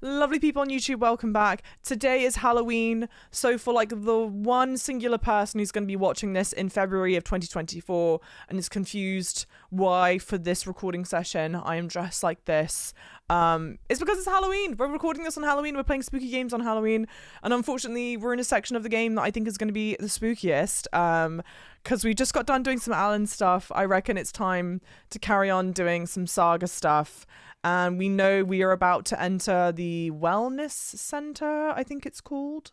Lovely people on YouTube, welcome back. Today is Halloween, so for like the one singular person who's going to be watching this in February of 2024 and is confused why for this recording session I am dressed like this, it's because it's Halloween. We're recording this on Halloween, we're playing spooky games on Halloween, and unfortunately we're in a section of the game that I think is going to be the spookiest, because we just got done doing some Alan stuff. I reckon it's time to carry on doing some Saga stuff. And we know we are about to enter the wellness center, I think it's called,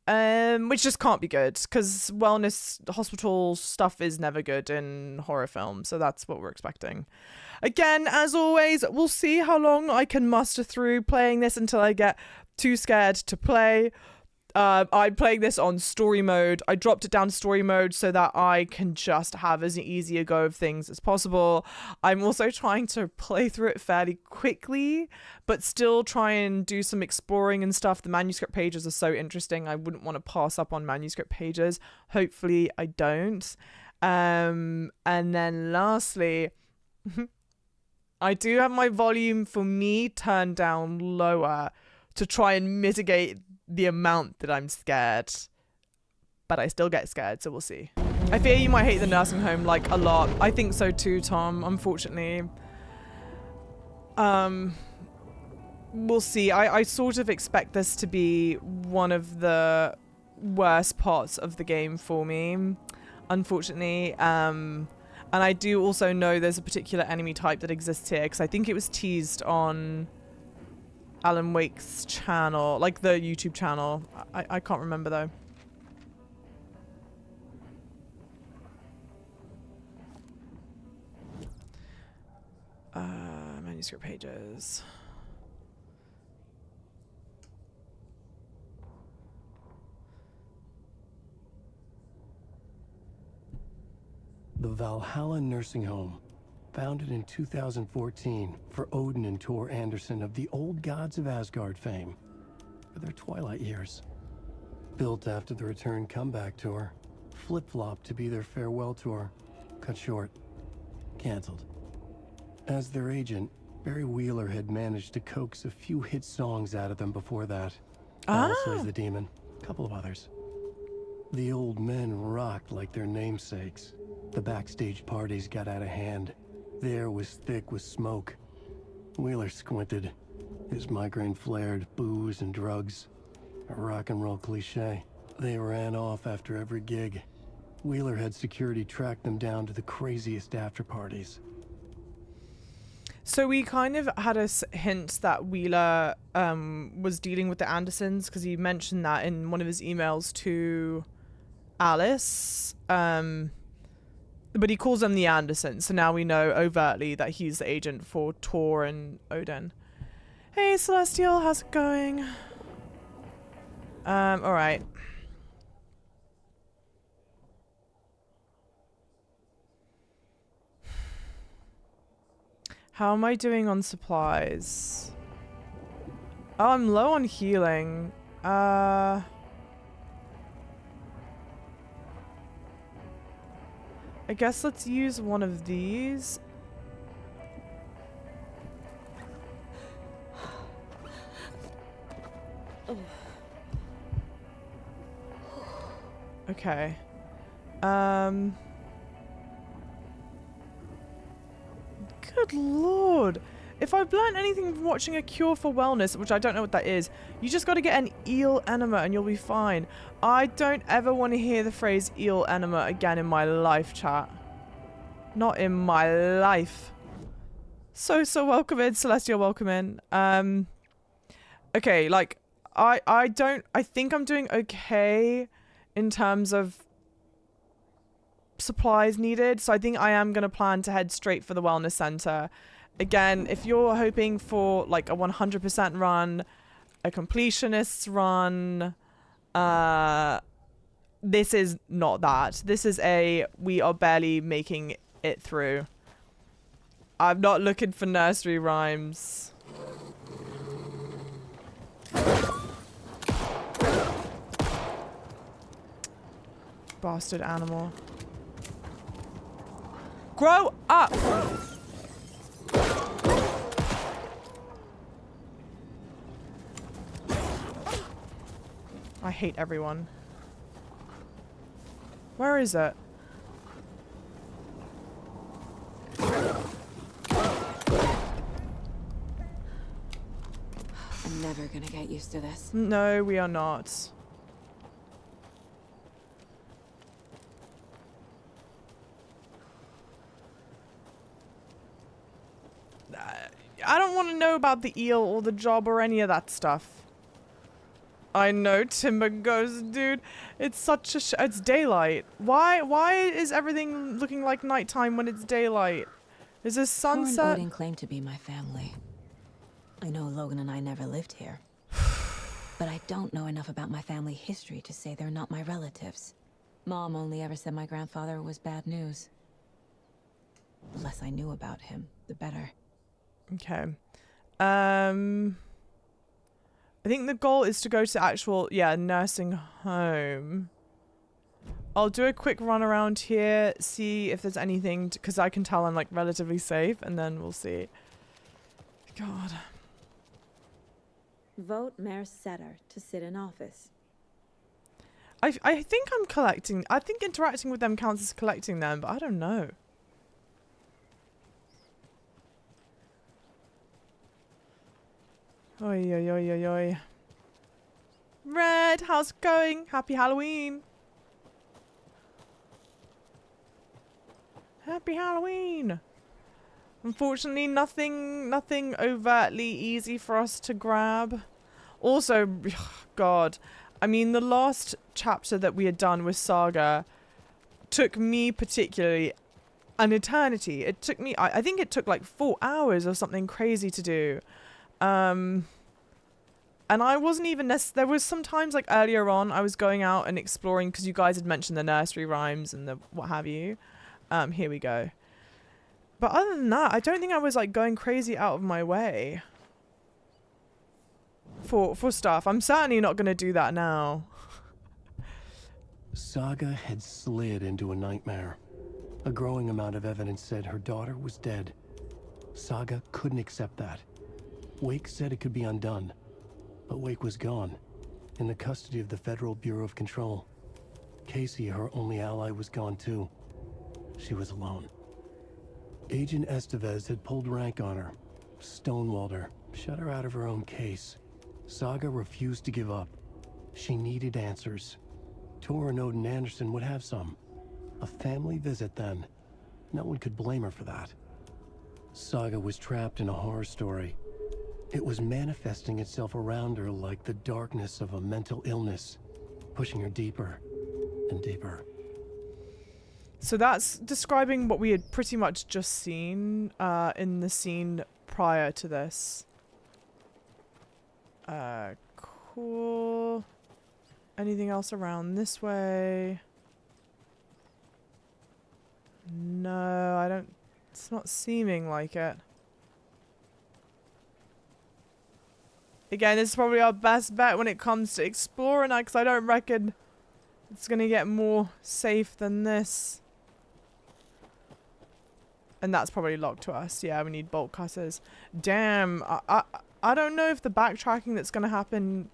which just can't be good because wellness hospital stuff is never good in horror films. So that's what we're expecting. Again, as always, we'll see how long I can muster through playing this until I get too scared to play. I'm playing this on story mode. I dropped it down to story mode so that I can just have as easy a go of things as possible. I'm also trying to play through it fairly quickly, but still try and do some exploring and stuff. The manuscript pages are so interesting. I wouldn't want to pass up on manuscript pages. Hopefully I don't. And then lastly, I do have my volume for me turned down lower to try and mitigate the amount that I'm scared, but I still get scared, so we'll see. I fear you might hate the nursing home like a lot. I think so too, Tom, unfortunately. We'll see. I sort of expect this to be one of the worst parts of the game for me, unfortunately. And I do also know there's a particular enemy type that exists here, because I think it was teased on Alan Wake's channel, like the YouTube channel. I can't remember though. Manuscript pages. The Valhalla nursing home. Founded in 2014 for Odin and Tor Anderson of the Old Gods of Asgard fame for their twilight years. Built after the Return comeback tour, flip-flopped to be their farewell tour, cut short, canceled. As their agent, Barry Wheeler had managed to coax a few hit songs out of them before that. Also as the Demon, a couple of others. The old men rocked like their namesakes. The backstage parties got out of hand. The air was thick with smoke. Wheeler squinted. His migraine flared, booze and drugs. A rock and roll cliche. They ran off after every gig. Wheeler had security track them down to the craziest after parties. So we kind of had a hint that Wheeler was dealing with the Andersons, because he mentioned that in one of his emails to Alice. But he calls them the Andersons, so now we know overtly that he's the agent for Tor and Odin. Hey, Celestial, how's it going? Alright. How am I doing on supplies? Oh, I'm low on healing. I guess let's use one of these. Okay. Good lord. If I've learned anything from watching A Cure for Wellness, which I don't know what that is, you just got to get an eel enema and you'll be fine. I don't ever want to hear the phrase eel enema again in my life, chat. Not in my life. So welcome in, Celestial, welcome in. Okay, like, I think I'm doing okay in terms of supplies needed, so I think I am going to plan to head straight for the wellness center. Again, if you're hoping for like a 100% run, a completionist's run, this is not that. This is we are barely making it through. I'm not looking for nursery rhymes. Bastard animal. Grow up! I hate everyone. Where is it? I'm never gonna get used to this. No, we are not. I don't want to know about the eel or the job or any of that stuff. I know, Timber goes, dude. It's such a it's daylight. Why is everything looking like nighttime when it's daylight? Is this Thor and sunset? Odin claim to be my family. I know Logan and I never lived here. But I don't know enough about my family history to say they're not my relatives. Mom only ever said my grandfather was bad news. The less I knew about him, the better. Okay. I think the goal is to go to actual, nursing home. I'll do a quick run around here, see if there's anything, because I can tell I'm like relatively safe, and then we'll see. God. Vote Mayor Setter to sit in office. I think I'm collecting. I think interacting with them counts as collecting them, but I don't know. Oi, oi, oi, oi, oi. Red, how's it going? Happy Halloween. Happy Halloween. Unfortunately, nothing overtly easy for us to grab. Also, God, I mean, the last chapter that we had done with Saga took me particularly an eternity. It took me, I think it took like 4 hours or something crazy to do. And I wasn't even there was sometimes like earlier on I was going out and exploring because you guys had mentioned the nursery rhymes and the what have you. Here we go. But other than that, I don't think I was like going crazy out of my way for stuff. I'm certainly not going to do that now. Saga had slid into a nightmare. A growing amount of evidence said her daughter was dead. Saga couldn't accept that. Wake said it could be undone. But Wake was gone, in the custody of the Federal Bureau of Control. Casey, her only ally, was gone too. She was alone. Agent Estevez had pulled rank on her, stonewalled her, shut her out of her own case. Saga refused to give up. She needed answers. Tor and Odin Anderson would have some. A family visit then. No one could blame her for that. Saga was trapped in a horror story. It was manifesting itself around her like the darkness of a mental illness, pushing her deeper and deeper. So that's describing what we had pretty much just seen in the scene prior to this. Cool. Anything else around this way? No, I don't. It's not seeming like it. Again, this is probably our best bet when it comes to exploring, because I don't reckon it's going to get more safe than this. And that's probably locked to us. Yeah, we need bolt cutters. Damn. I don't know if the backtracking that's going to happen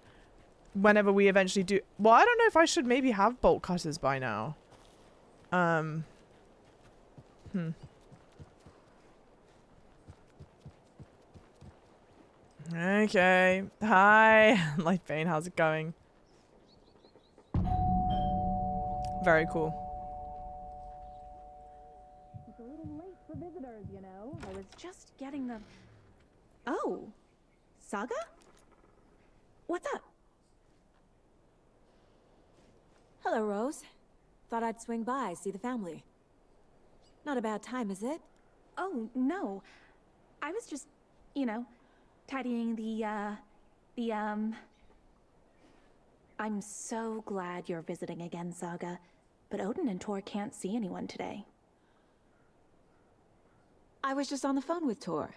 whenever we eventually do... Well, I don't know if I should maybe have bolt cutters by now. Okay. Hi. Lightbane, how's it going? Very cool. It's a little late for visitors, you know. I was just getting the... Oh. Saga? What's up? Hello, Rose. Thought I'd swing by, see the family. Not a bad time, is it? Oh, no. I was just, you know, tidying I'm so glad you're visiting again, Saga. But Odin and Tor can't see anyone today. I was just on the phone with Tor.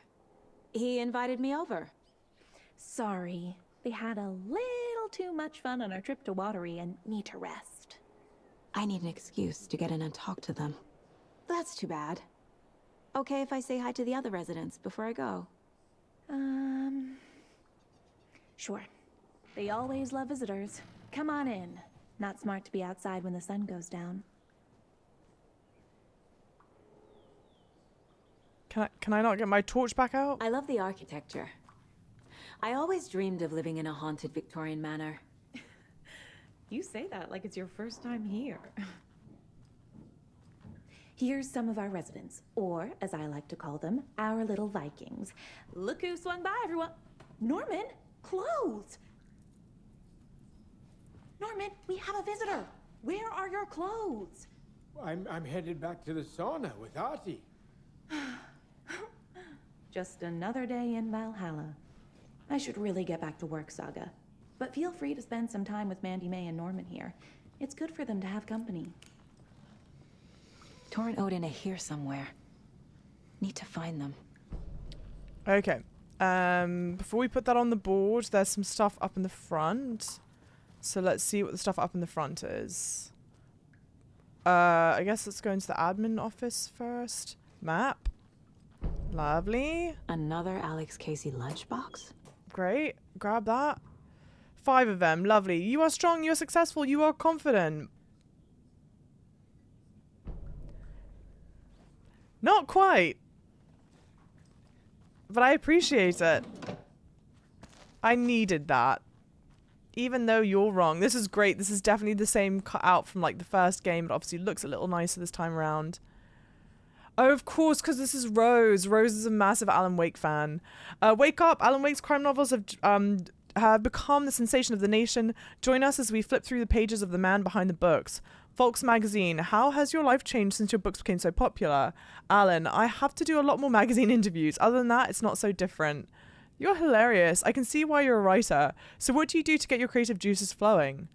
He invited me over. Sorry. They had a little too much fun on our trip to Watery and need to rest. I need an excuse to get in and talk to them. That's too bad. Okay if I say hi to the other residents before I go? Sure. They always love visitors. Come on in. Not smart to be outside when the sun goes down. Can I not get my torch back out? I love the architecture. I always dreamed of living in a haunted Victorian manor. You say that like it's your first time here. Here's some of our residents, or as I like to call them, our little Vikings. Look who swung by, everyone. Norman, clothes. Norman, we have a visitor. Where are your clothes? I'm headed back to the sauna with Ante. Just another day in Valhalla. I should really get back to work, Saga. But feel free to spend some time with Mandy May and Norman here. It's good for them to have company. Tor and Odin are here somewhere. Need to find them. Okay. Before we put that on the board, there's some stuff up in the front. So let's see what the stuff up in the front is. I guess let's go into the admin office first. Map. Lovely. Another Alex Casey lunchbox? Great. Grab that. 5 of them. Lovely. You are strong. You are successful. You are confident. Not quite. But I appreciate it. I needed that. Even though you're wrong. This is great. This is definitely the same cut out from like the first game, but obviously looks a little nicer this time around. Oh, of course, because this is Rose. Rose is a massive Alan Wake fan. Wake up. Alan Wake's crime novels have become the sensation of the nation. Join us as we flip through the pages of the man behind the books. Folks magazine, how has your life changed since your books became so popular? Alan, I have to do a lot more magazine interviews. Other than that, it's not so different. You're hilarious. I can see why you're a writer. So what do you do to get your creative juices flowing?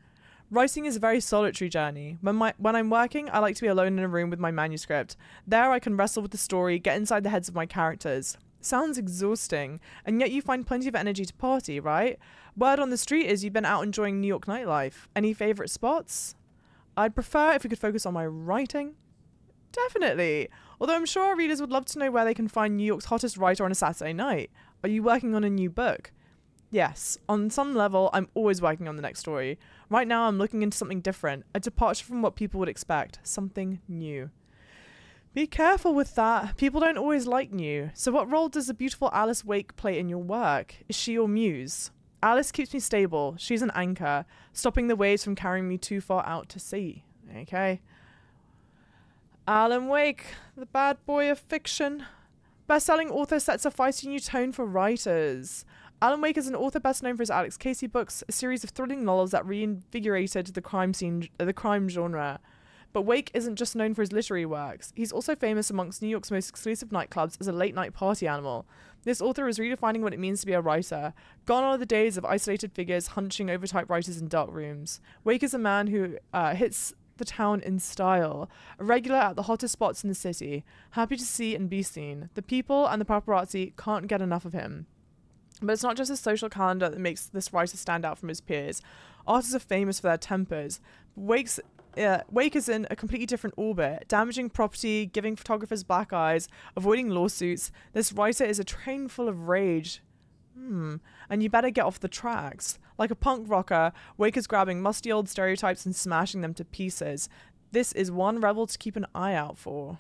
Writing is a very solitary journey. When I'm working, I like to be alone in a room with my manuscript. There I can wrestle with the story, get inside the heads of my characters. Sounds exhausting, and yet you find plenty of energy to party, right? Word on the street is you've been out enjoying New York nightlife. Any favourite spots? I'd prefer if we could focus on my writing. Definitely. Although I'm sure our readers would love to know where they can find New York's hottest writer on a Saturday night. Are you working on a new book? Yes, on some level, I'm always working on the next story. Right now, I'm looking into something different, a departure from what people would expect, something new. Be careful with that. People don't always like new. So what role does the beautiful Alice Wake play in your work? Is she your muse? Alice keeps me stable. She's an anchor, stopping the waves from carrying me too far out to sea. Okay. Alan Wake, the bad boy of fiction. Best-selling author sets a feisty new tone for writers. Alan Wake is an author best known for his Alex Casey books, a series of thrilling novels that reinvigorated the crime genre. But Wake isn't just known for his literary works. He's also famous amongst New York's most exclusive nightclubs as a late-night party animal. This author is redefining what it means to be a writer. Gone are the days of isolated figures hunching over typewriters in dark rooms. Wake is a man who hits the town in style, a regular at the hottest spots in the city, happy to see and be seen. The people and the paparazzi can't get enough of him. But it's not just his social calendar that makes this writer stand out from his peers. Artists are famous for their tempers. Wake is in a completely different orbit, damaging property, giving photographers black eyes, avoiding lawsuits. This writer is a train full of rage. And you better get off the tracks. Like a punk rocker, Wake is grabbing musty old stereotypes and smashing them to pieces. This is one rebel to keep an eye out for.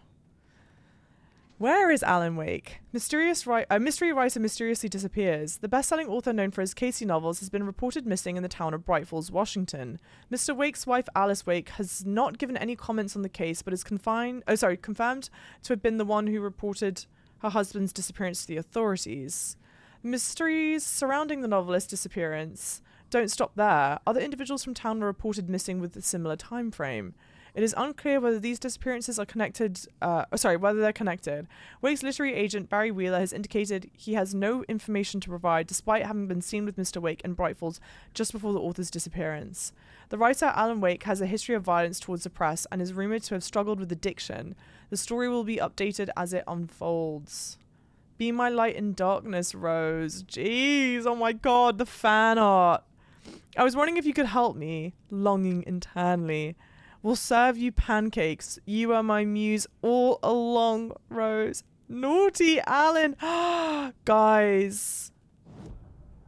Where is Alan Wake? A mystery writer mysteriously disappears. The best-selling author known for his Casey novels has been reported missing in the town of Bright Falls, Washington. Mr. Wake's wife, Alice Wake, has not given any comments on the case, but is confirmed to have been the one who reported her husband's disappearance to the authorities. Mysteries surrounding the novelist's disappearance don't stop there. Other individuals from town were reported missing with a similar time frame. It is unclear whether these disappearances are whether they're connected. Wake's literary agent, Barry Wheeler, has indicated he has no information to provide, despite having been seen with Mr. Wake in Bright Falls just before the author's disappearance. The writer, Alan Wake, has a history of violence towards the press and is rumored to have struggled with addiction. The story will be updated as it unfolds. Be my light in darkness, Rose. Jeez, oh my god, the fan art. I was wondering if you could help me, longing internally. Will serve you pancakes. You are my muse all along, Rose. Naughty Alan. Guys.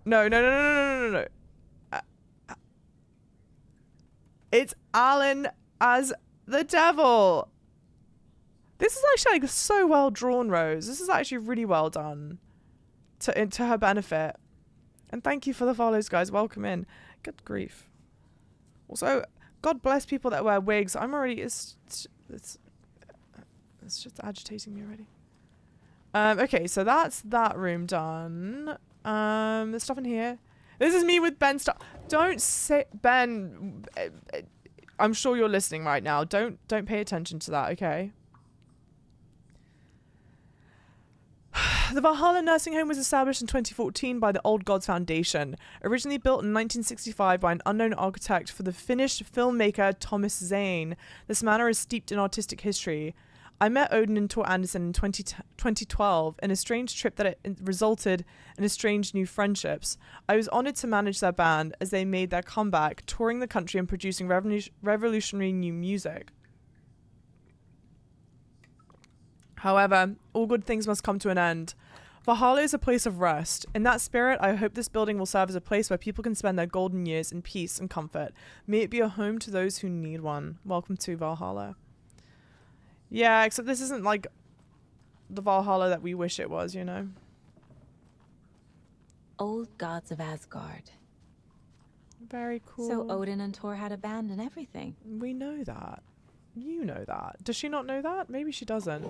No. It's Alan as the devil. This is actually like so well drawn, Rose. This is actually really well done to her benefit. And thank you for the follows, guys. Welcome in. Good grief. Also, God bless people that wear wigs. I'm already... It's just agitating me already. Okay, so that's that room done. There's stuff in here. This is me with Ben stuff. Don't say... Ben, I'm sure you're listening right now. Don't pay attention to that, okay? The Valhalla nursing home was established in 2014 by the Old Gods Foundation, originally built in 1965 by an unknown architect for the Finnish filmmaker Thomas Zane. This manor is steeped in artistic history. I met Odin and Tor Anderson in 2012 in a strange trip that resulted in a strange new friendships. I was honoured to manage their band as they made their comeback, touring the country and producing revolutionary new music. However, all good things must come to an end. Valhalla is a place of rest. In that spirit, I hope this building will serve as a place where people can spend their golden years in peace and comfort. May it be a home to those who need one. Welcome to Valhalla. Yeah, except this isn't like the Valhalla that we wish it was, you know? Old gods of Asgard. Very cool. So Odin and Tor had a band and everything. We know that. You know that. Does she not know that? Maybe she doesn't.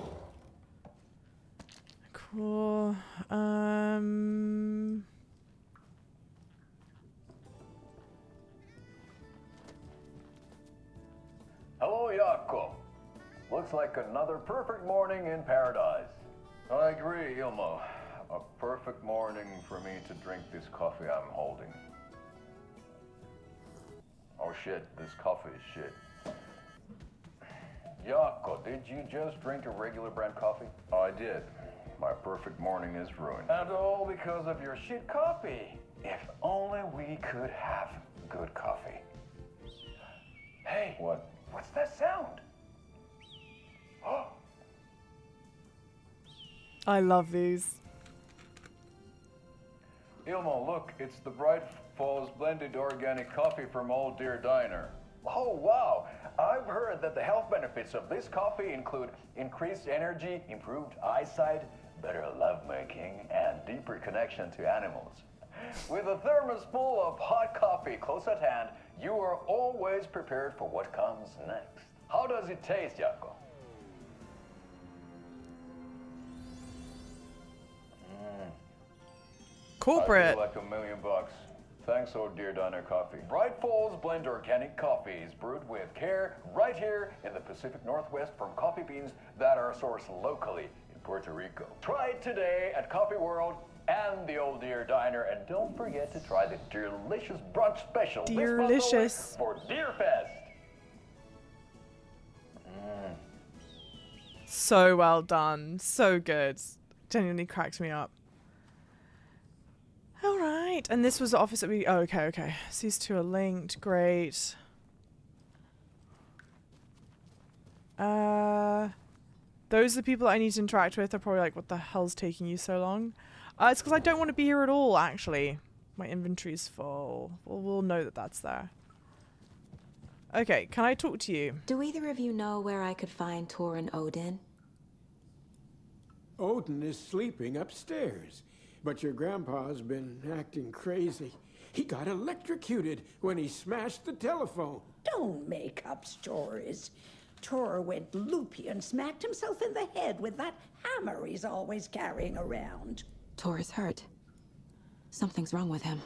Cool. Hello, Jaakko. Looks like another perfect morning in paradise. I agree, Ilmo. A perfect morning for me to drink this coffee I'm holding. Oh shit, this coffee is shit. Jaakko, did you just drink a regular brand coffee? I did. My perfect morning is ruined. And all because of your shit coffee. If only we could have good coffee. Hey. What? What's that sound? Oh. I love these. Ilmo, look, it's the Bright Falls blended organic coffee from Old Deer Diner. Oh, wow. I've heard that the health benefits of this coffee include increased energy, improved eyesight, better lovemaking, and deeper connection to animals. With a thermos full of hot coffee close at hand, you are always prepared for what comes next. How does it taste, Jaakko? Corporate. I feel like $1 million. Thanks, Old Deer Diner Coffee. Bright Falls Blend Organic Coffee is brewed with care right here in the Pacific Northwest from coffee beans that are sourced locally in Puerto Rico. Try it today at Coffee World and the Old Deer Diner, and don't forget to try the delicious brunch special Delicious for Deer Fest. So well done. So good. Genuinely cracked me up. All right. And this was the office that we... Oh, okay. So these two are linked. Great. Those are the people that I need to interact with. They're probably like, what the hell's taking you so long? It's because I don't want to be here at all, actually. My inventory's full. Well, we'll know that that's there. Okay, can I talk to you? Do either of you know where I could find Tor and Odin? Odin is sleeping upstairs, but your grandpa's been acting crazy. He got electrocuted when he smashed the telephone. Don't make up stories. Tor went loopy and smacked himself in the head with that hammer he's always carrying around. Tor is hurt. Something's wrong with him.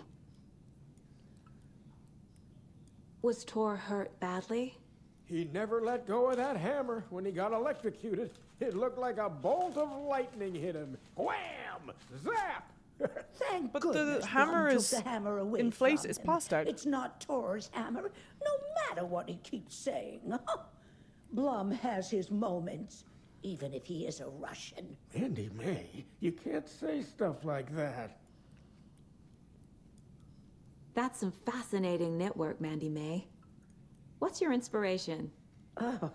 Was Tor hurt badly? He never let go of that hammer when he got electrocuted. It looked like a bolt of lightning hit him. Wham! Zap! Thank But goodness the hammer Blum is took the hammer away inflated. from It's him. passed out. It's not Tor's hammer, no matter what he keeps saying. Blum has his moments, even if he is a Russian. Andy May, you can't say stuff like that. That's some fascinating network, Mandy May. What's your inspiration? Oh,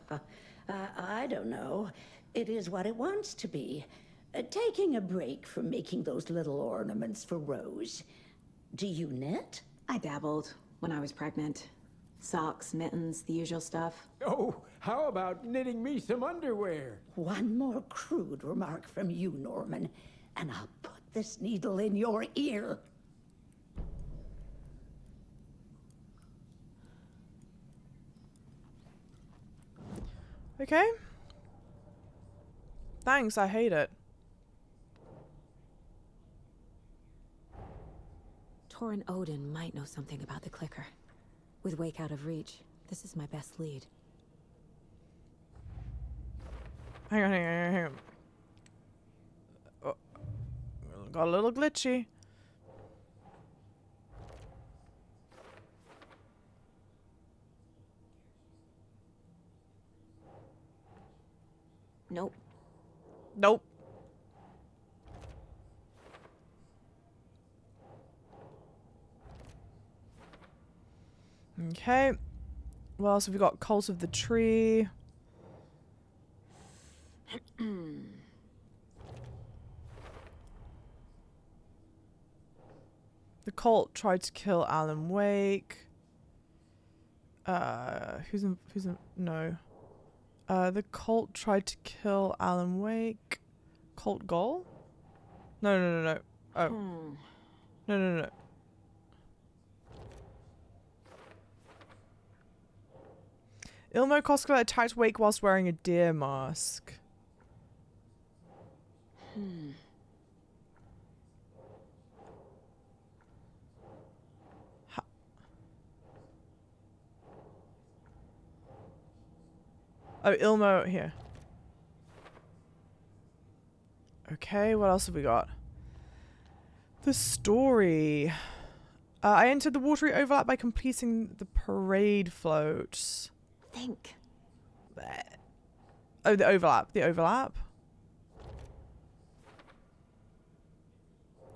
I don't know. It is what it wants to be. Taking a break from making those little ornaments for Rose. Do you knit? I dabbled when I was pregnant. Socks, mittens, the usual stuff. Oh, how about knitting me some underwear? One more crude remark from you, Norman, and I'll put this needle in your ear. Okay. Thanks, I hate it. Tor and Odin might know something about the clicker. With Wake out of reach, this is my best lead. Hang on, hang on. Oh, got a little glitchy. Nope. Nope. Okay. What else have we got? Cult of the Tree. The cult tried to kill Alan Wake. No. The cult tried to kill Alan Wake. Cult goal? No. Oh. No. Ilmo Koskela attacked Wake whilst wearing a deer mask. Oh, Ilmo here. Okay, what else have we got? The story. I entered the watery overlap by completing the parade floats. Think. Oh, the overlap. The overlap.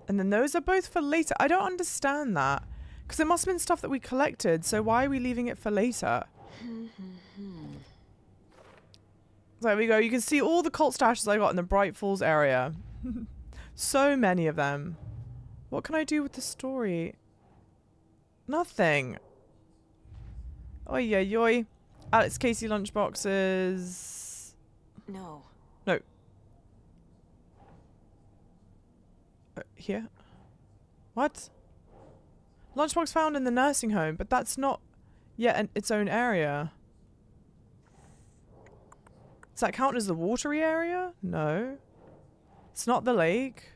And then those are both for later. I don't understand that. Because it must have been stuff that we collected. So why are we leaving it for later? There we go. You can see all the cult stashes I got in the Bright Falls area. So many of them. What can I do with the story? Nothing. Oi, oi, oi. Alex Casey lunchboxes. No. No. Here? What? Lunchbox found in the nursing home, but that's not yet its own area. Does that count as the watery area? No. It's not the lake.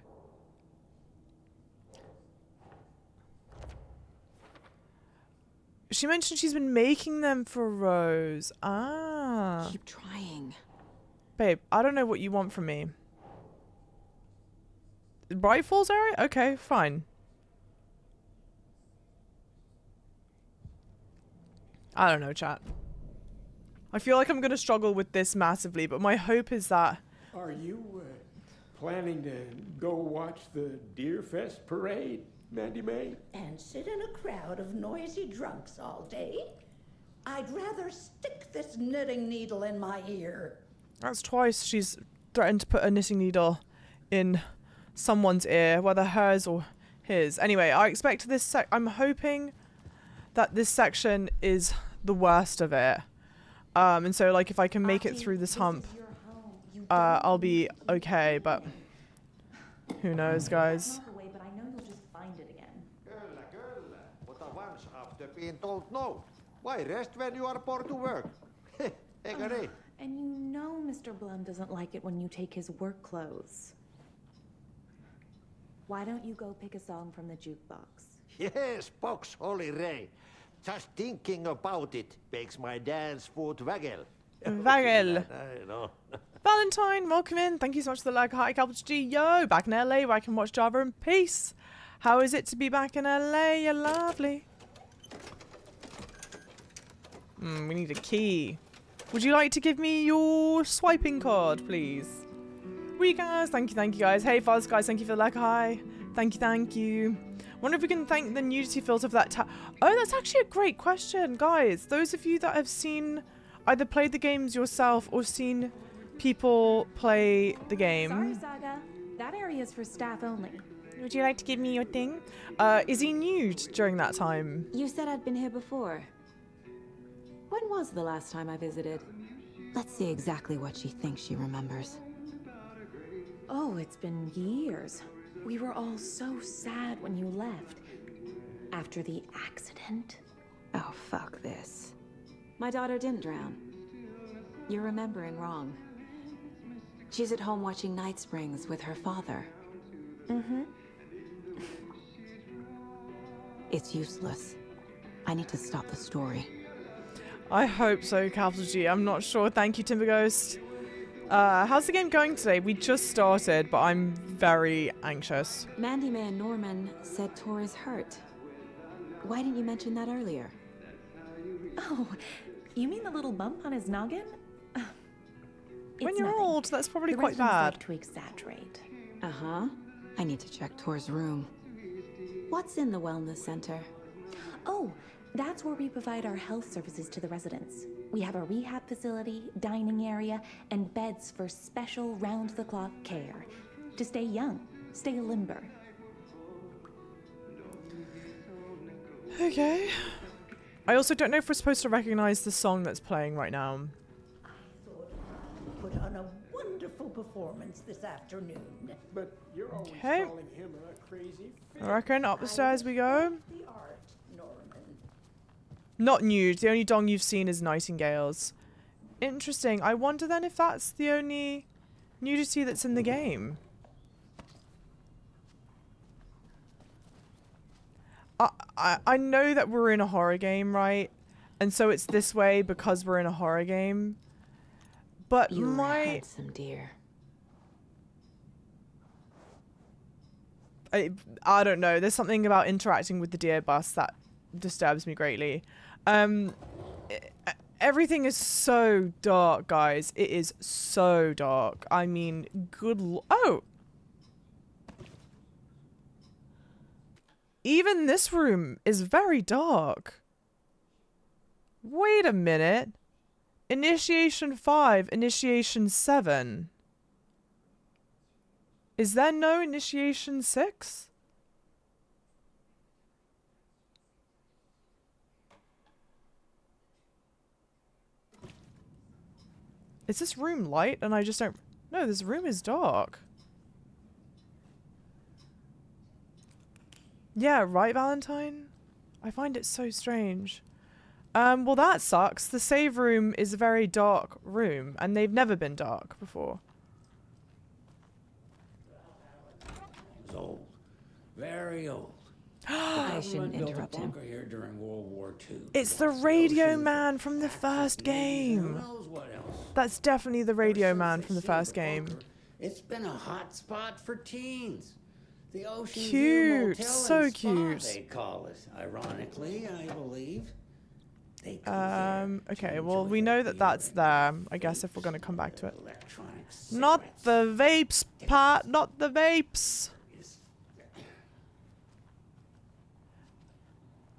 She mentioned she's been making them for Rose. Ah. Keep trying. Babe, I don't know what you want from me. Bright Falls area? Okay, fine. I don't know, chat. I feel like I'm going to struggle with this massively, but my hope is that... Are you planning to go watch the Deer Fest parade, Mandy May? And sit in a crowd of noisy drunks all day? I'd rather stick this knitting needle in my ear. That's twice she's threatened to put a knitting needle in someone's ear, whether hers or his. Anyway, I expect this I'm hoping that this section is the worst of it. And so, like, if I can make it through this hump, I'll be okay, but who knows, guys. But I know you'll just find it again. Kyllä. Mutta once after being told no. Why rest when you are poor to work? Eikö niin? And you know Mr. Blum doesn't like it when you take his work clothes. Why don't you go pick a song from the jukebox? Yes, box Holy Ray. Just thinking about it makes my dance foot waggle. Waggle. I know. Valentine, welcome in. Thank you so much for the like. Hi, Capital G. Yo, back in LA where I can watch Java in peace. How is it to be back in LA? You're lovely. We need a key. Would you like to give me your swiping card, please? We guys, thank you guys. Hey, Fuzz guys, thank you for the like. Hi. Thank you. Wonder if we can thank the nudity filter for that. Oh, that's actually a great question, guys. Those of you that have seen, either played the games yourself or seen people play the game. Sorry, Saga. That area is for staff only. Would you like to give me your thing? Is he nude during that time? You said I'd been here before. When was the last time I visited? Let's see exactly what she thinks she remembers. Oh, it's been years. We were all so sad when you left. After the accident. Oh, fuck this. My daughter didn't drown. You're remembering wrong. She's at home watching Night Springs with her father. Mm-hmm. It's useless. I need to stop the story. I hope so, Capital G. I'm not sure. Thank you, Timber Ghost. How's the game going today? We just started, but I'm very anxious. Mandy May and Norman said Tor is hurt. Why didn't you mention that earlier? Oh, you mean the little bump on his noggin? When It's you're nothing. old, that's probably The quite residents bad. like to exaggerate. Uh-huh. I need to check Tor's room. What's in the wellness center? Oh, that's where we provide our health services to the residents. We have a rehab facility, dining area, and beds for special round-the-clock care. To stay young, stay limber. Okay. I also don't know if we're supposed to recognize the song that's playing right now. I thought you put on a wonderful performance this afternoon. But you're always Okay. calling him a crazy I reckon up the stairs we go. The art, Norman. Not nude. The only dong you've seen is Nightingale's. Interesting. I wonder then if that's the only nudity that's in the game. I know that we're in a horror game, right? And so it's this way because we're in a horror game. But You're my... handsome, dear. I don't know. There's something about interacting with the deer bus that disturbs me greatly. Everything is so dark, guys. It is so dark. I mean, oh! Even this room is very dark. Wait a minute. Initiation 5, Initiation 7. Is there no Initiation 6? Is this room light and I just don't... No, this room is dark. Yeah, right, Valentine? I find it so strange. Well, that sucks. The save room is a very dark room, and they've never been dark before. It's old. Very old. I shouldn't Built a interrupt him. bunker here during World War II. It's the radio man from the first game. Who knows what else? That's definitely the radio man from the first game. It's been a hot spot for teens. The Ocean View Cute, Motel so and Spa, cute. they call it. Ironically, I believe. They go there Okay, to well, enjoy we their know that that's beer there. I guess if we're going to come back to it. electronic Not cigarettes. the vapes, Pat, not the vapes.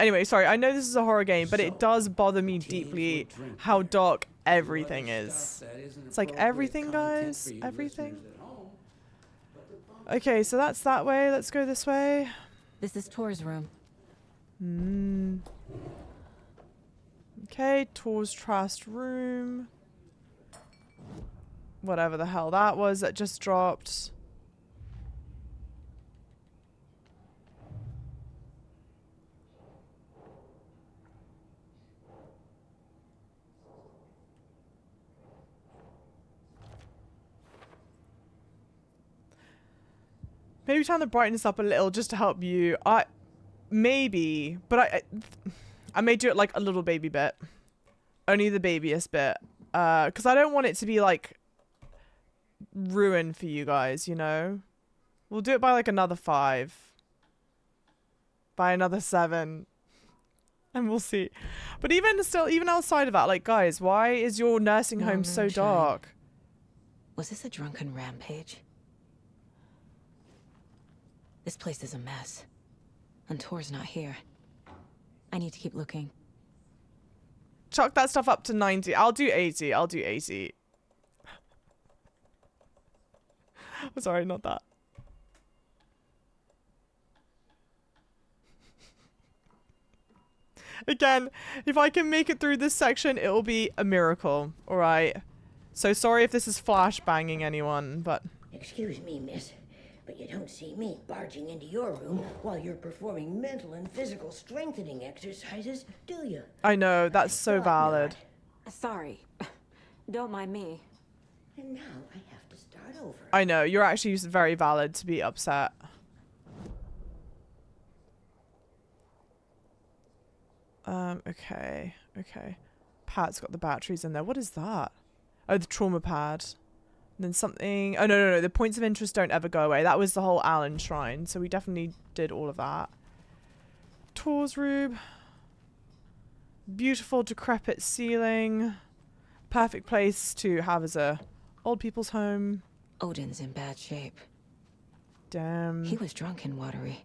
Anyway, sorry, I know this is a horror game, but it does bother me deeply how dark everything is. It's like everything, guys. Everything. Okay, so that's that way. Let's go this way. This is Tor's room. Okay, Tor's trust room. Whatever the hell that was that just dropped. Maybe turn the brightness up a little just to help you. Maybe, but I may do it like a little baby bit. Only the babyest bit. Because I don't want it to be like ruined for you guys, you know? We'll do it by like another 5. By another 7. And we'll see. But even still, even outside of that, like guys, why is your nursing home so moonshine. dark? Was this a drunken rampage? This place is a mess. And Tor's not here. I need to keep looking. Chuck that stuff up to 90. I'll do 80. I'll do 80. Sorry, not that. Again, if I can make it through this section, it will be a miracle. All right. So sorry if this is flashbanging anyone, but... Excuse me, miss, but you don't see me barging into your room while you're performing mental and physical strengthening exercises, do you? I know, that's so valid. Sorry. Don't mind me. And now I have to start over. I know, you're actually very valid to be upset. Okay. Pat's got the batteries in there. What is that? Oh, the trauma pad. And then something... Oh, no. The points of interest don't ever go away. That was the whole Allen shrine. So we definitely did all of that. Tor's room. Beautiful, decrepit ceiling. Perfect place to have as a old people's home. Odin's in bad shape. Damn. He was drunk and watery.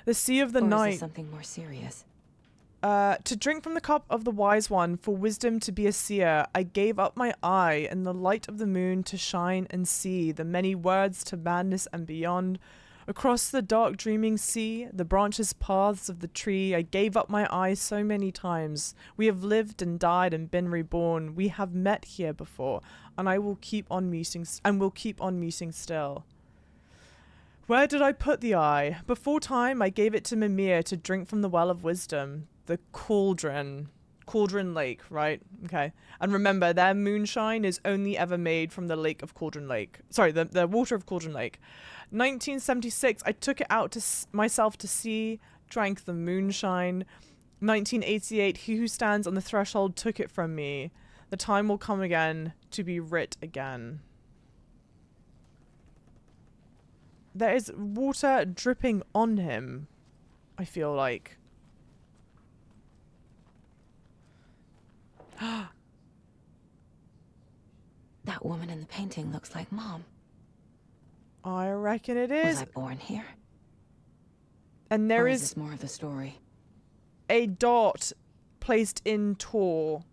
The Sea of the Or Night. Is this something more serious? To drink from the cup of the wise one, for wisdom to be a seer, I gave up my eye in the light of the moon to shine and see the many words to madness and beyond. Across the dark dreaming sea, the branches paths of the tree, I gave up my eye so many times. We have lived and died and been reborn. We have met here before, and I will keep on musing still. Where did I put the eye? Before time, I gave it to Mimir to drink from the well of wisdom. The Cauldron Lake, right? Okay. And remember, their moonshine is only ever made from the lake of Cauldron Lake. Sorry, the water of Cauldron Lake. 1976, I took it out to myself to see, drank the moonshine. 1988, he who stands on the threshold took it from me. The time will come again to be writ again. There is water dripping on him, I feel like. That woman in the painting looks like Mom. I reckon it is. Was I born here? And there or is this more of the story? A dot placed in Tor.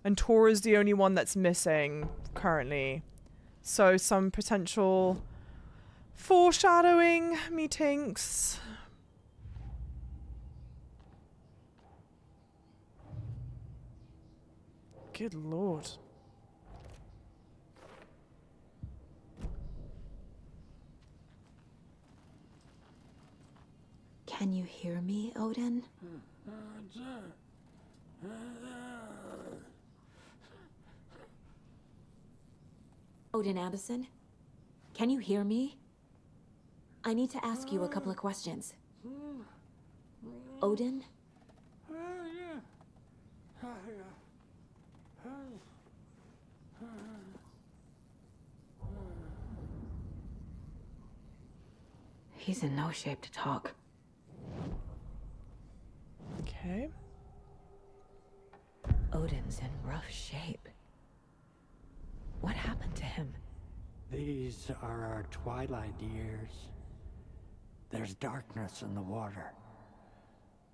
And Tor is the only one that's missing currently. So some potential foreshadowing, methinks. Good lord. Can you hear me, Odin? Odin Anderson? Can you hear me? I need to ask you a couple of questions. Odin? He's in no shape to talk. Okay. Odin's in rough shape. What happened to him? These are our twilight years. There's darkness in the water.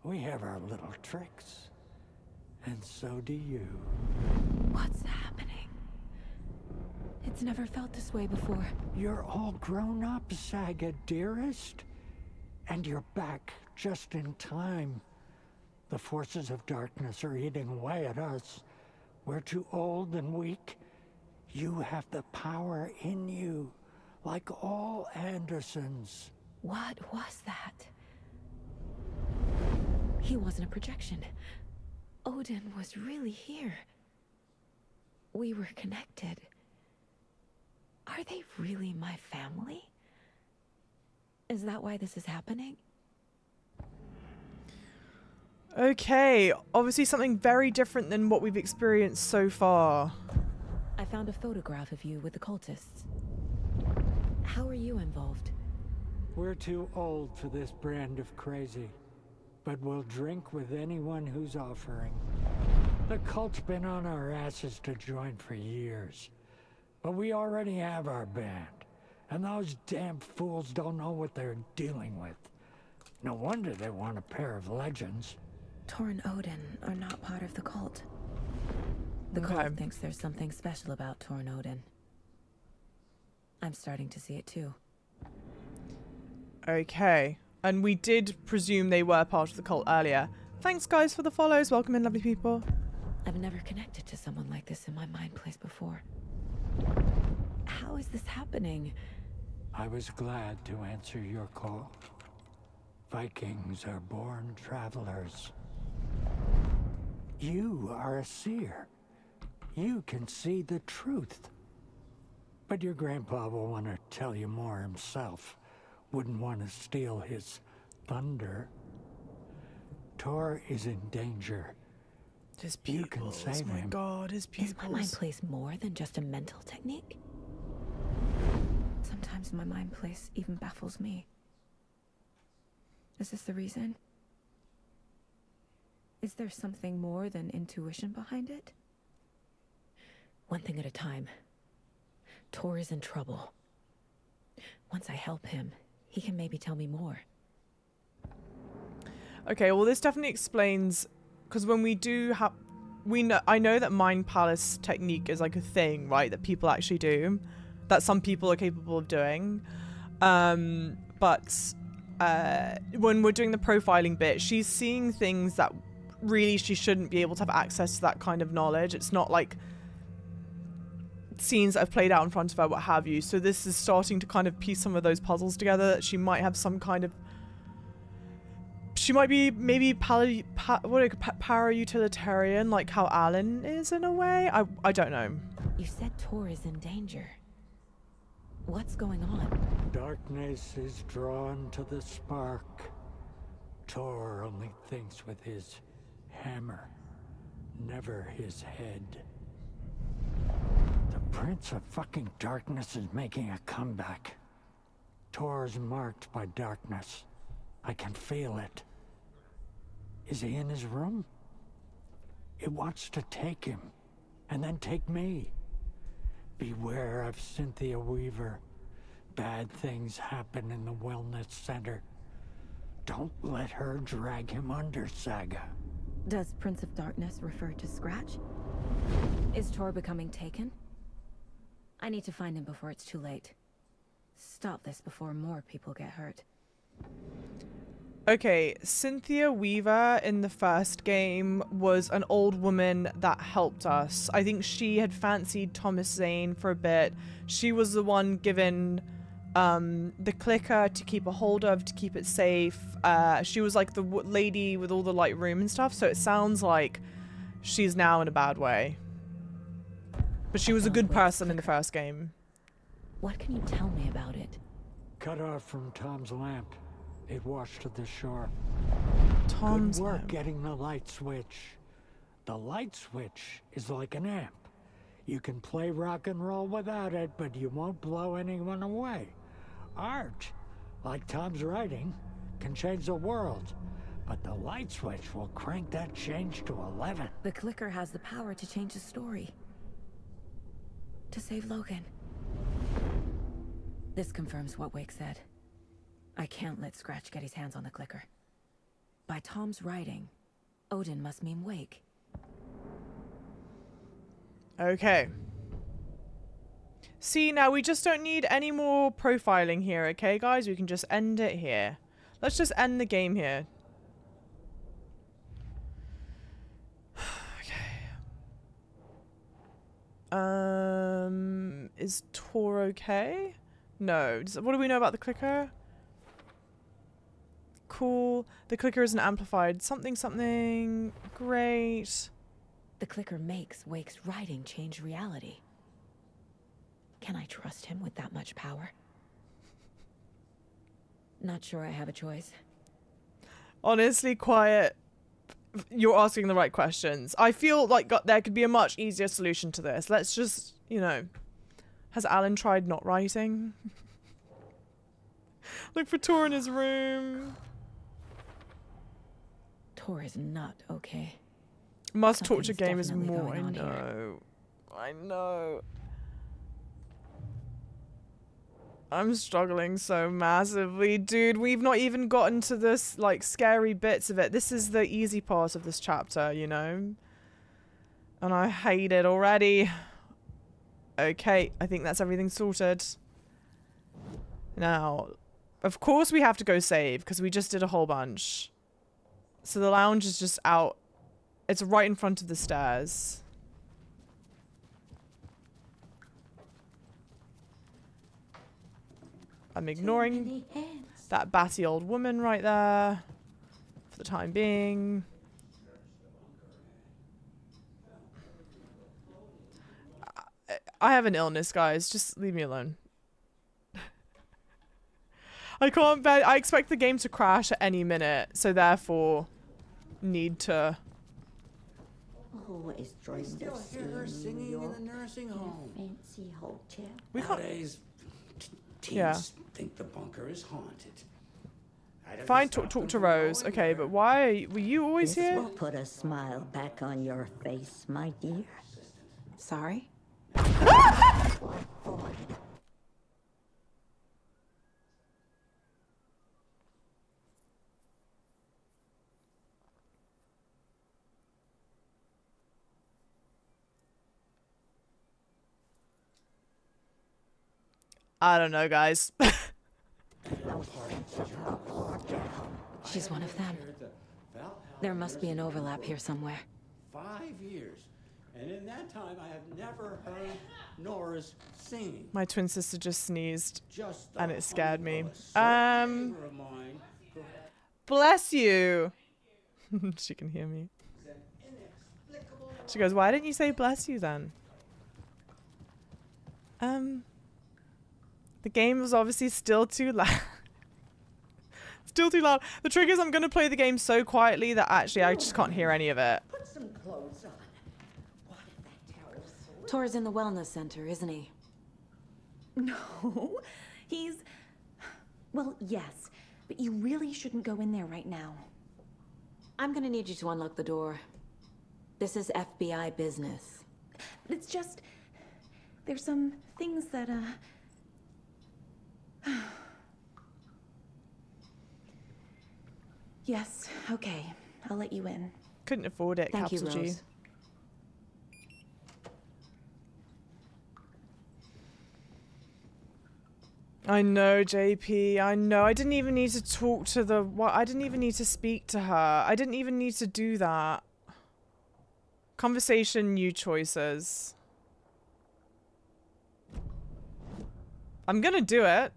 We have our little tricks. And so do you. What's happening? It's never felt this way before. You're all grown up, Saga, dearest. And you're back just in time. The forces of darkness are eating away at us. We're too old and weak. You have the power in you, like all Andersons. What was that? He wasn't a projection. Odin was really here. We were connected. Are they really my family? Is that why this is happening? Okay, obviously something very different than what we've experienced so far. I found a photograph of you with the cultists. How are you involved? We're too old for this brand of crazy, but we'll drink with anyone who's offering. The cult's been on our asses to join for years, but we already have our band, and those damn fools don't know what they're dealing with. No wonder they want a pair of legends. Tor and Odin are not part of the cult. The cult thinks there's something special about Tor and Odin. I'm starting to see it too. Okay. And we did presume they were part of the cult earlier. Thanks, guys, for the follows. Welcome in, lovely people. I've never connected to someone like this in my mind place before. How is this happening? I was glad to answer your call. Vikings are born travelers. You are a seer. You can see the truth. But your grandpa will want to tell you more himself. Wouldn't want to steal his thunder. Tor is in danger. His pupils. Oh my god, his pupils. Is my mind place more than just a mental technique? Sometimes my mind place even baffles me. Is this the reason? Is there something more than intuition behind it? One thing at a time. Tor is in trouble. Once I help him, he can maybe tell me more. Okay, well, this definitely explains, because when we do have, I know that Mind Palace technique is like a thing, right? That people actually do, that some people are capable of doing. But when we're doing the profiling bit, she's seeing things that really she shouldn't be able to have access to that kind of knowledge. It's not like scenes that have played out in front of her, what have you. So this is starting to kind of piece some of those puzzles together, that she might have some kind of, she might be maybe para-utilitarian, like how Alan is in a way. I don't know. You said Tor is in danger. What's going on? Darkness is drawn to the spark. Tor only thinks with his hammer, never his head. The Prince of fucking Darkness is making a comeback. Tor's marked by darkness. I can feel it. Is he in his room? It wants to take him, and then take me. Beware of Cynthia Weaver. Bad things happen in the wellness center. Don't let her drag him under, Saga. Does Prince of Darkness refer to Scratch? Is Tor becoming taken? I need to find him before it's too late. Stop this before more people get hurt. Okay, Cynthia Weaver in the first game was an old woman that helped us. I think she had fancied Thomas Zane for a bit. She was the one given the clicker to keep a hold of, to keep it safe. She was like the lady with all the light room and stuff, so it sounds like she's now in a bad way. But she was a good person in the first game. What can you tell me about it? Cut off from Tom's lamp. It washed to the shore. Tom's Good work lamp. getting the light switch. The light switch is like an amp. You can play rock and roll without it, but you won't blow anyone away. Art, like Tom's writing, can change the world. But the light switch will crank that change to 11. The clicker has the power to change the story. To save Logan. This confirms what Wake said. I can't let Scratch get his hands on the clicker. By Tom's writing, Odin must mean Wake. Okay. See, now we just don't need any more profiling here, okay, guys? We can just end it here. Let's just end the game here. Okay. Is Tor okay? No. What do we know about the clicker? Cool. The clicker isn't amplified. Something. Great. The clicker makes Wake's writing change reality. Can I trust him with that much power? Not sure I have a choice. Honestly, Quiet, you're asking the right questions. I feel like there could be a much easier solution to this. Let's just, has Alan tried not writing? Look for Tor in his room. Tor is not okay. Must torture game is definitely more. going on here. I know. I'm struggling so massively, dude. We've not even gotten to this, scary bits of it. This is the easy part of this chapter, And I hate it already. Okay, I think that's everything sorted. Now, of course we have to go save, because we just did a whole bunch. So the lounge is just out. It's right in front of the stairs. I'm ignoring that batty old woman right there for the time being. I have an illness, guys. Just leave me alone. I can't bet. I expect the game to crash at any minute, so therefore need to. Always dreamed Still of hear her seeing singing New in York the nursing in home. a fancy hotel. We can't. Nowadays, teens Yeah. think the bunker is haunted. Fine, talk to Rose. Okay, but why were you always This here? will put a smile back on your face, my dear. Sorry? I don't know, guys. She's one of them. There must be an overlap here somewhere. 5 years. And in that time, I have never heard Nora's singing. My twin sister just sneezed, Just and it scared me. neighbor of mine who Bless you. She can hear me. She goes, why didn't you say bless you then? The game was obviously still too loud. Still too loud. The trick is I'm going to play the game so quietly that actually I just can't hear any of it. Put some clothes on. What if that towel's so Tor's in the wellness center, isn't he? No, he's... Well, yes, but you really shouldn't go in there right now. I'm gonna need you to unlock the door. This is FBI business. It's just... There's some things that, Yes, okay. I'll let you in. Couldn't afford it, Thank you, capital G. Rose. I know, JP. I know. I didn't even need to talk to the... What? I didn't even need to speak to her. I didn't even need to do that. Conversation, new choices. I'm gonna do it.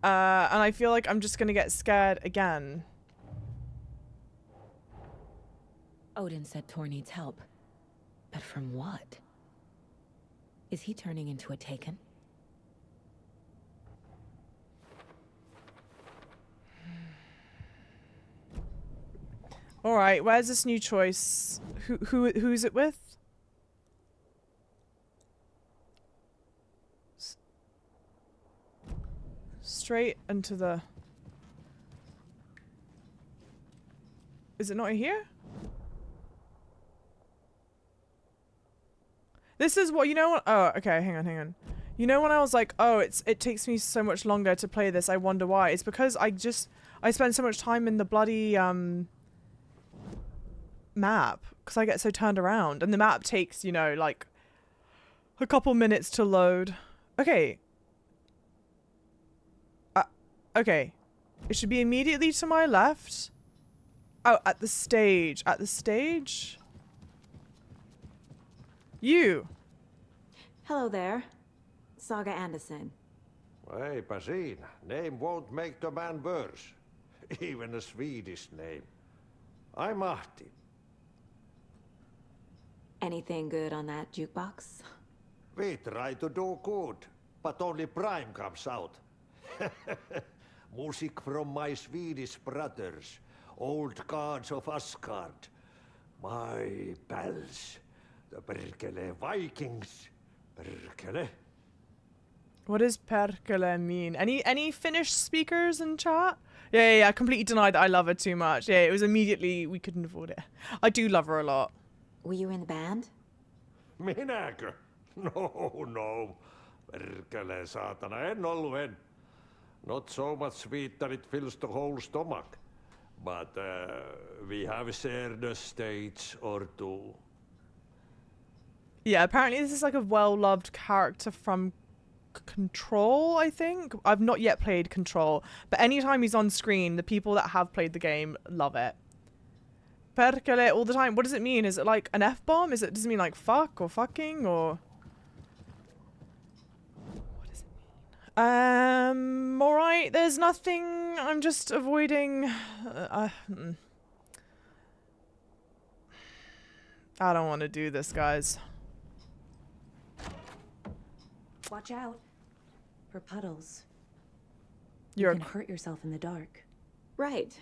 And I feel like I'm just gonna get scared again. Odin said Tor needs help. But from what? Is he turning into a Taken? All right, where's this new choice? Who's it with? Straight into the... Is it not here? This is what, you know what? Oh, okay, hang on. You know when I was like, oh, it takes me so much longer to play this, I wonder why. It's because I spend so much time in the bloody, map. Because I get so turned around. And the map takes, you know, like, a couple minutes to load. Okay. Okay. It should be immediately to my left. Oh, at the stage. At the stage? You. Hello there. Saga Anderson. Eipä siinä. Name won't make the man worse. Even a Swedish name. I'm Ahti. Anything good on that jukebox? We try to do good, but only Prime comes out. Music from my Swedish brothers, old gods of Asgard. My pals, the Perkele Vikings. Perkele. What does Perkele mean? Any Finnish speakers in chat? Yeah, I completely denied that I love her too much. Yeah, it was immediately, we couldn't afford it. I do love her a lot. Were you in the band? Minäkö? No. Perkele saatana, en ollut. Not so much sweet that it fills the whole stomach. But we have shared a stage or two. Yeah, apparently this is like a well-loved character from Control, I think. I've not yet played Control, but anytime he's on screen, the people that have played the game love it. Perkele all the time. What does it mean? Is it like an F-bomb? Does it mean like fuck or fucking or? What does it mean? Alright, there's nothing. I'm just avoiding. I don't want to do this, guys. Watch out for puddles. You can hurt yourself in the dark. Right.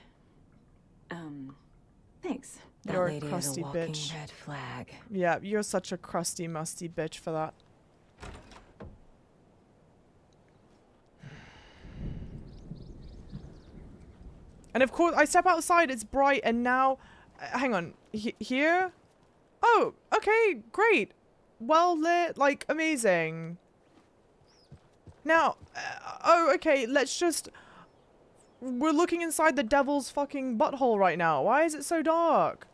Thanks. That You're a lady crusty is a walking bitch. red flag. Yeah, you're such a crusty, musty bitch for that. And of course, I step outside, it's bright, and now... hang on. Here? Oh, okay, great. Well lit, like, amazing. Now, oh, okay, let's just... We're looking inside the devil's fucking butthole right now. Why is it so dark?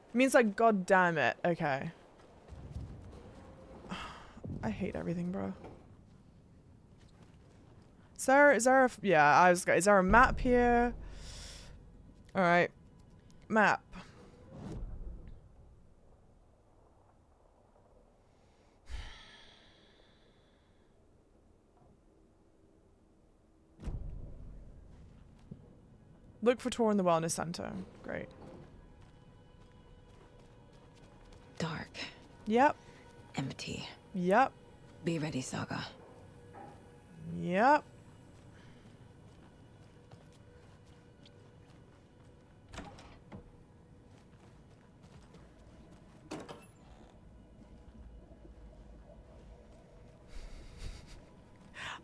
It means like, god damn it. Okay. I hate everything, bro. Is there a, yeah, is there a map here? Alright. Map. Look for tour in the wellness center. Great. Dark. Yep. Empty. Yep. Be ready, Saga. Yep.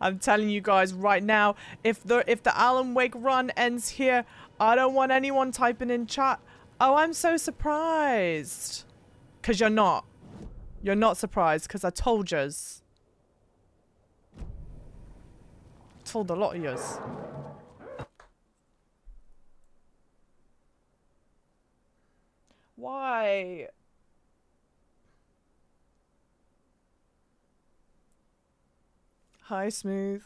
I'm telling you guys right now, if the Alan Wake run ends here, I don't want anyone typing in chat, oh, I'm so surprised. Because you're not. You're not surprised, because I told yous. Told a lot of yous. Why? Hi, Smooth.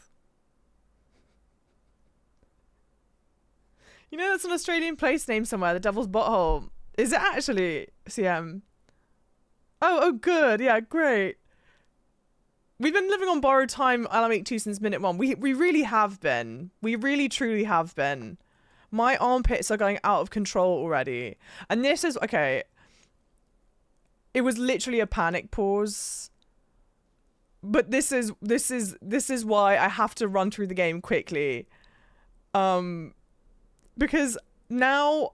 You know that's an Australian place name somewhere, the Devil's Butthole. Is it actually, CM? Oh, good. Yeah, great. We've been living on borrowed time, Alan Wake 2 since minute 1. We really have been. We really, truly have been. My armpits are going out of control already. And this is, okay. It was literally a panic pause. But this is why I have to run through the game quickly. Because now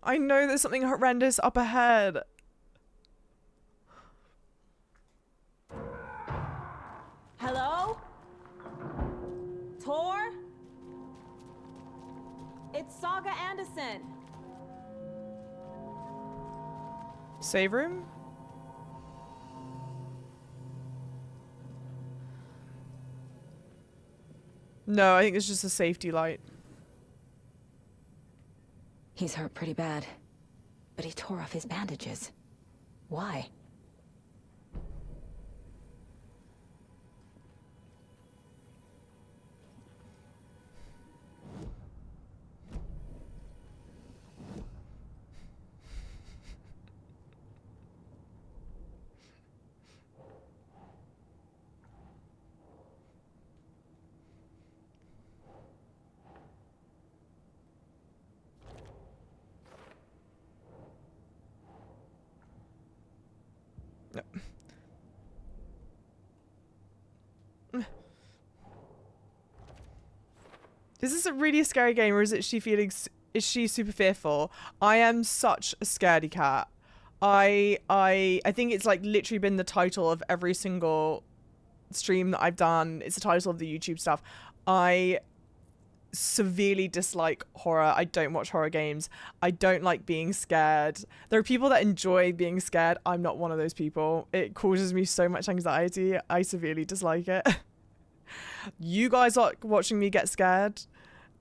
I know there's something horrendous up ahead. Hello? Tor? It's Saga Anderson. Save room? No, I think it's just a safety light. He's hurt pretty bad, but he tore off his bandages. Why? Is this a really scary game, or is she super fearful? I am such a scaredy cat. I think it's like literally been the title of every single stream that I've done. It's the title of the YouTube stuff. I severely dislike horror. I don't watch horror games. I don't like being scared. There are people that enjoy being scared. I'm not one of those people. It causes me so much anxiety. I severely dislike it. You guys are watching me get scared.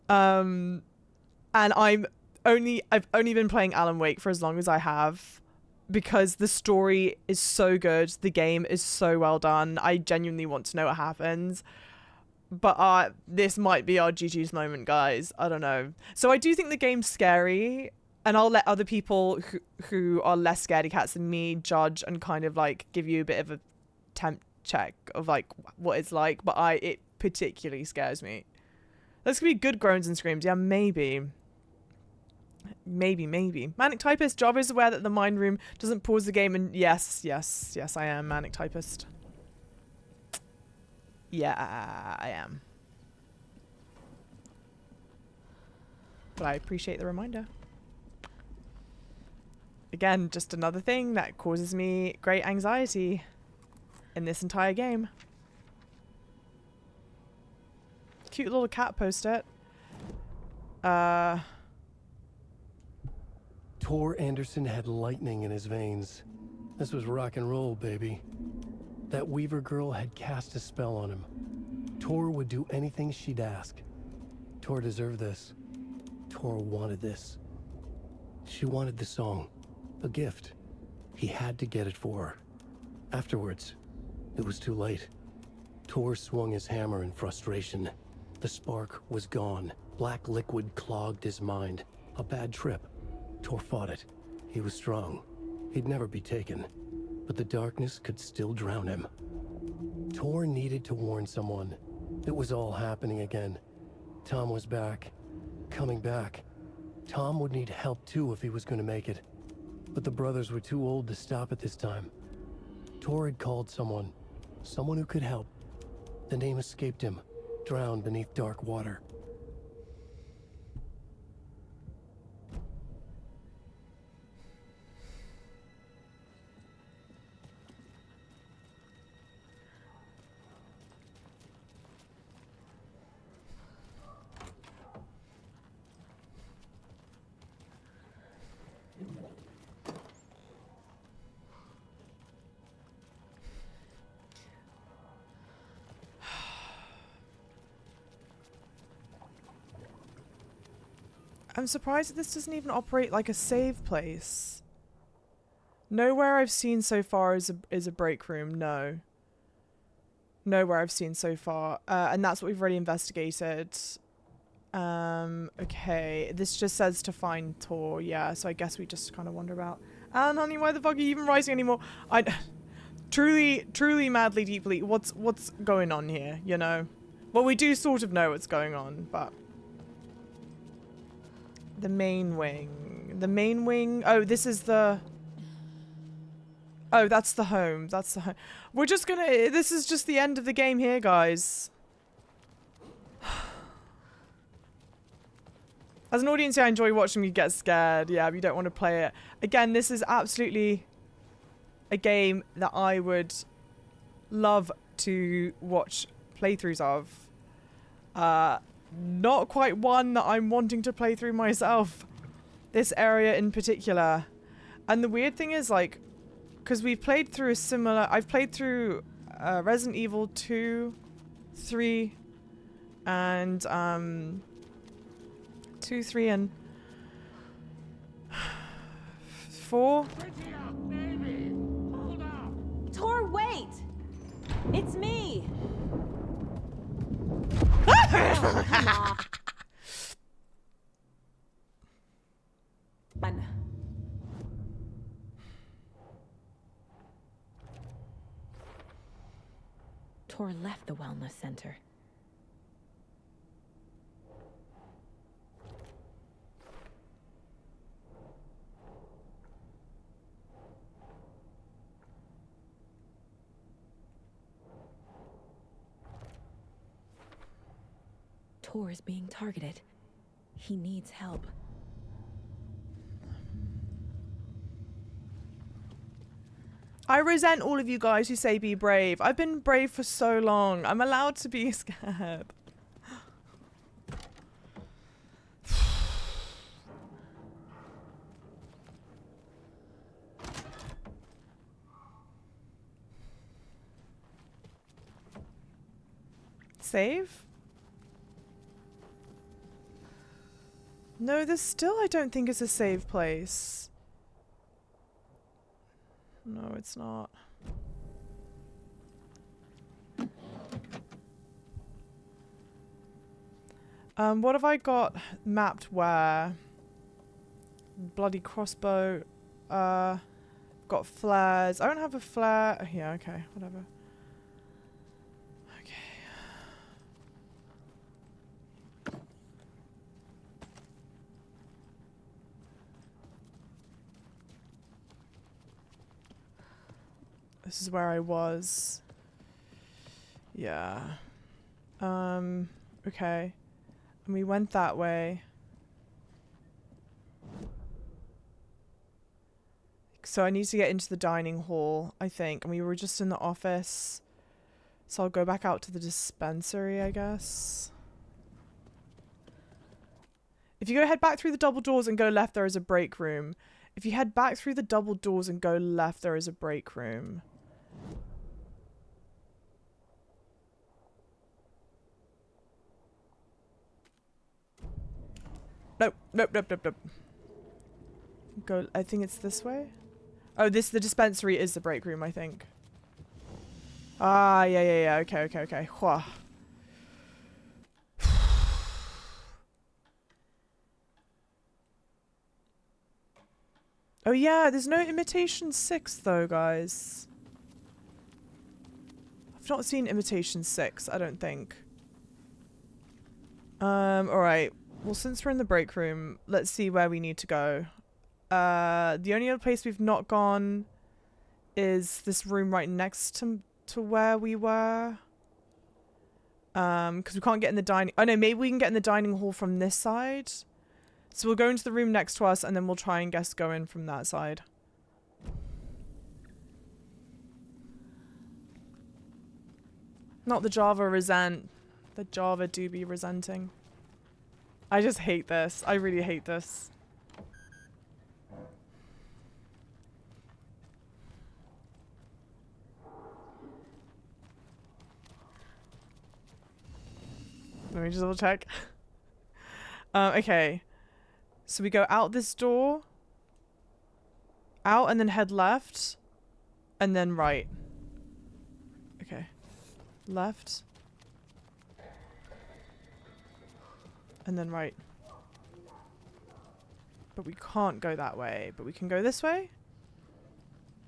And I've only been playing Alan Wake for as long as I have, because the story is so good. The game is so well done. I genuinely want to know what happens. But this might be our GG's moment, guys. I don't know. So I do think the game's scary, and I'll let other people who are less scaredy cats than me judge and kind of like give you a bit of a temp check of like what it's like. But it particularly scares me. There's gonna be good groans and screams. Yeah, maybe. Maybe. Manic Typist. Java is aware that the mind room doesn't pause the game, and yes, I am Manic Typist. Yeah, I am. But I appreciate the reminder. Again, just another thing that causes me great anxiety in this entire game. Cute little cat post-it. Tor Anderson had lightning in his veins. This was rock and roll, baby. That Weaver girl had cast a spell on him. Tor would do anything she'd ask. Tor deserved this. Tor wanted this. She wanted the song, a gift. He had to get it for her. Afterwards, it was too late. Tor swung his hammer in frustration. The spark was gone. Black liquid clogged his mind. A bad trip. Tor fought it. He was strong. He'd never be taken. But the darkness could still drown him. Tor needed to warn someone. It was all happening again. Tom was back. Coming back. Tom would need help too if he was going to make it. But the brothers were too old to stop it this time. Tor had called someone. Someone who could help. The name escaped him. Drowned beneath dark water. I'm surprised that this doesn't even operate like a save place. Nowhere I've seen so far is a break room. No. Nowhere I've seen so far. And that's what we've already investigated. Okay. This just says to find Tor. Yeah, so I guess we just kind of wonder about... Alan, honey, why the fuck are you even writing anymore? Truly, madly, deeply, what's going on here, you know? Well, we do sort of know what's going on, but... The main wing. The main wing. Oh, this is the... Oh, that's the home. That's the home. We're just gonna... This is just the end of the game here, guys. As an audience, I enjoy watching you get scared. Yeah, but you don't want to play it. Again, this is absolutely a game that I would love to watch playthroughs of. Not quite one that I'm wanting to play through myself. This area in particular. And the weird thing is, like, because we've played through a similar... I've played through Resident Evil 2, 3, and 2, 3, and 4. Tor, wait! It's me! Tor left the wellness center. Tor is being targeted. He needs help. I resent all of you guys who say be brave. I've been brave for so long. I'm allowed to be scared. Save? No, this still I don't think is a save place. No, it's not. What have I got mapped where? Bloody crossbow. Got flares. I don't have a flare. Oh, yeah, okay, whatever. Okay. This is where I was. Yeah. Okay. And we went that way. So I need to get into the dining hall, I think. And we were just in the office. So I'll go back out to the dispensary, I guess. If you go head back through the double doors and go left, there is a break room. If you head back through the double doors and go left, there is a break room. Nope, nope, nope, nope, nope. Go, I think it's this way. Oh, the dispensary is the break room, I think. Ah, yeah. Okay. Whew. Oh yeah, there's no Imitation 6 though, guys. I've not seen Imitation 6, I don't think. Alright. Well, since we're in the break room, let's see where we need to go. The only other place we've not gone is this room right next to where we were. Because we can't get in the dining... Oh no, maybe we can get in the dining hall from this side. So we'll go into the room next to us and then we'll try and go in from that side. Not the Java resent. The Java do be resenting. I just hate this. I really hate this. Let me just double check. Okay. So we go out this door. Out and then head left. And then right. Okay. Left. And then right. But we can't go that way. But we can go this way?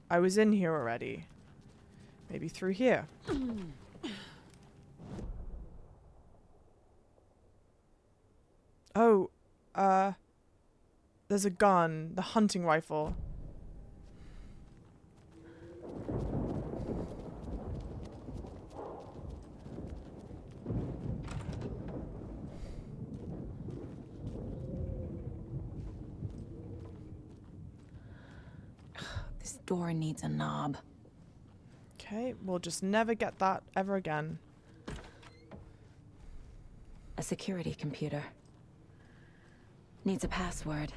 I was in here already. Maybe through here. Oh, there's a gun. The hunting rifle. This door needs a knob. Okay, we'll just never get that ever again. A security computer. Needs a password.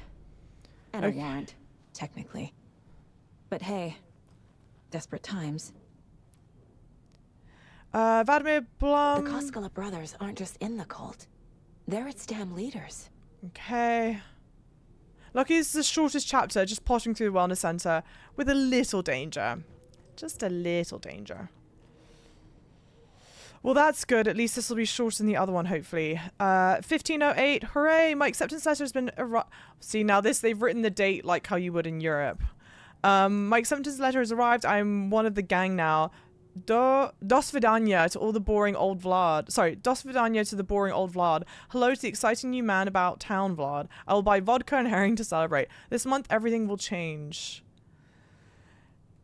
And Okay. a warrant, technically. But hey, desperate times. Vladimir Blum. The Koskela brothers aren't just in the cult. They're its damn leaders. Okay. Lucky it's the shortest chapter, just potting through the wellness center with a little danger. Just a little danger. Well, that's good. At least this will be shorter than the other one, hopefully. 1508. Hooray! My acceptance letter has been... See, now they've written the date like how you would in Europe. My acceptance letter has arrived. I'm one of the gang now. Dos vidania to all the boring old Vlad. Sorry, dos vidania to the boring old Vlad. Hello to the exciting new man about town, Vlad. I will buy vodka and herring to celebrate. This month, everything will change.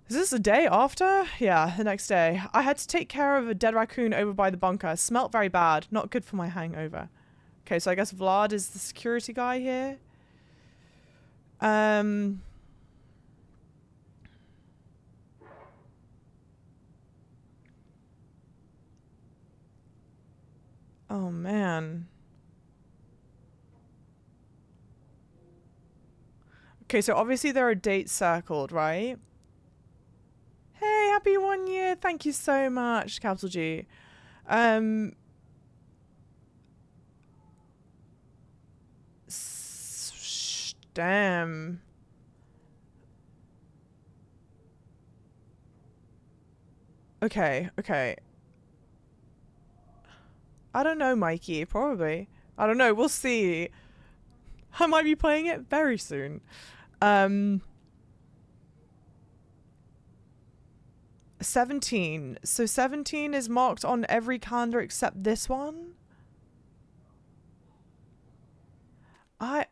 Is this the day after? Yeah, the next day. I had to take care of a dead raccoon over by the bunker. Smelt very bad. Not good for my hangover. Okay, so I guess Vlad is the security guy here. Oh, man. Okay, so obviously there are dates circled, right? Hey, happy 1 year. Thank you so much, capital G. Damn. Okay, okay. I don't know, Mikey. Probably. I don't know. We'll see. I might be playing it very soon. 17. So 17 is marked on every calendar except this one? I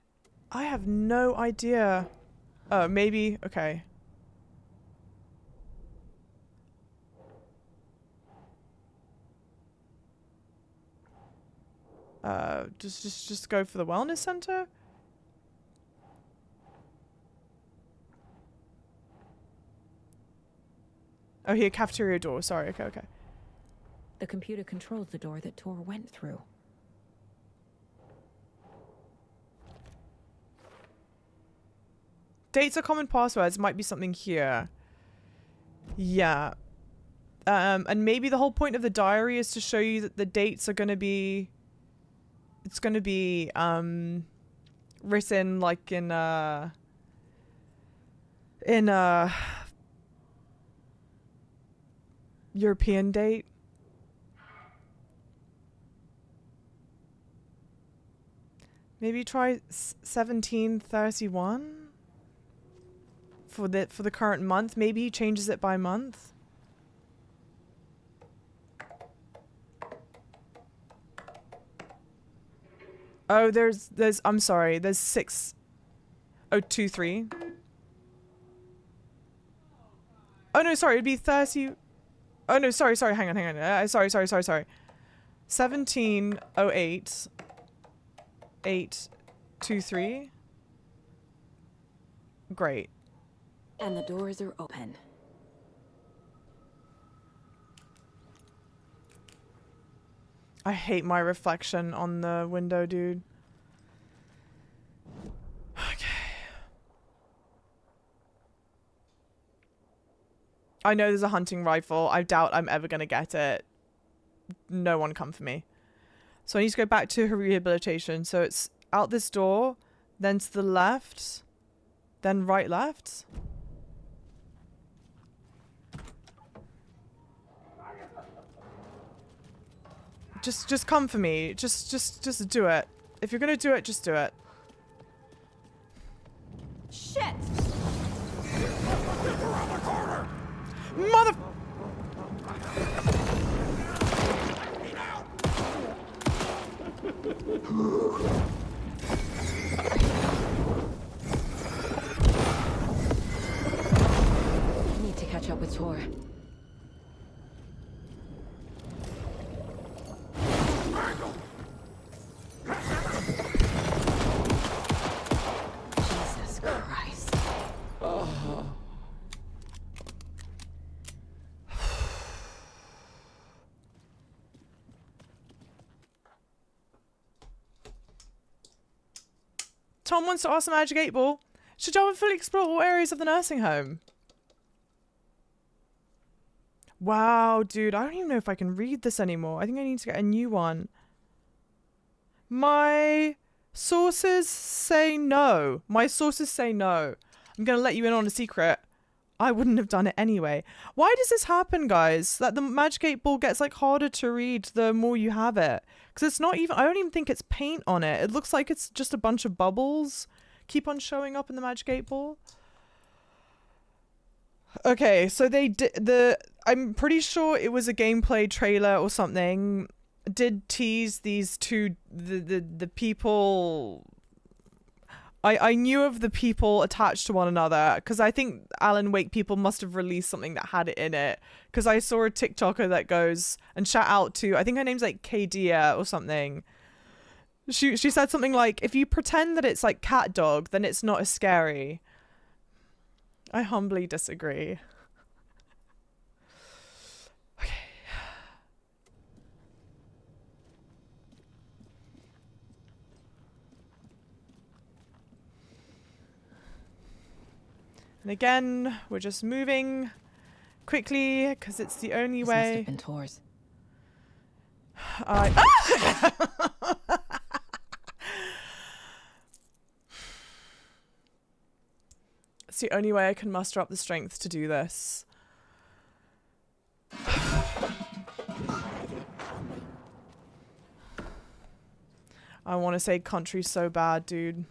have no idea. Oh, maybe. Okay. Just go for the wellness center? Oh, here, cafeteria door. Sorry. Okay, okay. The computer controls the door that Tor went through. Dates are common passwords. Might be something here. Yeah. And maybe the whole point of the diary is to show you that the dates are going to be... It's going to be, written like in European date. Maybe try 1731 for the current month. Maybe he changes it by month. Oh, there's I'm sorry. There's 6. Oh, 2, 3. Oh no, sorry. It'd be 30. Oh no, sorry. Hang on. Sorry. 1708 823. Great. And the doors are open. I hate my reflection on the window, dude. Okay. I know there's a hunting rifle. I doubt I'm ever gonna get it. No one come for me. So I need to go back to her rehabilitation. So it's out this door, then to the left, then right left. Just come for me. Just do it. If you're gonna do it, just do it. Shit! Mother... I need to catch up with Tor. Jesus Christ. Tom wants to ask the Magic 8 Ball. Should Java fully explore all areas of the nursing home? Wow, dude. I don't even know if I can read this anymore. I think I need to get a new one. My sources say no. My sources say no. I'm going to let you in on a secret. I wouldn't have done it anyway. Why does this happen, guys? That the Magic 8 Ball gets like harder to read the more you have it. Because it's not even... I don't even think it's paint on it. It looks like it's just a bunch of bubbles keep on showing up in the Magic 8 Ball. Okay, so they did... I'm pretty sure it was a gameplay trailer or something. Did tease these two... The people... I knew of the people attached to one another because I think Alan Wake people must have released something that had it in it, because I saw a TikToker that goes, and shout out to, I think her name's like Kadia or something. She said something like, if you pretend that it's like cat dog, then it's not as scary. I humbly disagree. And again, we're just moving quickly because it's the only way. Must have been Tor's. It's the only way I can muster up the strength to do this. I want to say country so bad, dude.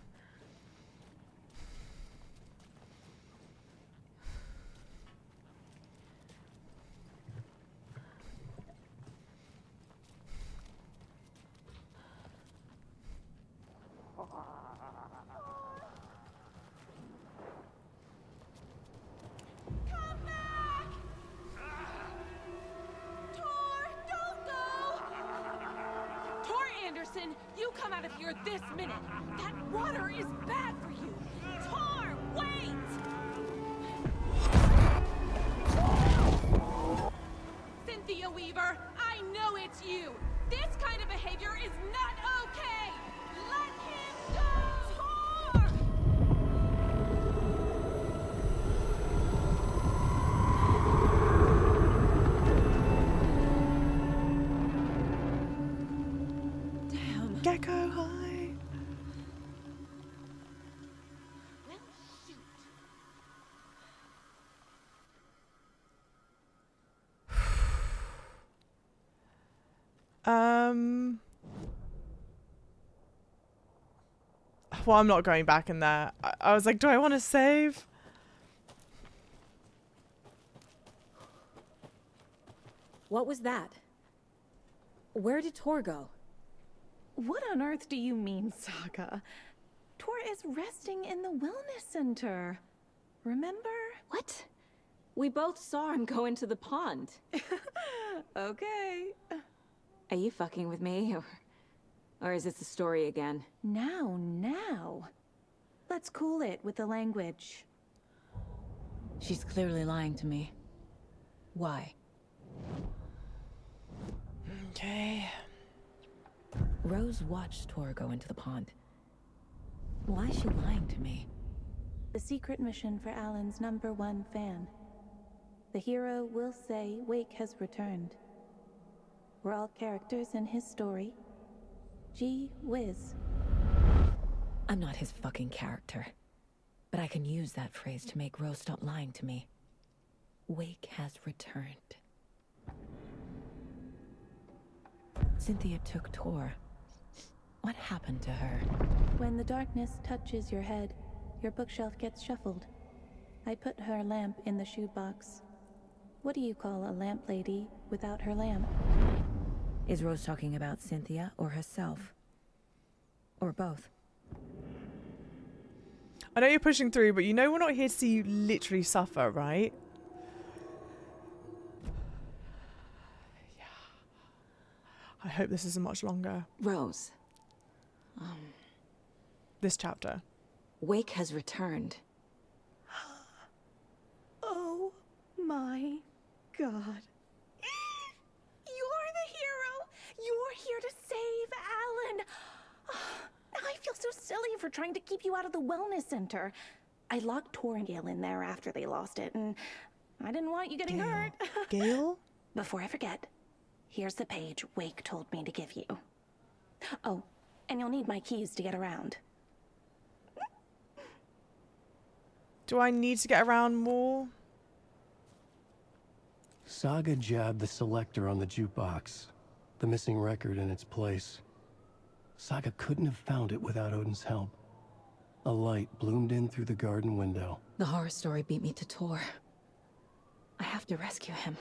You come out of here this minute. That water is bad for you. Tor, wait! Cynthia Weaver, I know it's you. This kind of behavior is not okay. Let him go! Tor! Gecko, hi. Well, shoot. Well, I'm not going back in there. I was like, do I want to save? What was that? Where did Tor go? What on earth do you mean, Saga? Tor is resting in the wellness center. Remember? What? We both saw him go into the pond. Okay. Are you fucking with me, or is this a story again? Now. Let's cool it with the language. She's clearly lying to me. Why? Okay. Rose watched Tor go into the pond. Why is she lying to me? The secret mission for Alan's #1 fan. The hero will say Wake has returned. We're all characters in his story. Gee whiz. I'm not his fucking character. But I can use that phrase to make Rose stop lying to me. Wake has returned. Cynthia took Tor. What happened to her? When the darkness touches your head, your bookshelf gets shuffled. I put her lamp in the shoebox. What do you call a lamp lady without her lamp? Is Rose talking about Cynthia or herself? Or both? I know you're pushing through, but you know we're not here to see you literally suffer, right? Yeah. I hope this isn't much longer. Rose. This chapter. Wake has returned. Oh my God. You're the hero! You're here to save Alan! I feel so silly for trying to keep you out of the wellness center. I locked Tor and Gale in there after they lost it, and I didn't want you getting hurt. Gale? Before I forget, here's the page Wake told me to give you. Oh, and you'll need my keys to get around. Do I need to get around more? Saga jabbed the selector on the jukebox, the missing record in its place. Saga couldn't have found it without Odin's help. A light bloomed in through the garden window. The horror story beat me to Tor. I have to rescue him.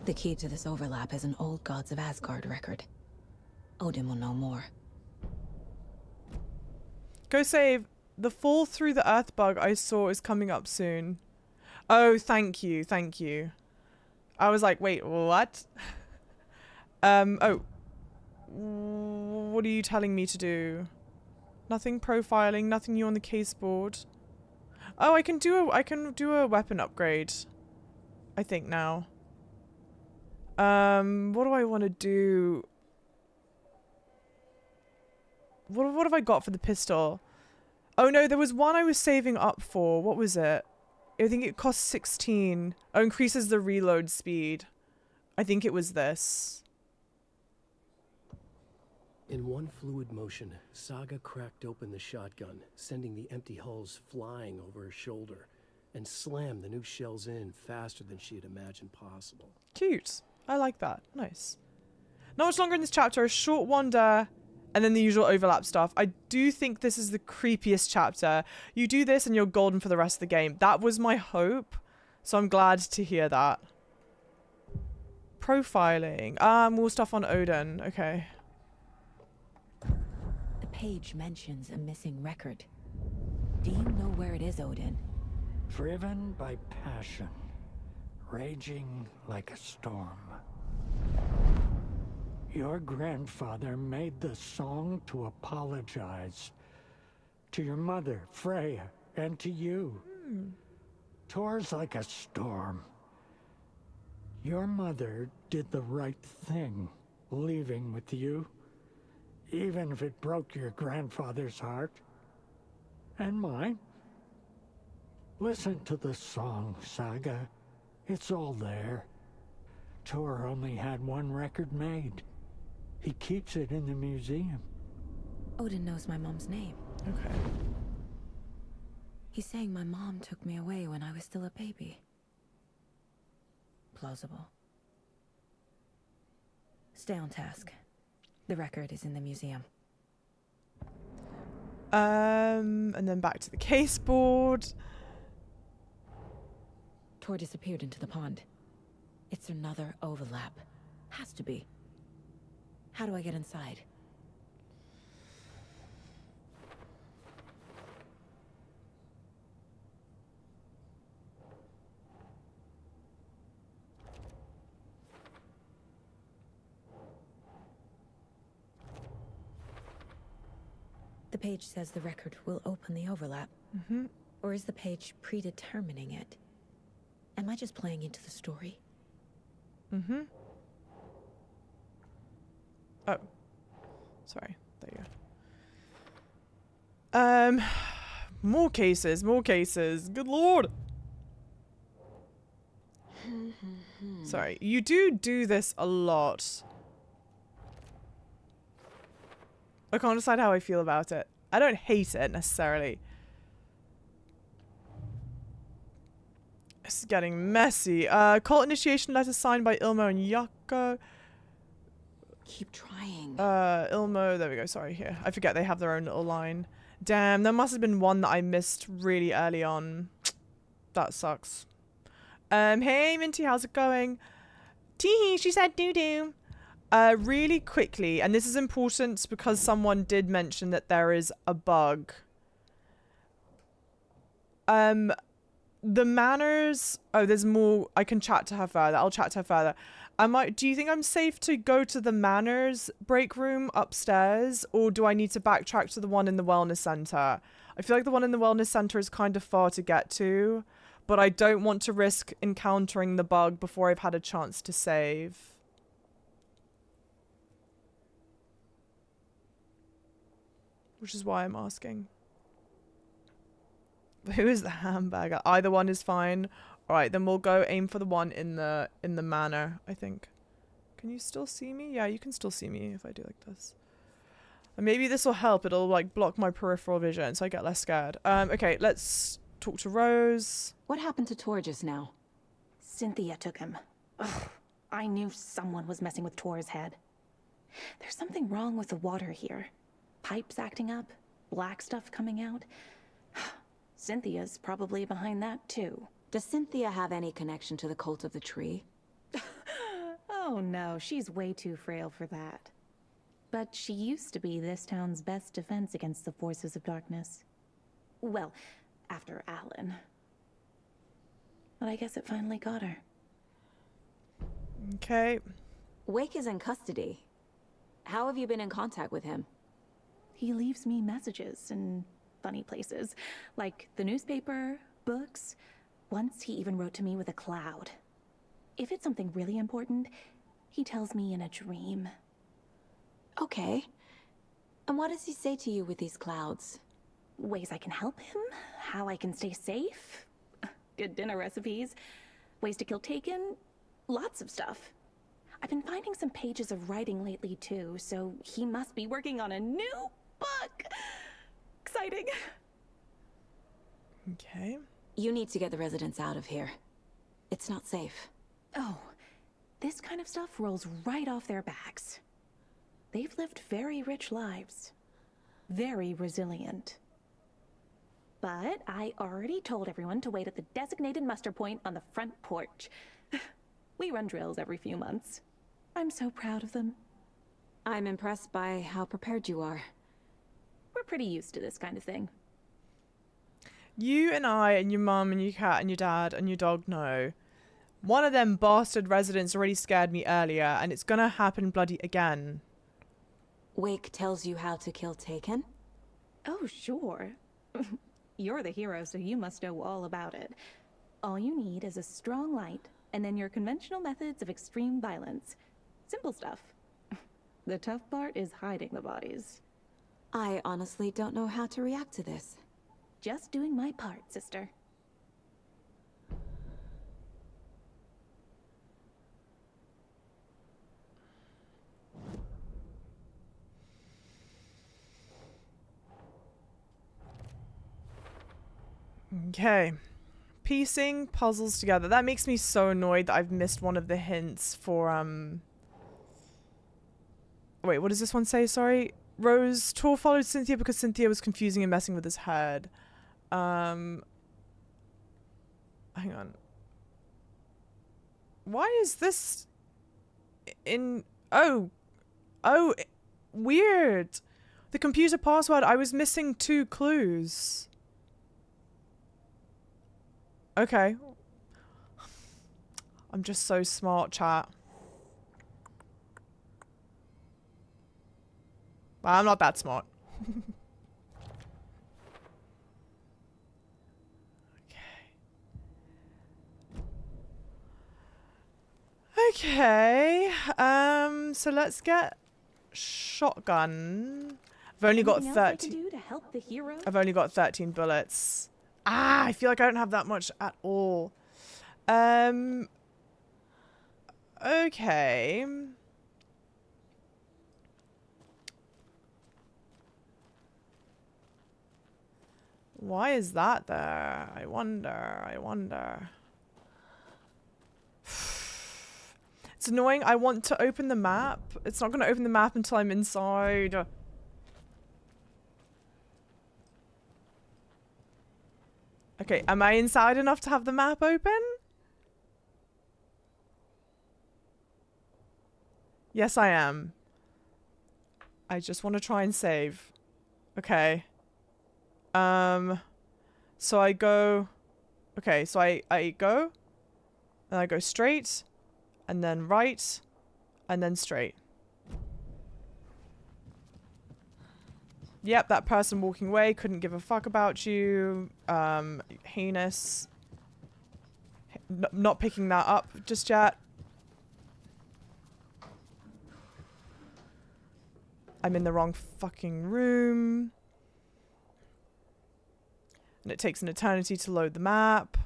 The key to this overlap is an old Gods of Asgard record. Odin will know more. Go save. The fall through the earth bug I saw is coming up soon. Oh, thank you. Thank you. I was like, wait, what? Oh. What are you telling me to do? Nothing profiling, nothing new on the case board. Oh, I can do a weapon upgrade. I think now. What do I want to do? What have I got for the pistol? Oh no, there was one I was saving up for. What was it? I think it costs 16. Oh, increases the reload speed. I think it was this. In one fluid motion, Saga cracked open the shotgun, sending the empty hulls flying over her shoulder, and slammed the new shells in faster than she had imagined possible. Cute. I like that. Nice. Not much longer in this chapter. A short wander And then the usual overlap stuff. I do think this is the creepiest chapter. You do this and you're golden for the rest of the game. That was my hope. So I'm glad to hear that. Profiling. More stuff on Odin. Okay. The page mentions a missing record. Do you know where it is, Odin? Driven by passion, raging like a storm. Your grandfather made the song to apologize. To your mother, Freya, and to you. Tor's like a storm. Your mother did the right thing, leaving with you, even if it broke your grandfather's heart. And mine. Listen to the song, Saga. It's all there. Tor only had one record made. He keeps it in the museum. Odin knows my mom's name. Okay. He's saying my mom took me away when I was still a baby. Plausible. Stay on task. The record is in the museum. And then back to the case board. Tor disappeared into the pond. It's another overlap. Has to be. How do I get inside? The page says the record will open the overlap. Or is the page predetermining it? Am I just playing into the story? Oh. Sorry. There you go. More cases, more cases. Good lord. Sorry. You do this a lot. I can't decide how I feel about it. I don't hate it necessarily. This is getting messy. Cult initiation letter signed by Ilmo and Yako. Keep trying. Ilmo, there we go, sorry, here. I forget they have their own little line. Damn, there must have been one that I missed really early on. That sucks. Hey, Minty, how's it going? Teehee, she said doo-doo. Really quickly, and this is important because someone did mention that there is a bug. The manners... Oh, there's more. I can chat to her further. I'll chat to her further. Do you think I'm safe to go to the manners break room upstairs? Or do I need to backtrack to the one in the wellness center? I feel like the one in the wellness center is kind of far to get to. But I don't want to risk encountering the bug before I've had a chance to save. Which is why I'm asking. Who is the hamburger? Either one is fine. Alright, then we'll go aim for the one in the manor, I think. Can you still see me? Yeah, you can still see me if I do like this. And maybe this will help. It'll like block my peripheral vision so I get less scared. Okay, let's talk to Rose. What happened to Tor just now? Cynthia took him. Ugh, I knew someone was messing with Tor's head. There's something wrong with the water here. Pipes acting up, black stuff coming out. Cynthia's probably behind that too. Does Cynthia have any connection to the cult of the tree? Oh no, she's way too frail for that. But she used to be this town's best defense against the forces of darkness. Well, after Alan. But I guess it finally got her. Okay. Wake is in custody. How have you been in contact with him? He leaves me messages in funny places, like the newspaper, books. Once he even wrote to me with a cloud. If it's something really important, he tells me in a dream. Okay. And what does he say to you with these clouds? Ways I can help him, how I can stay safe, good dinner recipes, ways to kill Taken, lots of stuff. I've been finding some pages of writing lately too, so he must be working on a new book. Exciting. Okay. You need to get the residents out of here. It's not safe. Oh, this kind of stuff rolls right off their backs. They've lived very rich lives. Very resilient. But I already told everyone to wait at the designated muster point on the front porch. We run drills every few months. I'm so proud of them. I'm impressed by how prepared you are. We're pretty used to this kind of thing. You and I and your mum and your cat and your dad and your dog know. One of them bastard residents already scared me earlier, and it's gonna happen bloody again. Wake tells you how to kill Taken? Oh, sure. You're the hero, so you must know all about it. All you need is a strong light, and then your conventional methods of extreme violence. Simple stuff. The tough part is hiding the bodies. I honestly don't know how to react to this. Just doing my part, sister. Okay. Piecing puzzles together. That makes me so annoyed that I've missed one of the hints for, Wait, what does this one say? Sorry. Rose Tor followed Cynthia because Cynthia was confusing and messing with his head. Hang on. Why is this in... Oh, weird. The computer password, I was missing 2 clues. Okay. I'm just so smart, chat. Well, I'm not that smart. Okay. So let's get shotgun. I've only got 13. I've only got 13 bullets. I feel like I don't have that much at all. Okay. Why is that there? I wonder. It's annoying. I want to open the map. It's not going to open the map until I'm inside. Okay, am I inside enough to have the map open? Yes, I am. I just want to try and save. Okay. So I go... Okay, so I go... And I go straight... And then right, and then straight. Yep, that person walking away couldn't give a fuck about you. Heinous. Not picking that up just yet. I'm in the wrong fucking room. And it takes an eternity to load the map.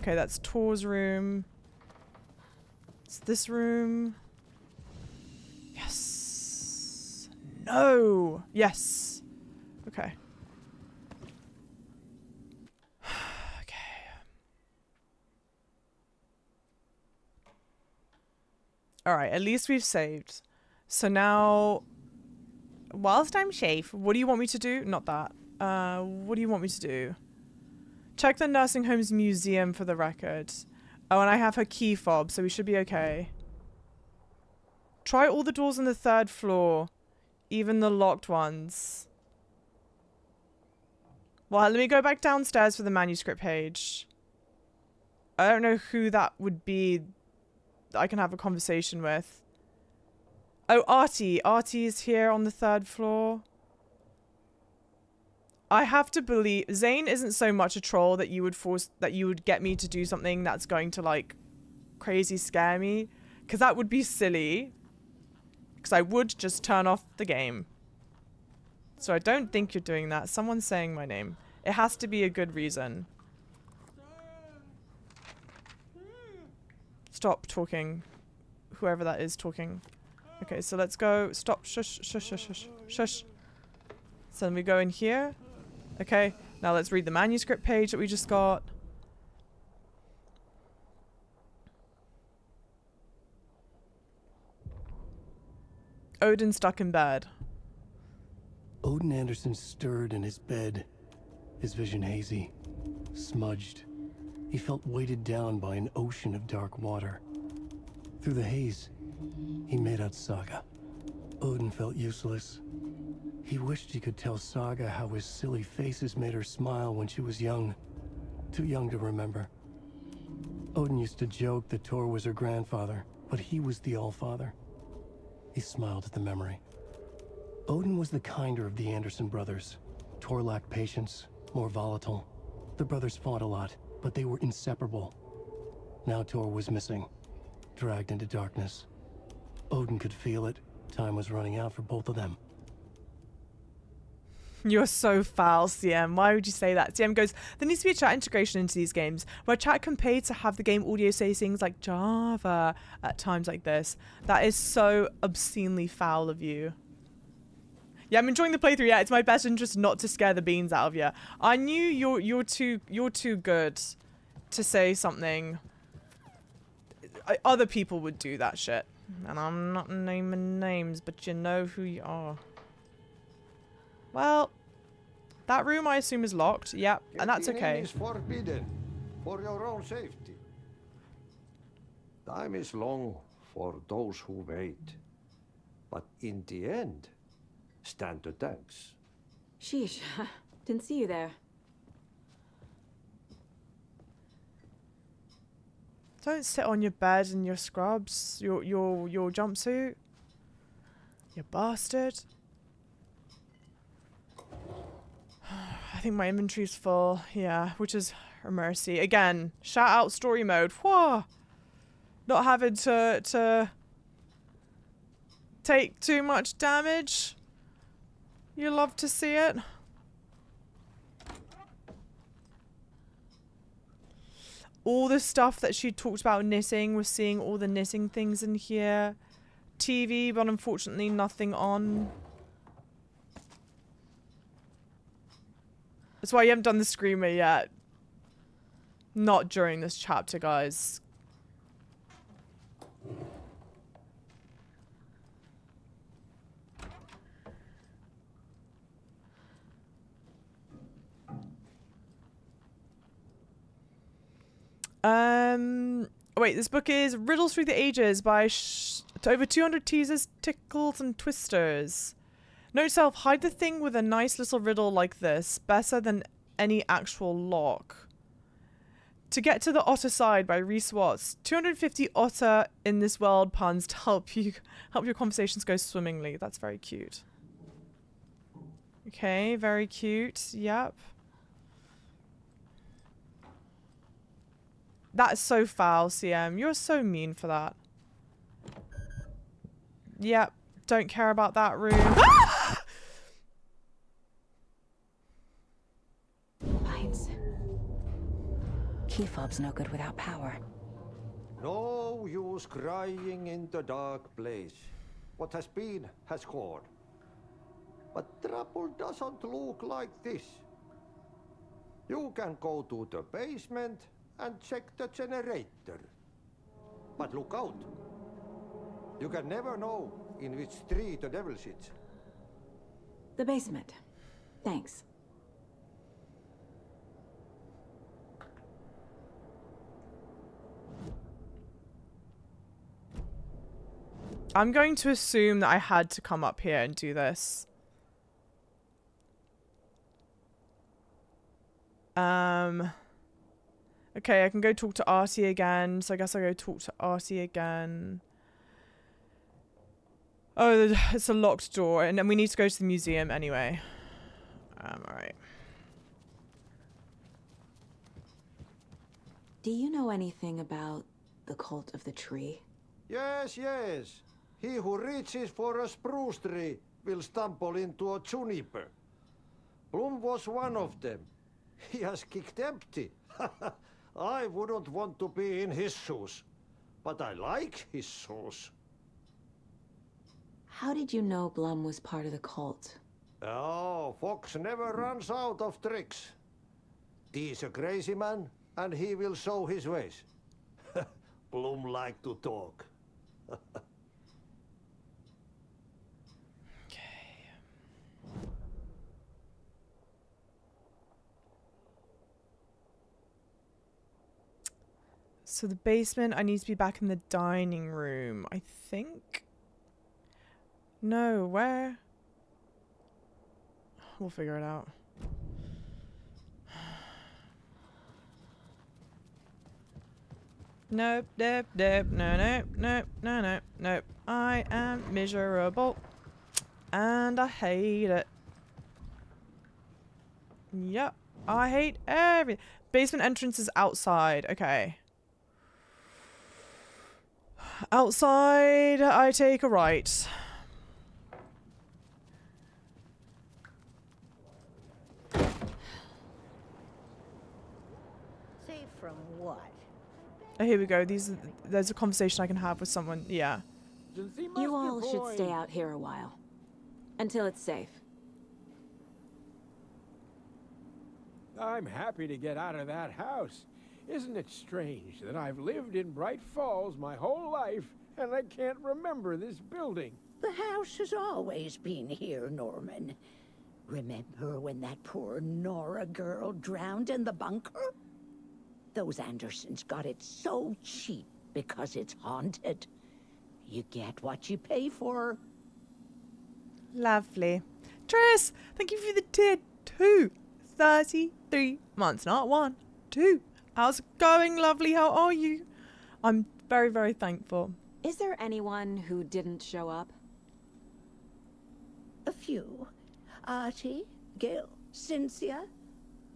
Okay, that's Tor's room. It's this room. Yes. No. Yes. Okay. Okay. Alright, at least we've saved. So now, whilst I'm safe, what do you want me to do? Not that. What do you want me to do? Check the nursing home's museum for the record. Oh, and I have her key fob, so we should be okay. Try all the doors on the 3rd floor. Even the locked ones. Well, let me go back downstairs for the manuscript page. I don't know who that would be that I can have a conversation with. Oh, Artie. Artie is here on the 3rd floor. I have to believe Zane isn't so much a troll that you would get me to do something that's going to like crazy scare me, because that would be silly, because I would just turn off the game. So I don't think you're doing that. Someone's saying my name. It has to be a good reason. Stop talking. Whoever that is talking. Okay, so let's go. Stop. Shush, shush, shush, shush, shush. So then we go in here. Okay, now let's read the manuscript page that we just got. Odin stuck in bed. Odin Anderson stirred in his bed, his vision hazy, smudged. He felt weighted down by an ocean of dark water. Through the haze, he made out Saga. Odin felt useless. He wished he could tell Saga how his silly faces made her smile when she was young. Too young to remember. Odin used to joke that Tor was her grandfather, but he was the Allfather. He smiled at the memory. Odin was the kinder of the Anderson brothers. Tor lacked patience, more volatile. The brothers fought a lot, but they were inseparable. Now Tor was missing, dragged into darkness. Odin could feel it. Time was running out for both of them. You're so foul, CM. Why would you say that? CM goes, there needs to be a chat integration into these games where chat can pay to have the game audio say things like Java at times like this. That is so obscenely foul of you. Yeah, I'm enjoying the playthrough. Yeah, it's my best interest not to scare the beans out of you. I knew you're too good to say something. Other people would do that shit. And I'm not naming names, but you know who you are. Well, that room I assume is locked. Yep, and that's okay. Getting in is forbidden for your own safety. Time is long for those who wait, but in the end, stand the thanks. Sheesh, didn't see you there. Don't sit on your bed in your scrubs, your jumpsuit. You bastard. I think my inventory's full. Yeah, which is a mercy. Again, shout out story mode. Whoa. Not having to take too much damage. You love to see it. All the stuff that she talked about knitting, we're seeing all the knitting things in here. TV, but unfortunately nothing on. That's why you haven't done the screamer yet. Not during this chapter, guys. Wait, this book is Riddles Through the Ages by over 200 teasers, tickles, and twisters. Note self, hide the thing with a nice little riddle like this. Better than any actual lock. To Get to the Otter Side by Reese Watts. 250 otter in this world puns to help your conversations go swimmingly. That's very cute. Okay, very cute. Yep. That's so foul, CM. You're so mean for that. Yep. Don't care about that room. Lights. Key fob's no good without power. No use crying in the dark place. What has been has gone. But trouble doesn't look like this. You can go to the basement and check the generator. But look out. You can never know in which tree the devil sits. The basement. Thanks. I'm going to assume that I had to come up here and do this. Okay, I can go talk to Artie again, so I guess I'll go talk to Artie again. Oh, it's a locked door, and then we need to go to the museum anyway. Alright. Do you know anything about the cult of the tree? Yes, yes. He who reaches for a spruce tree will stumble into a juniper. Bloom was one of them. He has kicked empty. I wouldn't want to be in his shoes, but I like his shoes. How did you know Blum was part of the cult? Oh, Fox never runs out of tricks. He's a crazy man, and he will show his ways. Bloom like to talk. So the basement, I need to be back in the dining room, I think. No, where? We'll figure it out. Nope, nope, nope, no, nope, nope, no, nope, nope. I am miserable. And I hate it. Yep, I hate everything. Basement entrance is outside. Okay. Outside, I take a right. Safe from what? Oh, here we go. There's a conversation I can have with someone. Yeah. You all should stay out here a while. Until it's safe. I'm happy to get out of that house. Isn't it strange that I've lived in Bright Falls my whole life and I can't remember this building? The house has always been here, Norman. Remember when that poor Nora girl drowned in the bunker? Those Andersons got it so cheap because it's haunted. You get what you pay for. Lovely. Tris, thank you for the tier 2. 33 months. Not 1, 2. How's it going, lovely? How are you? I'm very, very thankful. Is there anyone who didn't show up? A few. Artie, Gil, Cynthia.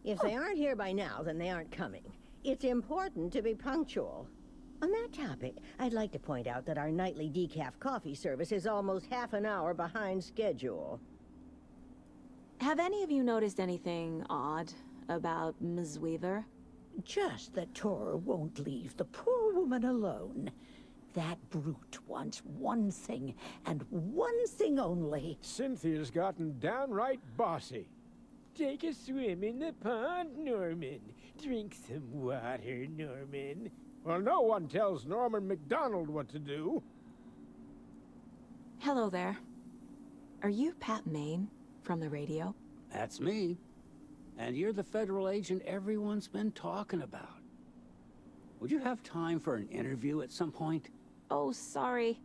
If they aren't here by now, then they aren't coming. It's important to be punctual. On that topic, I'd like to point out that our nightly decaf coffee service is almost half an hour behind schedule. Have any of you noticed anything odd about Ms. Weaver? Just that Tor won't leave the poor woman alone. That brute wants one thing, and one thing only. Cynthia's gotten downright bossy. Take a swim in the pond, Norman. Drink some water, Norman. Well, no one tells Norman MacDonald what to do. Hello there. Are you Pat Maine from the radio? That's me. And you're the federal agent everyone's been talking about. Would you have time for an interview at some point? Oh, sorry.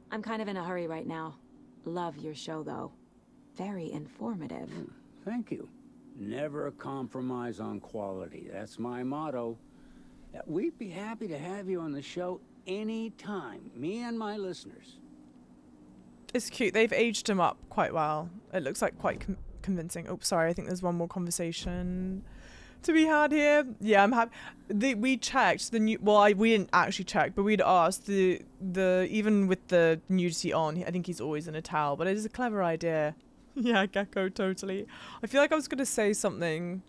I'm kind of in a hurry right now. Love your show, though. Very informative. Thank you. Never compromise on quality. That's my motto. We'd be happy to have you on the show anytime, me and my listeners. It's cute. They've aged him up quite well. It looks like quite convincing. Oh, sorry. I think there's one more conversation to be had here. Yeah, I'm happy. We checked the new. Well, we didn't actually check, but we'd asked the even with the nudity on. I think he's always in a towel, but it is a clever idea. Yeah, Gecko, totally. I feel like I was gonna say something,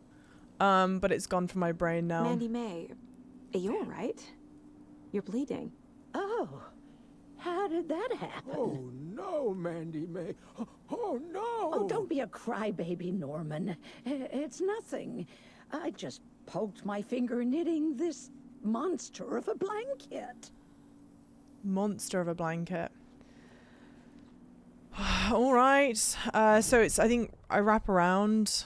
but it's gone from my brain now. Mandy May, are you all right? You're bleeding. Oh, how did that happen? Oh, no, Mandy May. Oh, no. Oh, don't be a crybaby, Norman. It's nothing. I just poked my finger knitting this monster of a blanket. Monster of a blanket. All right. So it's, I think I wrap around.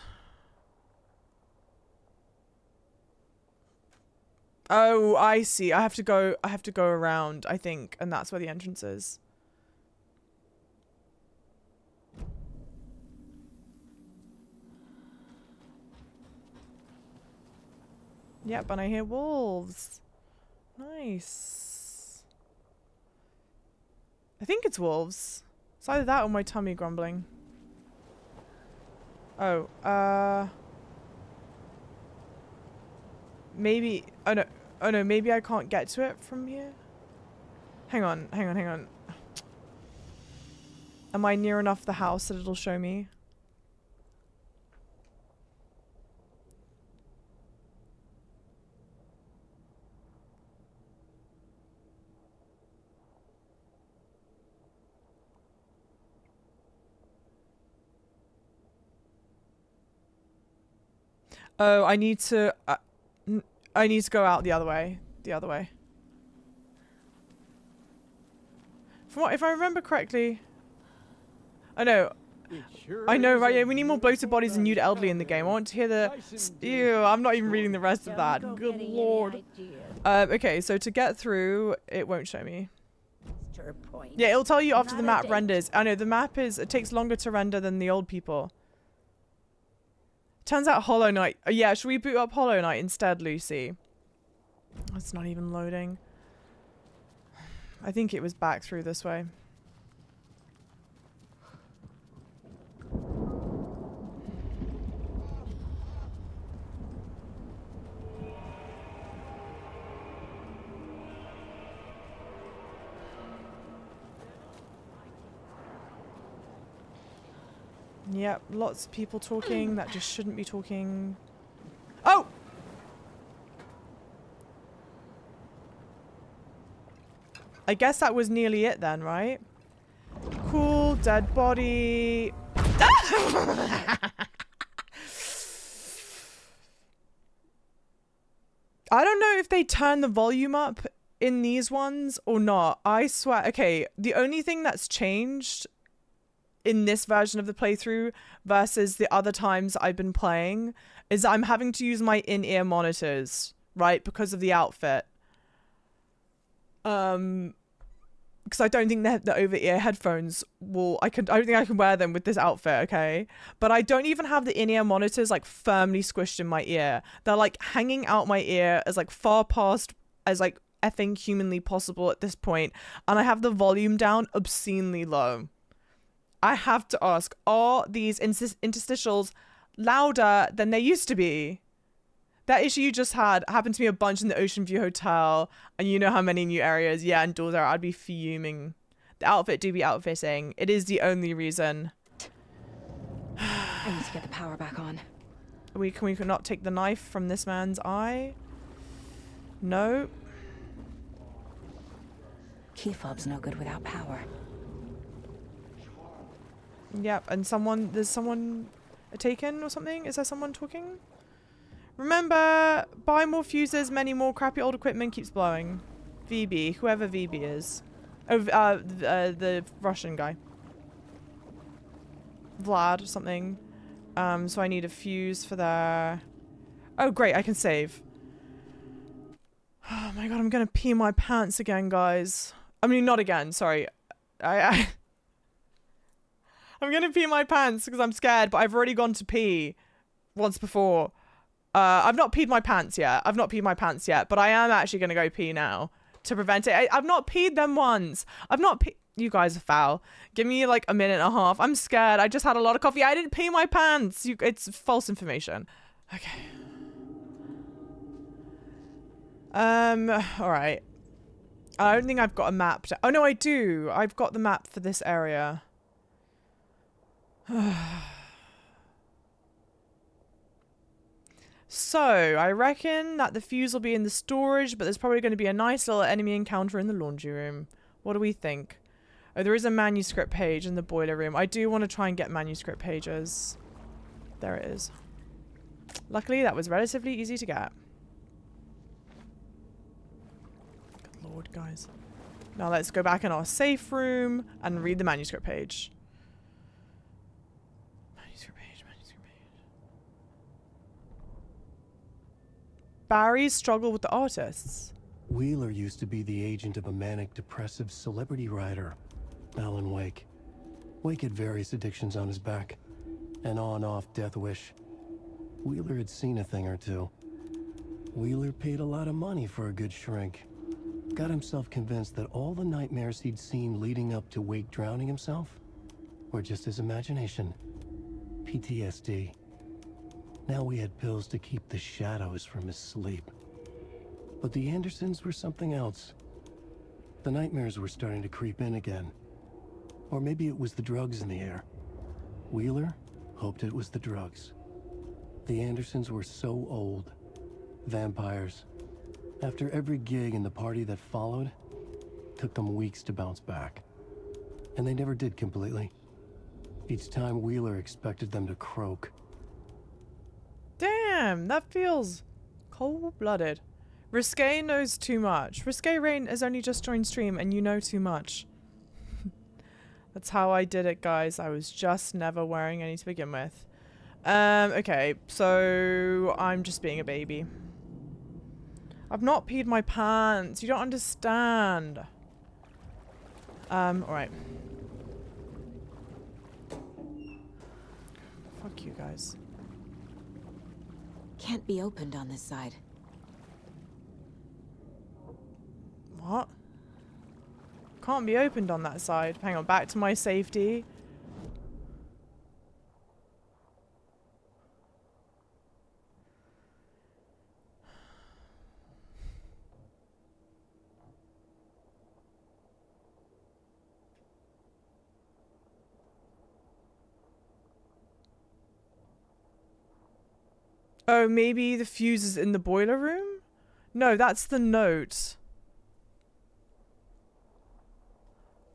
Oh, I see. I have to go around, I think, and that's where the entrance is. Yep, and I hear wolves. Nice. I think it's wolves. It's either that or my tummy grumbling. Oh, maybe, oh no, maybe I can't get to it from here? Hang on. Am I near enough the house that it'll show me? Oh, I need to go out the other way. From what, if I remember correctly, I know. I know, right? Yeah, we need more bloated bodies and nude elderly in the game. I want to hear the... Ew, I'm not even reading the rest of that. Good lord. Okay, so to get through, it won't show me. Yeah, it'll tell you after the map renders. I know, the map is... It takes longer to render than the old people. Turns out Hollow Knight... yeah, should we boot up Hollow Knight instead, Lucy? It's not even loading. I think it was back through this way. Yep, lots of people talking that just shouldn't be talking. Oh! I guess that was nearly it then, right? Cool, dead body. I don't know if they turn the volume up in these ones or not. I swear. Okay, the only thing that's changed in this version of the playthrough versus the other times I've been playing is I'm having to use my in-ear monitors, right? Because of the outfit. Because I don't think the over-ear headphones will... I don't think I can wear them with this outfit, okay? But I don't even have the in-ear monitors like firmly squished in my ear. They're like hanging out my ear as like far past as like effing humanly possible at this point. And I have the volume down obscenely low. I have to ask, are these interstitials louder than they used to be? That issue you just had happened to me a bunch in the Ocean View Hotel, and you know how many new areas, yeah, and doors there. I'd be fuming. The outfit do be outfitting. It is the only reason. I need to get the power back on. Can we not take the knife from this man's eye? No. Key fob's no good without power. Yep, and there's someone taken or something? Is there someone talking? Remember, buy more fuses, many more crappy old equipment keeps blowing. VB, whoever VB is. Oh, the Russian guy. Vlad, something. So I need a fuse for there. Oh, great, I can save. Oh my god, I'm gonna pee my pants again, guys. I mean, not again, sorry. I'm gonna pee my pants because I'm scared, but I've already gone to pee once before. I've not peed my pants yet. But I am actually gonna go pee now to prevent it. I've not peed them once. You guys are foul. Give me like a minute and a half. I'm scared. I just had a lot of coffee. I didn't pee my pants. It's false information. Okay. All right. I don't think I've got a map. Oh no, I do. I've got the map for this area. So, I reckon that the fuse will be in the storage, but there's probably going to be a nice little enemy encounter in the laundry room. What do we think? Oh, there is a manuscript page in the boiler room. I do want to try and get manuscript pages. There it is. Luckily, that was relatively easy to get. Good lord, guys. Now let's go back in our safe room and read the manuscript page. Barry's struggle with the artists. Wheeler used to be the agent of a manic depressive celebrity writer, Alan Wake. Wake had various addictions on his back, an on-off death wish. Wheeler had seen a thing or two. Wheeler paid a lot of money for a good shrink. Got himself convinced that all the nightmares he'd seen leading up to Wake drowning himself were just his imagination. PTSD. Now we had pills to keep the shadows from his sleep. But the Andersons were something else. The nightmares were starting to creep in again. Or maybe it was the drugs in the air. Wheeler hoped it was the drugs. The Andersons were so old. Vampires. After every gig and the party that followed, took them weeks to bounce back. And they never did completely. Each time Wheeler expected them to croak. Damn, that feels cold-blooded. Risque knows too much. Risque Rain has only just joined stream and you know too much. That's how I did it, guys. I was just never wearing any to begin with. Okay, so I'm just being a baby. I've not peed my pants. You don't understand. Alright. Fuck you guys. Can't be opened on this side. What? Can't be opened on that side. Hang on, back to my safety. Oh, maybe the fuse is in the boiler room? No, that's the note.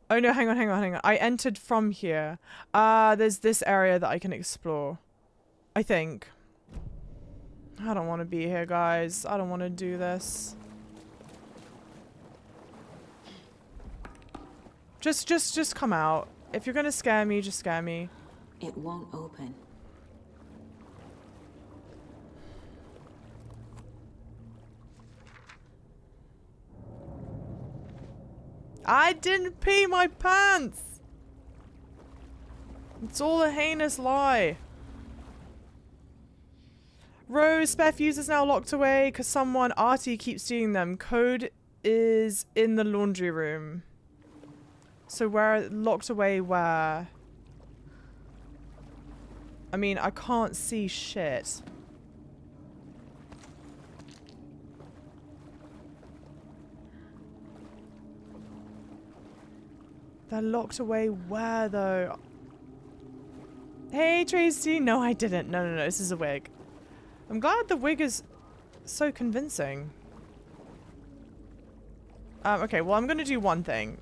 Oh no, hang on. I entered from here. There's this area that I can explore. I think. I don't want to be here, guys. I don't want to do this. Just come out. If you're gonna scare me, just scare me. It won't open. I didn't pee my pants! It's all a heinous lie. Rose, spare fuse is now locked away because someone, Artie, keeps stealing them. Code is in the laundry room. So where, locked away where? I mean, I can't see shit. They're locked away where, though? Hey, Tracy. No, I didn't. No. This is a wig. I'm glad the wig is so convincing. Okay, well, I'm going to do one thing.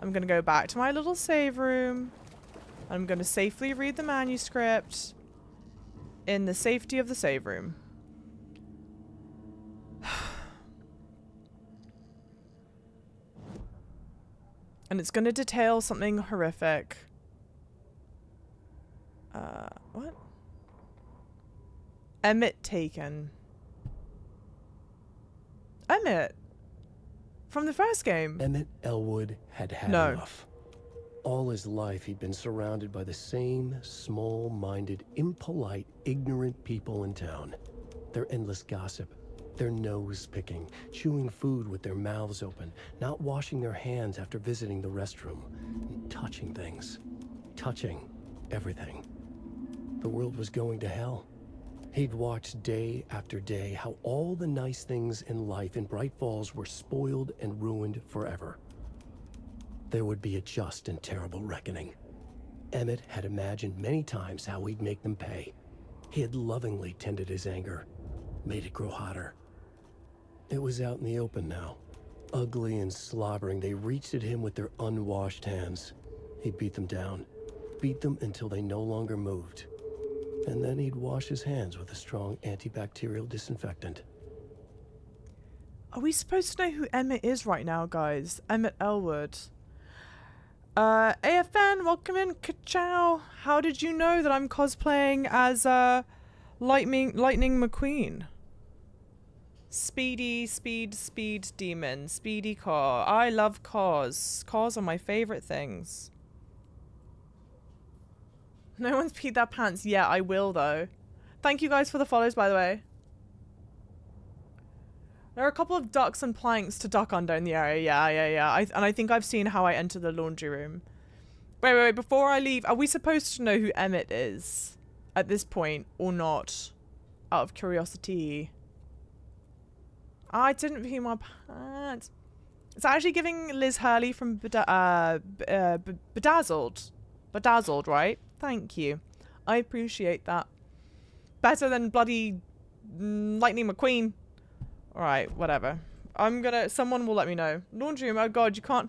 I'm going to go back to my little save room. I'm going to safely read the manuscript in the safety of the save room. And it's going to detail something horrific. What? Emmett taken. Emmett? From the first game? Emmett Elwood had enough. All his life, he'd been surrounded by the same small-minded, impolite, ignorant people in town. Their endless gossip, their nose-picking, chewing food with their mouths open, not washing their hands after visiting the restroom, and touching things. Touching everything. The world was going to hell. He'd watched day after day how all the nice things in life in Bright Falls were spoiled and ruined forever. There would be a just and terrible reckoning. Emmett had imagined many times how he'd make them pay. He had lovingly tended his anger, made it grow hotter. It was out in the open now. Ugly and slobbering, they reached at him with their unwashed hands. He beat them down, beat them until they no longer moved. And then he'd wash his hands with a strong antibacterial disinfectant. Are we supposed to know who Emmett is right now, guys? Emmett Elwood. AFN, welcome in. Ka-chow. How did you know that I'm cosplaying as Lightning McQueen? Speed demon. Speedy car. I love cars. Cars are my favorite things. No one's peed their pants. Yeah, I will, though. Thank you guys for the follows, by the way. There are a couple of ducks and planks to duck under in the area. Yeah. And I think I've seen how I enter the laundry room. Wait. Before I leave, are we supposed to know who Emmett is at this point or not? Out of curiosity. I didn't pee my pants. It's actually giving Liz Hurley from Bedazzled. Bedazzled, right? Thank you. I appreciate that. Better than bloody Lightning McQueen. Alright, whatever. Someone will let me know. Laundry room, oh god, you can't.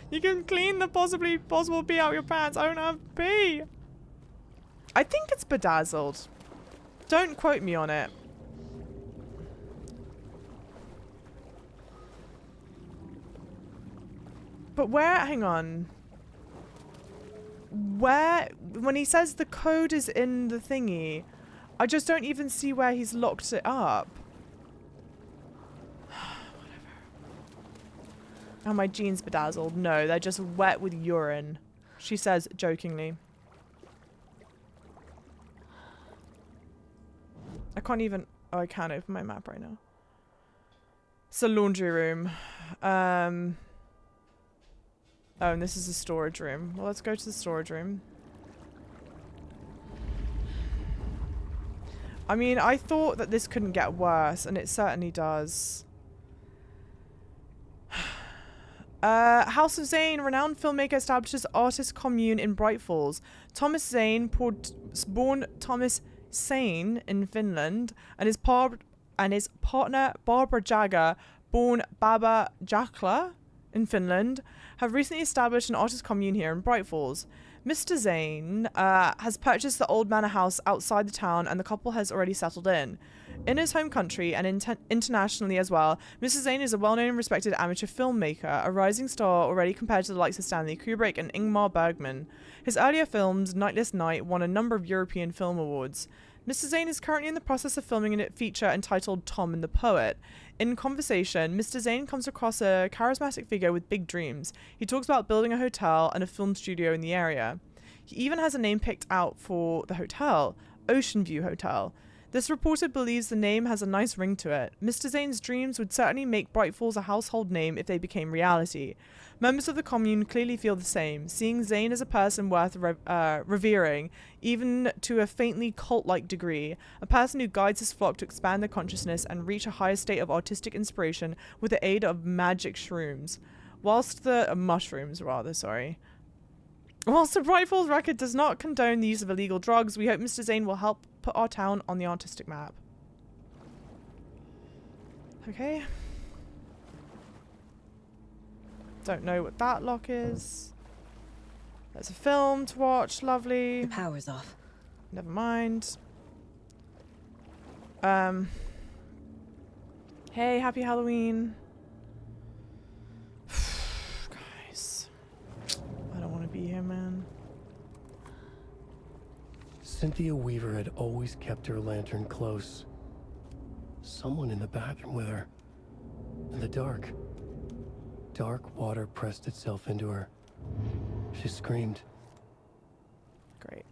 You can clean the possible pee out your pants. I don't have pee. I think it's Bedazzled. Don't quote me on it. But where, hang on. where, when he says the code is in the thingy, I just don't even see where he's locked it up. Are my jeans bedazzled? No, they're just wet with urine, she says jokingly. I can't even... Oh, I can open my map right now. It's a laundry room. Oh, and this is a storage room. Well, let's go to the storage room. I mean, I thought that this couldn't get worse, and it certainly does. House of Zane, renowned filmmaker, establishes artist commune in Bright Falls. Thomas Zane, born Thomas Zane in Finland, and his partner Barbara Jagger, born Baba Jakla in Finland, have recently established an artist commune here in Bright Falls. Mr. Zane has purchased the old manor house outside the town, and the couple has already settled in. In his home country and internationally as well, Mr. Zane is a well-known and respected amateur filmmaker, a rising star already compared to the likes of Stanley Kubrick and Ingmar Bergman. His earlier films, Nightless Night, won a number of European film awards. Mr. Zane is currently in the process of filming a feature entitled Tom and the Poet. In conversation, Mr. Zane comes across a charismatic figure with big dreams. He talks about building a hotel and a film studio in the area. He even has a name picked out for the hotel, Ocean View Hotel. This reporter believes the name has a nice ring to it. Mr. Zane's dreams would certainly make Bright Falls a household name if they became reality. Members of the commune clearly feel the same, seeing Zane as a person worth revering, even to a faintly cult-like degree, a person who guides his flock to expand their consciousness and reach a higher state of artistic inspiration with the aid of magic shrooms. Whilst the Bright Falls record does not condone the use of illegal drugs, we hope Mr. Zane will help put our town on the artistic map. Okay. Don't know what that lock is. There's a film to watch. Lovely. The power's off. Never mind. Hey, happy Halloween. Guys. I don't want to be here, man. Cynthia Weaver had always kept her lantern close. Someone in the bathroom with her. In the dark. Dark water pressed itself into her. She screamed. Great.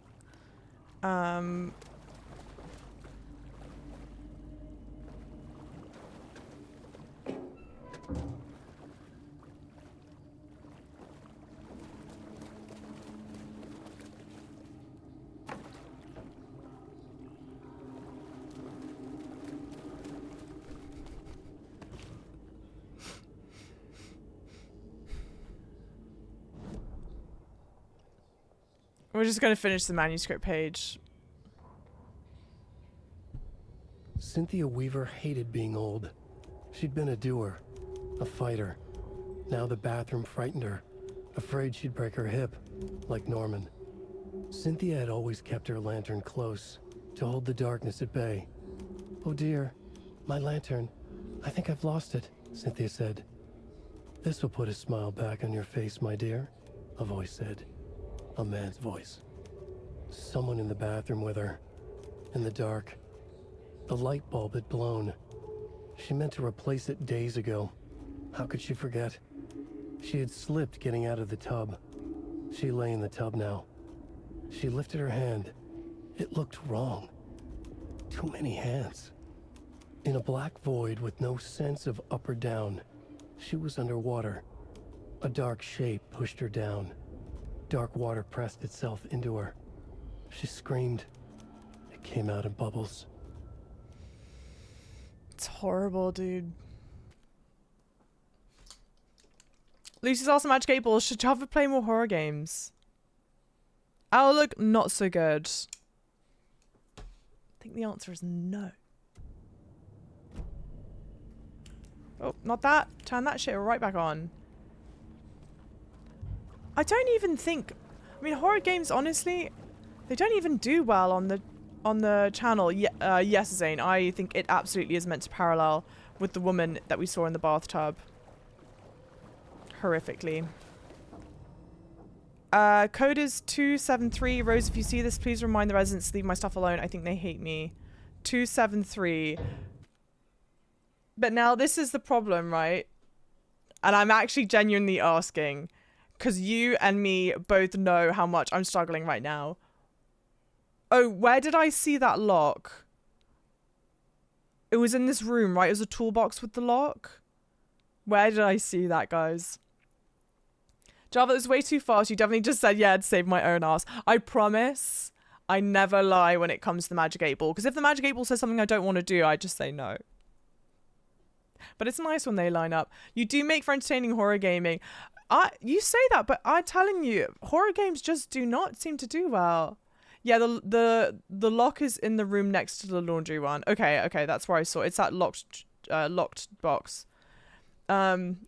We're just going to finish the manuscript page. Cynthia Weaver hated being old. She'd been a doer, a fighter. Now the bathroom frightened her, afraid she'd break her hip, like Norman. Cynthia had always kept her lantern close, to hold the darkness at bay. "Oh dear, my lantern. I think I've lost it," Cynthia said. "This will put a smile back on your face, my dear," a voice said. A man's voice. Someone in the bathroom with her. In the dark. The light bulb had blown. She meant to replace it days ago. How could she forget? She had slipped getting out of the tub. She lay in the tub now. She lifted her hand. It looked wrong. Too many hands. In a black void with no sense of up or down, she was underwater. A dark shape pushed her down. Dark water pressed itself into her. She screamed. It came out in bubbles. It's horrible, dude. Lucy's awesome Magic 8 Balls. Should Java play more horror games? Outlook, not so good. I think the answer is no. Oh, not that. Turn that shit right back on. I don't even think... I mean, horror games, honestly, they don't even do well on the channel. Yes, Zane, I think it absolutely is meant to parallel with the woman that we saw in the bathtub. Horrifically. Code is 273. Rose, if you see this, please remind the residents to leave my stuff alone. I think they hate me. 273. But now this is the problem, right? And I'm actually genuinely asking, because you and me both know how much I'm struggling right now. Oh, where did I see that lock? It was in this room, right? It was a toolbox with the lock. Where did I see that, guys? Java, it was way too fast. You definitely just said, yeah, I'd save my own ass. I promise I never lie when it comes to the Magic 8 Ball. Because if the Magic 8 Ball says something I don't want to do, I just say no. But it's nice when they line up. You do make for entertaining horror gaming. You say that, but I'm telling you, horror games just do not seem to do well. Yeah, the lock is in the room next to the laundry one. Okay, that's where I saw it. It's that locked box. You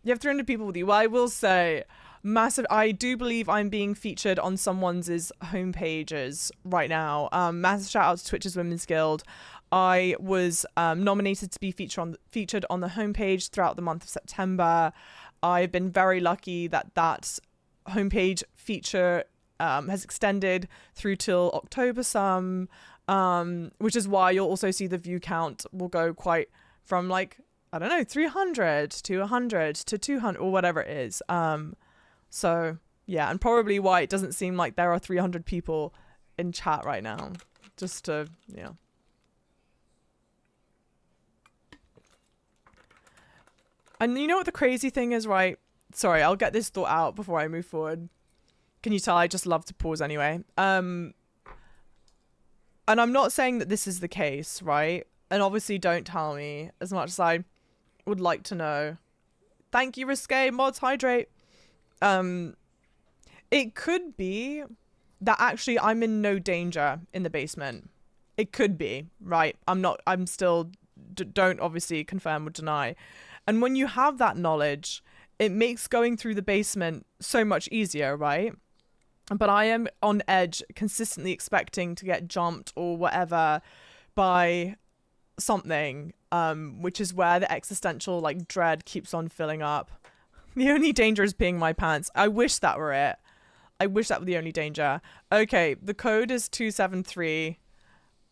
have 300 people with you. Well, I will say, massive. I do believe I'm being featured on someone's homepages right now. Massive shout out to Twitch's Women's Guild. I was nominated to be featured on the homepage throughout the month of September. I've been very lucky that homepage feature has extended through till October some, which is why you'll also see the view count will go quite from like, I don't know, 300 to 100 to 200 or whatever it is. So yeah, and probably why it doesn't seem like there are 300 people in chat right now. Just to, yeah. And you know what the crazy thing is, right? Sorry, I'll get this thought out before I move forward. Can you tell I just love to pause anyway? And I'm not saying that this is the case, right? And obviously don't tell me, as much as I would like to know. Thank you, Risque. Mods hydrate. It could be that actually I'm in no danger in the basement. It could be, right? I'm still, don't obviously confirm or deny. And when you have that knowledge, it makes going through the basement so much easier, right? But I am on edge, consistently expecting to get jumped or whatever by something, which is where the existential like dread keeps on filling up. The only danger is peeing my pants. I wish that were it. I wish that were the only danger. Okay, the code is 273.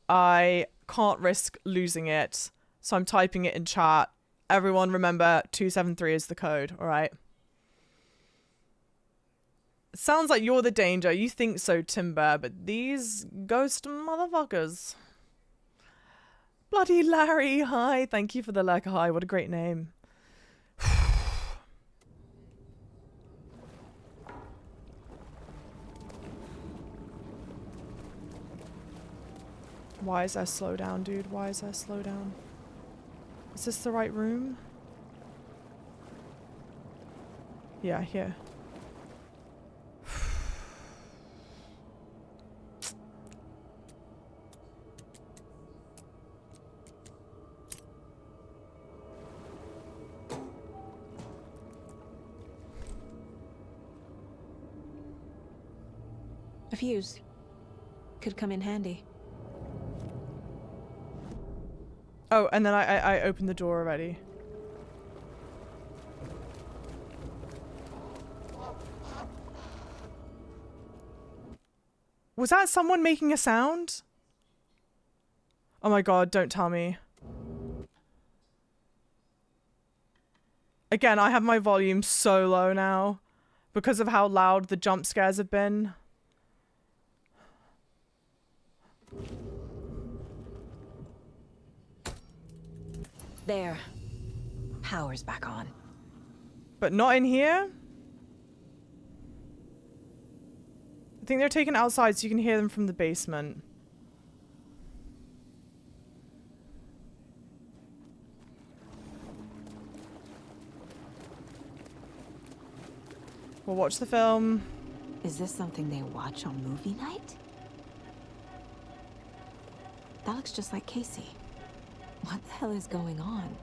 I can't risk losing it, so I'm typing it in chat. Everyone remember 273 is the code, all right? Sounds like you're the danger. You think so, Timber, but these ghost motherfuckers. Bloody Larry, hi. Thank you for the lurker, hi. What a great name. Why is there slow down, dude? Why is there slow down? Is this the right room? Yeah, here. A fuse. Could come in handy. Oh, and then I opened the door already. Was that someone making a sound? Oh my god, don't tell me. Again, I have my volume so low now because of how loud the jump scares have been. There. Power's back on. But not in here? I think they're taken outside so you can hear them from the basement. We'll watch the film. Is this something they watch on movie night? That looks just like Casey. What the hell is going on?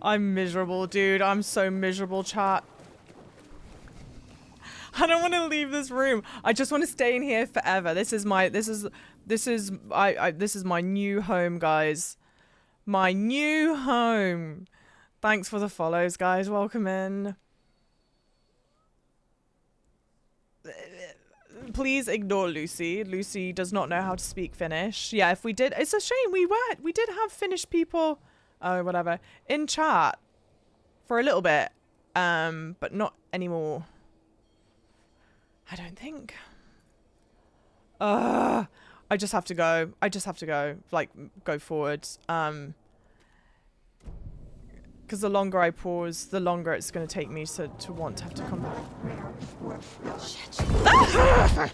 I'm miserable, dude. I'm so miserable, chat. I don't want to leave this room. I just want to stay in here forever. This is my new home, guys. My new home. Thanks for the follows, guys. Welcome in. Please ignore Lucy. Lucy does not know how to speak Finnish. Yeah, if we did, it's a shame. We did have Finnish people, oh, whatever, in chat for a little bit, but not anymore. I don't think. I just have to go. I just have to go. Like, go forward. Because the longer I pause, the longer it's going to take me to want to have to come back. Shit. Ah!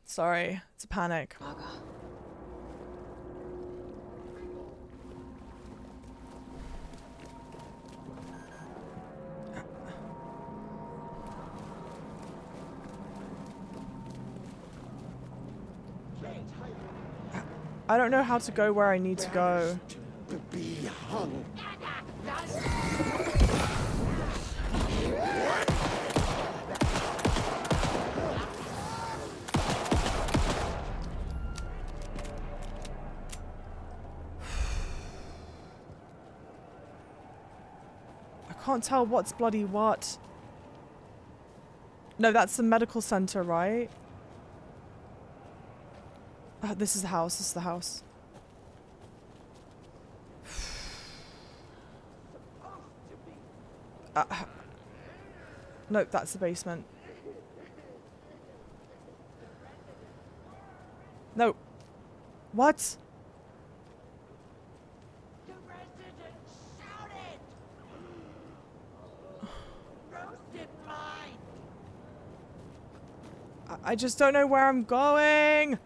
Sorry, it's a panic. I don't know how to go where I need to go. To be hung. I can't tell what's bloody what. No, that's the medical center, right? This is the house. This is the house. Nope, that's the basement. No. What? The residents shouted! Roasted mine! I just don't know where I'm going.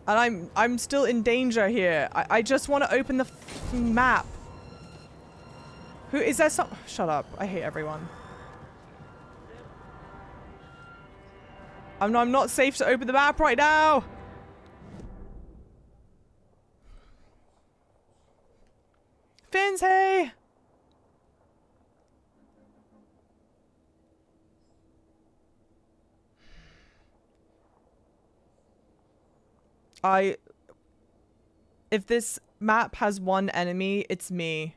And I'm still in danger here. I just want to open the f***ing map. Who is there? Some? Shut up! I hate everyone. I'm not safe to open the map right now. Finzi! If this map has one enemy, it's me.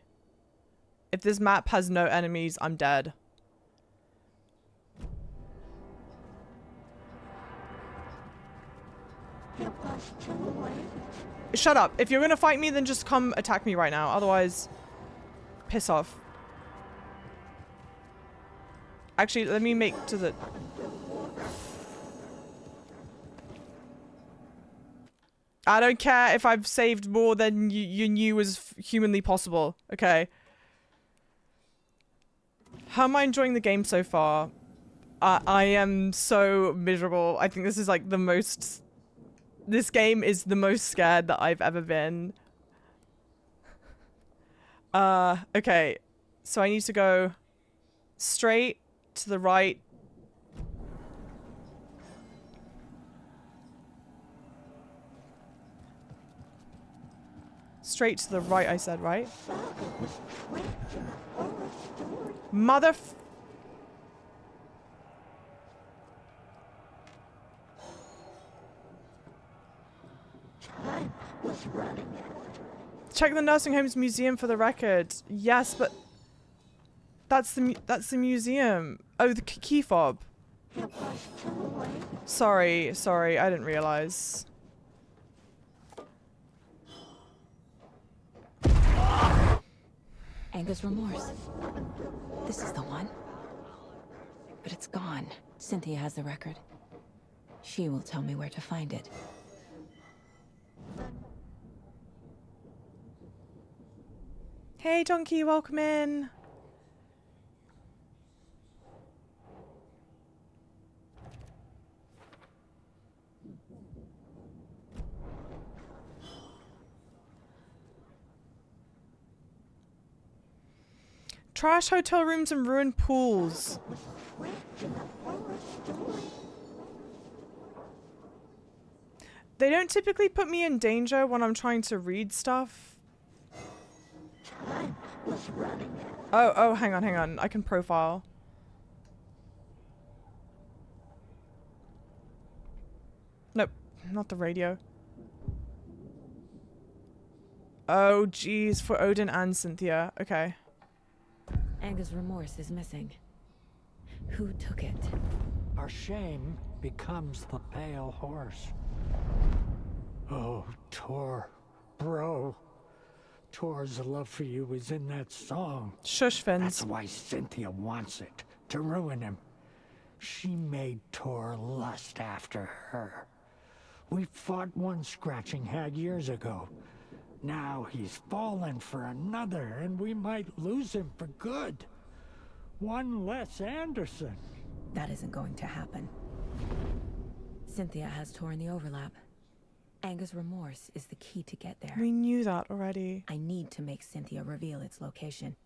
If this map has no enemies, I'm dead. Shut up. If you're gonna fight me, then just come attack me right now. Otherwise, piss off. Actually, let me make to the... I don't care if I've saved more than you knew was humanly possible. Okay. How am I enjoying the game so far? I am so miserable. I think this is like the most... This game is the most scared that I've ever been. Okay. So I need to go straight to the right. Straight to the right, I said, right? Mother... Check the nursing home's museum for the record. Yes, but that's the museum. Oh, the key fob. Sorry, I didn't realize. Anger's remorse. This is the one. But it's gone. Cynthia has the record. She will tell me where to find it. Hey, Donkey, welcome in. Trash hotel rooms and ruined pools. They don't typically put me in danger when I'm trying to read stuff. Oh, hang on. I can profile. Nope, not the radio. Oh, geez, for Odin and Cynthia. Okay. Anger's remorse is missing. Who took it? Our shame becomes the pale horse. Oh, Tor, bro. Tor's love for you is in that song. Shush, Vince. That's why Cynthia wants it, to ruin him. She made Tor lust after her. We fought one scratching hag years ago. Now he's fallen for another, and we might lose him for good. One less Anderson. That isn't going to happen. Cynthia has Tor in the overlap. Anger's remorse is the key to get there. We knew that already. I need to make Cynthia reveal its location.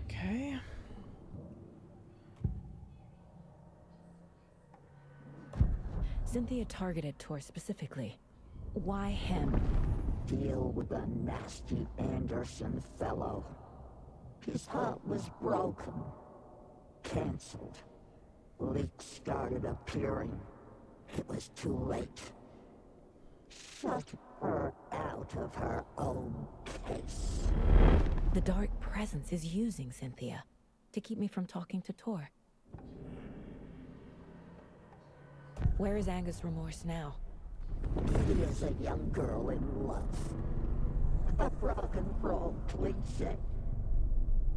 Okay. Cynthia targeted Tor specifically. Why him? Deal with the nasty Anderson fellow. His heart was broken. Cancelled. Leaks started appearing. It was too late. Shut her out of her own case. The dark presence is using Cynthia to keep me from talking to Tor. Where is Anger's remorse now? He is a young girl in love. A rock and roll cliche.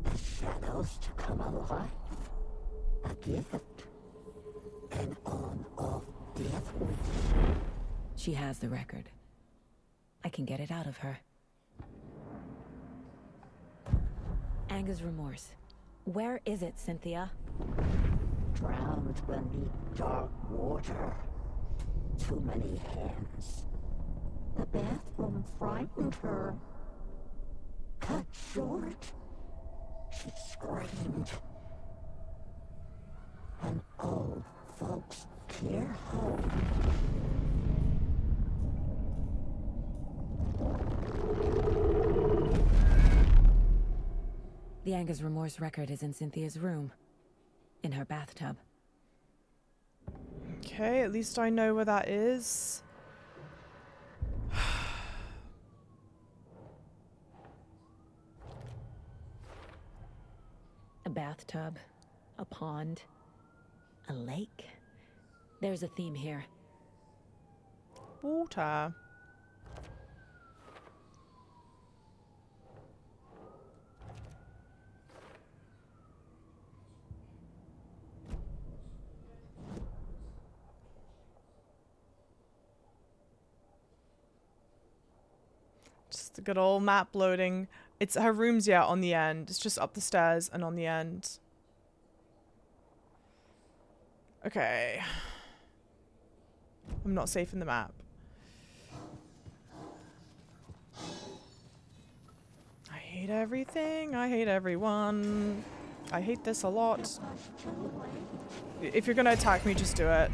The shadows to come alive. A gift. An on-off death wish. She has the record. I can get it out of her. Anger's remorse. Where is it, Cynthia? Drowned beneath dark water. Too many hands. The bathroom frightened her. Cut short. She screamed. An old folks' care home. The Anger's remorse record is in Cynthia's room. In her bathtub. Okay, at least I know where that is. A bathtub. A pond. A lake. There's a theme here. Water. Just a good old map loading. It's her room's, yeah, on the end. It's just up the stairs and on the end. Okay. I'm not safe in the map. I hate everything. I hate everyone. I hate this a lot. If you're gonna attack me, just do it.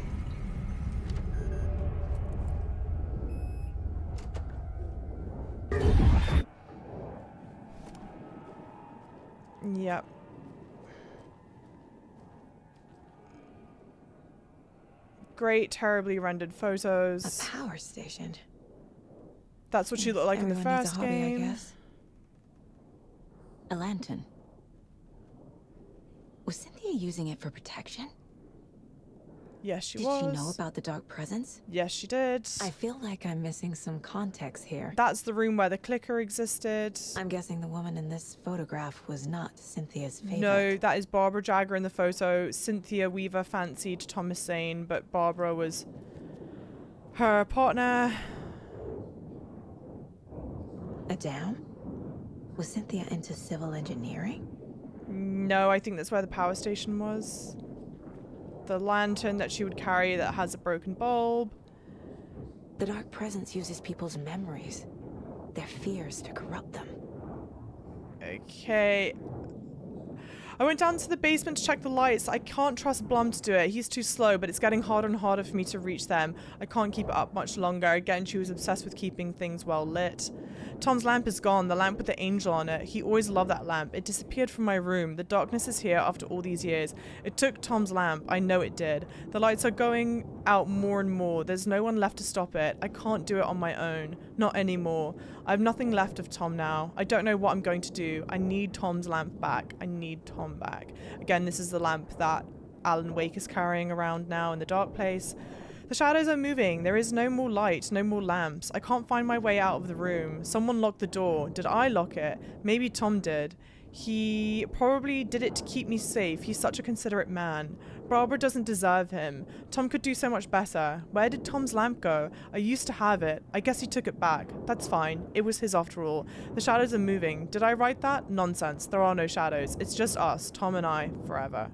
Yep. Great, terribly rendered photos. A power station. That's what she looked like in the Everyone needs first a hobby, game. I guess. A lantern. Was Cynthia using it for protection? Yes, she Did was. she know about the dark presence? Yes, she did. I feel like I'm missing some context here. That's the room where the clicker existed. I'm guessing the woman in this photograph was not Cynthia's favorite. No, that is Barbara Jagger in the photo. Cynthia Weaver fancied Thomas Zane, but Barbara was her partner. A dam? Was Cynthia into civil engineering? No, I think that's where the power station was. The lantern that she would carry that has a broken bulb. The Dark Presence uses people's memories, their fears to corrupt them. Okay. I went down to the basement to check the lights. I can't trust Blum to do it. He's too slow, but it's getting harder and harder for me to reach them. I can't keep it up much longer. Again, she was obsessed with keeping things well lit. Tom's lamp is gone, the lamp with the angel on it. He always loved that lamp. It disappeared from my room. The darkness is here after all these years. It took Tom's lamp. I know it did. The lights are going out more and more. There's no one left to stop it. I can't do it on my own. Not anymore. I have nothing left of Tom now. I don't know what I'm going to do. I need Tom's lamp back. I need Tom back. Again, this is the lamp that Alan Wake is carrying around now in the dark place. The shadows are moving. There is no more light, no more lamps. I can't find my way out of the room. Someone locked the door. Did I lock it? Maybe Tom did. He probably did it to keep me safe. He's such a considerate man. Barbara doesn't deserve him. Tom could do so much better. Where did Tom's lamp go? I used to have it. I guess he took it back. That's fine. It was his after all. The shadows are moving. Did I write that? Nonsense. There are no shadows. It's just us, Tom and I, forever.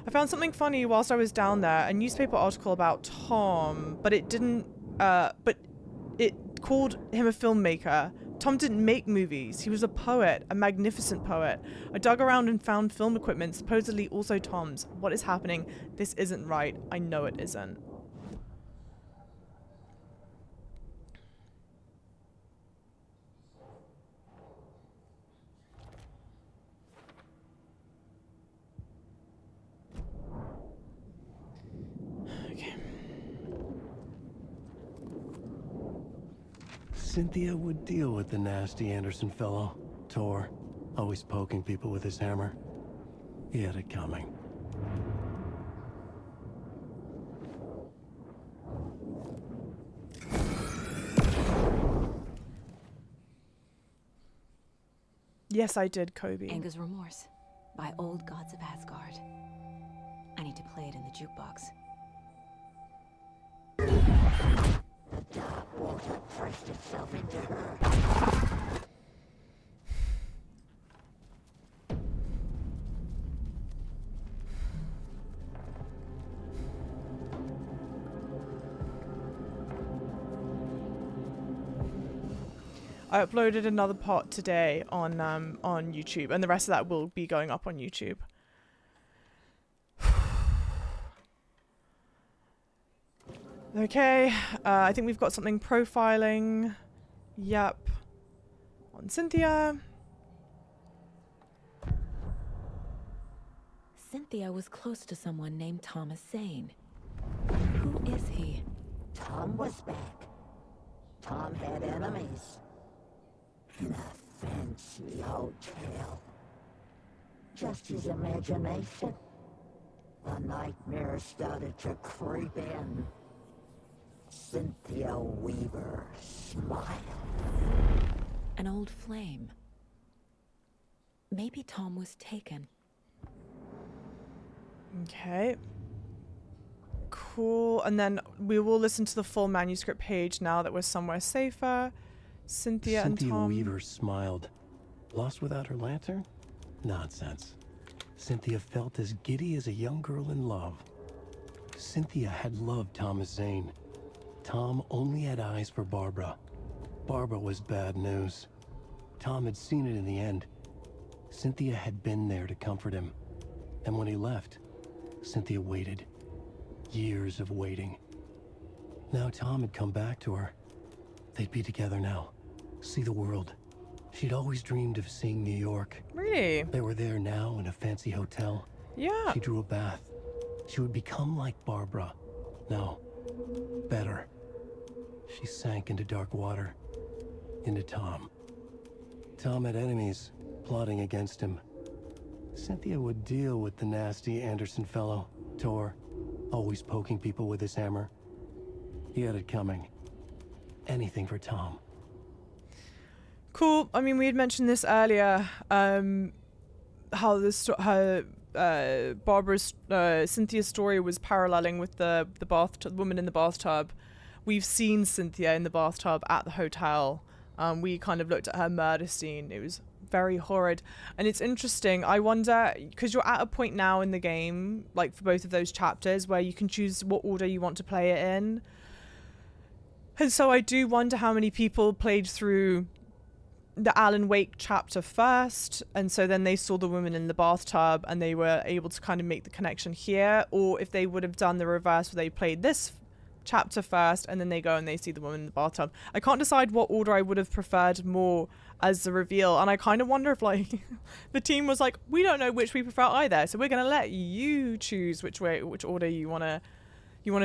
I found something funny whilst I was down there, a newspaper article about Tom, but it didn't, but it called him a filmmaker. Tom didn't make movies. He was a poet, a magnificent poet. I dug around and found film equipment, supposedly also Tom's. What is happening? This isn't right. I know it isn't. Cynthia would deal with the nasty Anderson fellow, Tor, always poking people with his hammer. He had it coming. Yes, I did, Kobe. Anger's Remorse by Old Gods of Asgard. I need to play it in the jukebox. The dark water pressed itself into her. I uploaded another part today on YouTube, and the rest of that will be going up on YouTube. Okay, I think we've got something profiling. Yep. On Cynthia. Cynthia was close to someone named Thomas Zane. Who is he? Tom was back. Tom had enemies. In a fancy hotel. Just his imagination. The nightmare started to creep in. Cynthia Weaver smiled. An old flame. Maybe Tom was taken. Okay. Cool. And then we will listen to the full manuscript page now that we're somewhere safer. Cynthia and Tom. Weaver smiled. Lost without her lantern? Nonsense. Cynthia felt as giddy as a young girl in love. Cynthia had loved Thomas Zane. Tom only had eyes for Barbara. Barbara was bad news. Tom had seen it in the end. Cynthia had been there to comfort him. And when he left, Cynthia waited. Years of waiting. Now Tom had come back to her. They'd be together now. See the world. She'd always dreamed of seeing New York. Really? They were there now in a fancy hotel. Yeah. She drew a bath. She would become like Barbara. No. Better. She sank into dark water. Into Tom. Tom had enemies plotting against him. Cynthia would deal with the nasty Anderson fellow, Tor, always poking people with his hammer. He had it coming. Anything for Tom. Cool. I mean, we had mentioned this earlier, how Barbara's, Cynthia's story was paralleling with the woman in the bathtub. We've seen Cynthia in the bathtub at the hotel. We kind of looked at her murder scene. It was very horrid. And it's interesting. I wonder, because you're at a point now in the game, like for both of those chapters, where you can choose what order you want to play it in. And so I do wonder how many people played through the Alan Wake chapter first, and so then they saw the woman in the bathtub and they were able to kind of make the connection here, or if they would have done the reverse where they played this chapter first and then they go and they see the woman in the bathtub. I can't decide what order I would have preferred more as the reveal, and I kind of wonder if like the team was like, we don't know which we prefer either, so we're gonna let you choose which order you want to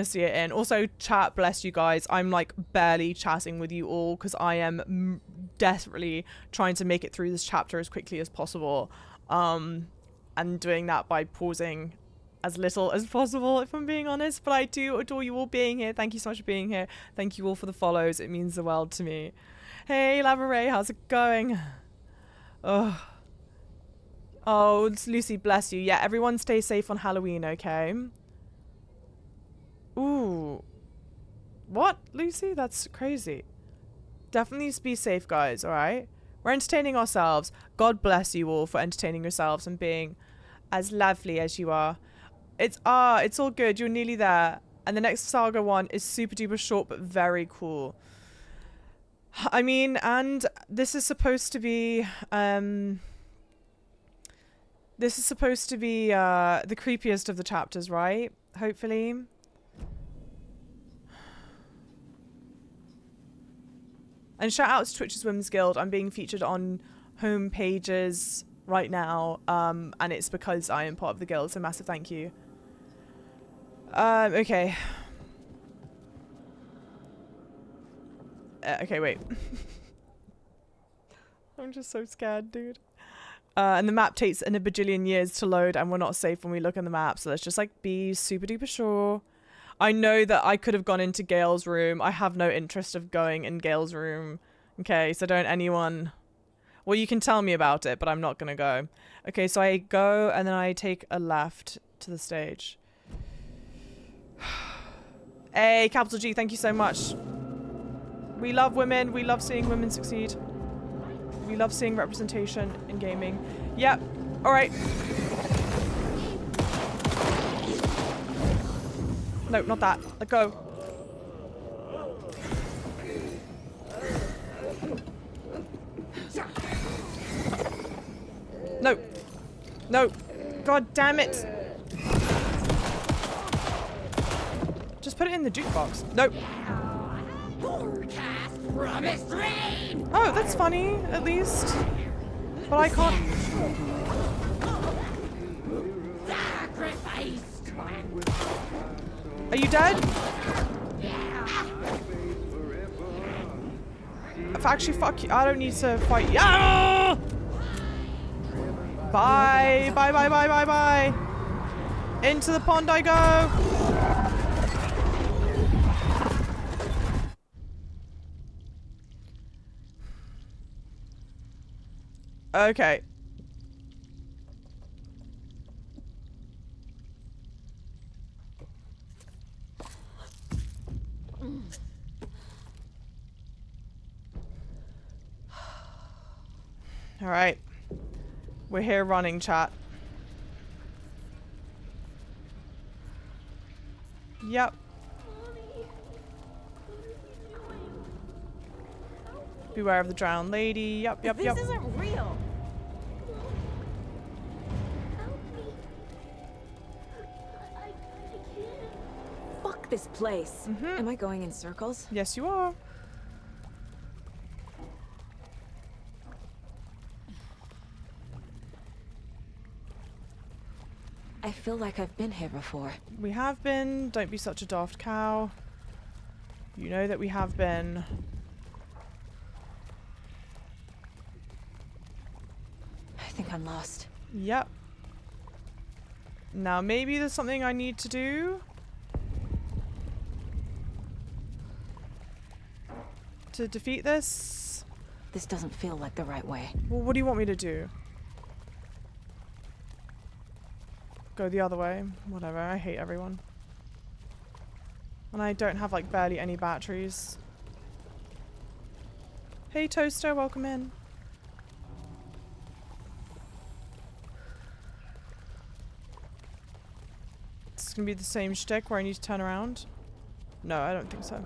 see it in. Also, chat, bless you guys, I'm like barely chatting with you all because I am desperately trying to make it through this chapter as quickly as possible, and doing that by pausing as little as possible, if I'm being honest. But I do adore you all being here. Thank you so much for being here. Thank you all for the follows. It means the world to me. Hey Lava Ray, how's it going? Oh, it's Lucy, bless you. Yeah, everyone stay safe on Halloween, okay? Ooh. What, Lucy? That's crazy. Definitely be safe, guys, alright? We're entertaining ourselves. God bless you all for entertaining yourselves and being as lovely as you are. It's all good. You're nearly there. And the next saga one is super duper short but very cool. I mean, and this is supposed to be the creepiest of the chapters, right? Hopefully. And shout out to Twitch's Women's Guild. I'm being featured on home pages right now, and it's because I am part of the guild, so massive thank you. Okay. Okay, wait. I'm just so scared, dude. And the map takes a bajillion years to load, and we're not safe when we look in the map, so let's just like be super duper sure. I know that I could have gone into Gale's room. I have no interest of going in Gale's room. Okay, so don't anyone... Well, you can tell me about it, but I'm not gonna go. Okay, so I go and then I take a left to the stage. Hey, capital G, thank you so much. We love women. We love seeing women succeed. We love seeing representation in gaming. Yep. All right. No, not that. Let go. No. No. God damn it. Just put it in the jukebox. Nope. Oh, that's funny, at least. But I can't... Are you dead? Actually, fuck you. I don't need to fight you. Ah! Bye. Bye, bye, bye, bye, bye. Into the pond I go. Okay. All right. We're here running, chat. Yep. Beware of the drowned lady. Yep, yep, yep. This isn't real. Fuck this place. Mm-hmm. Am I going in circles? Yes, you are. I feel like I've been here before. We have been. Don't be such a daft cow. You know that we have been. I think I'm lost. Yep. Now maybe there's something I need to do to defeat this. This doesn't feel like the right way. Well, what do you want me to do? Go the other way. Whatever. I hate everyone. And I don't have like barely any batteries. Hey Toaster, welcome in. It's gonna be the same shtick where I need to turn around? No, I don't think so.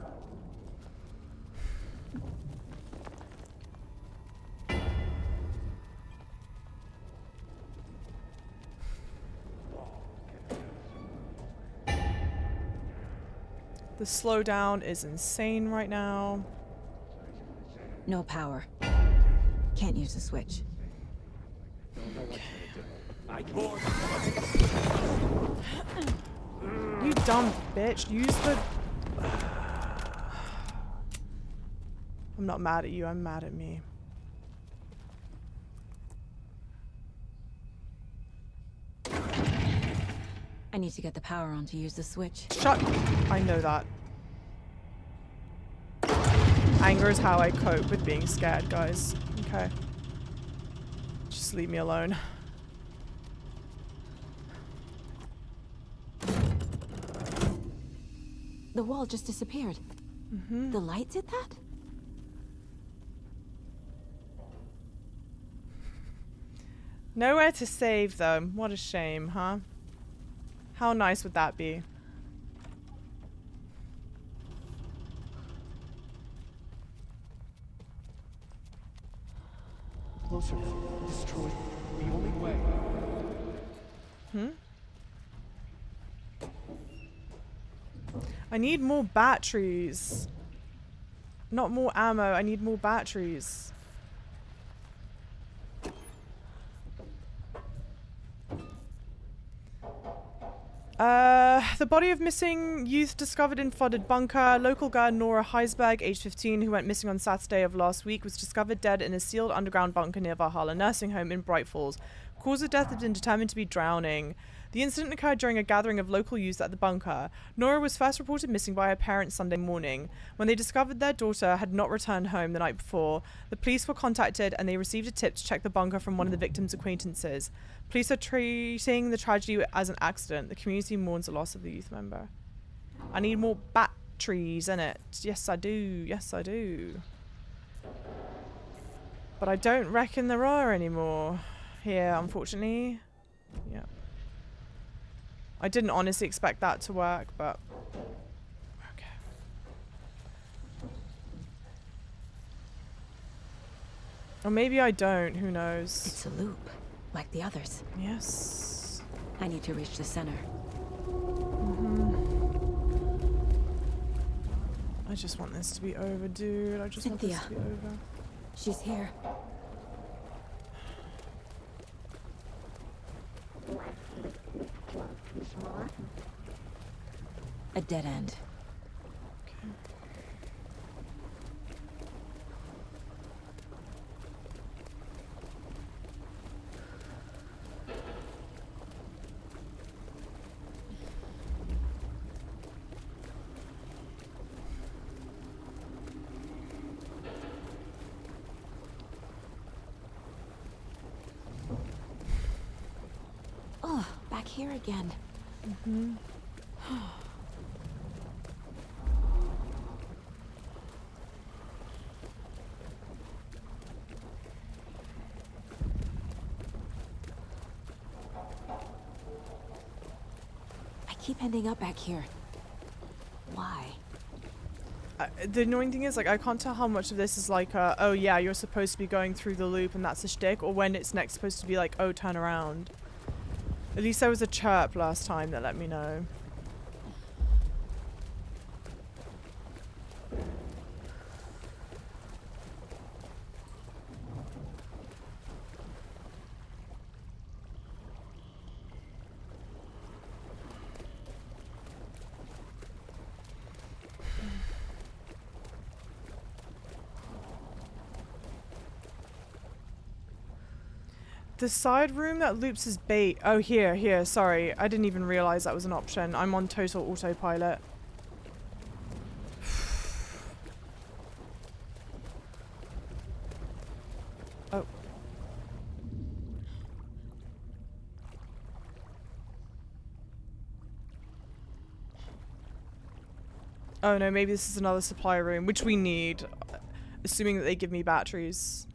The slowdown is insane right now. No power. Can't use the switch. You dumb bitch. Use the... I'm not mad at you, I'm mad at me. I need to get the power on to use the switch. Shut... I know that. Anger is how I cope with being scared, guys. Okay. Just leave me alone. The wall just disappeared. The light did that? Nowhere to save, though. What a shame, huh? How nice would that be? Closer. Destroy. The only way. I need more batteries. Not more ammo, I need more batteries. The body of missing youth discovered in flooded bunker. Local girl Nora Heisberg, age 15, who went missing on Saturday of last week, was discovered dead in a sealed underground bunker near Valhalla nursing home in Bright Falls. Cause of death had been determined to be drowning. The incident occurred during a gathering of local youth at the bunker. Nora was first reported missing by her parents Sunday morning. When they discovered their daughter had not returned home the night before, the police were contacted and they received a tip to check the bunker from one of the victim's acquaintances. Police are treating the tragedy as an accident. The community mourns the loss of the youth member. I need more batteries, innit? Yes, I do. Yes, I do. But I don't reckon there are anymore here, unfortunately. Yeah. I didn't honestly expect that to work, but... Okay. Or maybe I don't. Who knows? It's a loop, like the others. Yes. I need to reach the center. I just want this to be over, dude. I just Cynthia. want this to be over. She's here. A dead end. Oh, back here again. I keep ending up back here. Why? The annoying thing is, like, I can't tell how much of this is like, oh yeah, you're supposed to be going through the loop and that's a shtick, or when it's next supposed to be like, oh, turn around. At least there was a chirp last time that let me know. The side room that loops is bait. Oh, here, sorry. I didn't even realize that was an option. I'm on total autopilot. Oh. Oh no, maybe this is another supply room, which we need. Assuming that they give me batteries.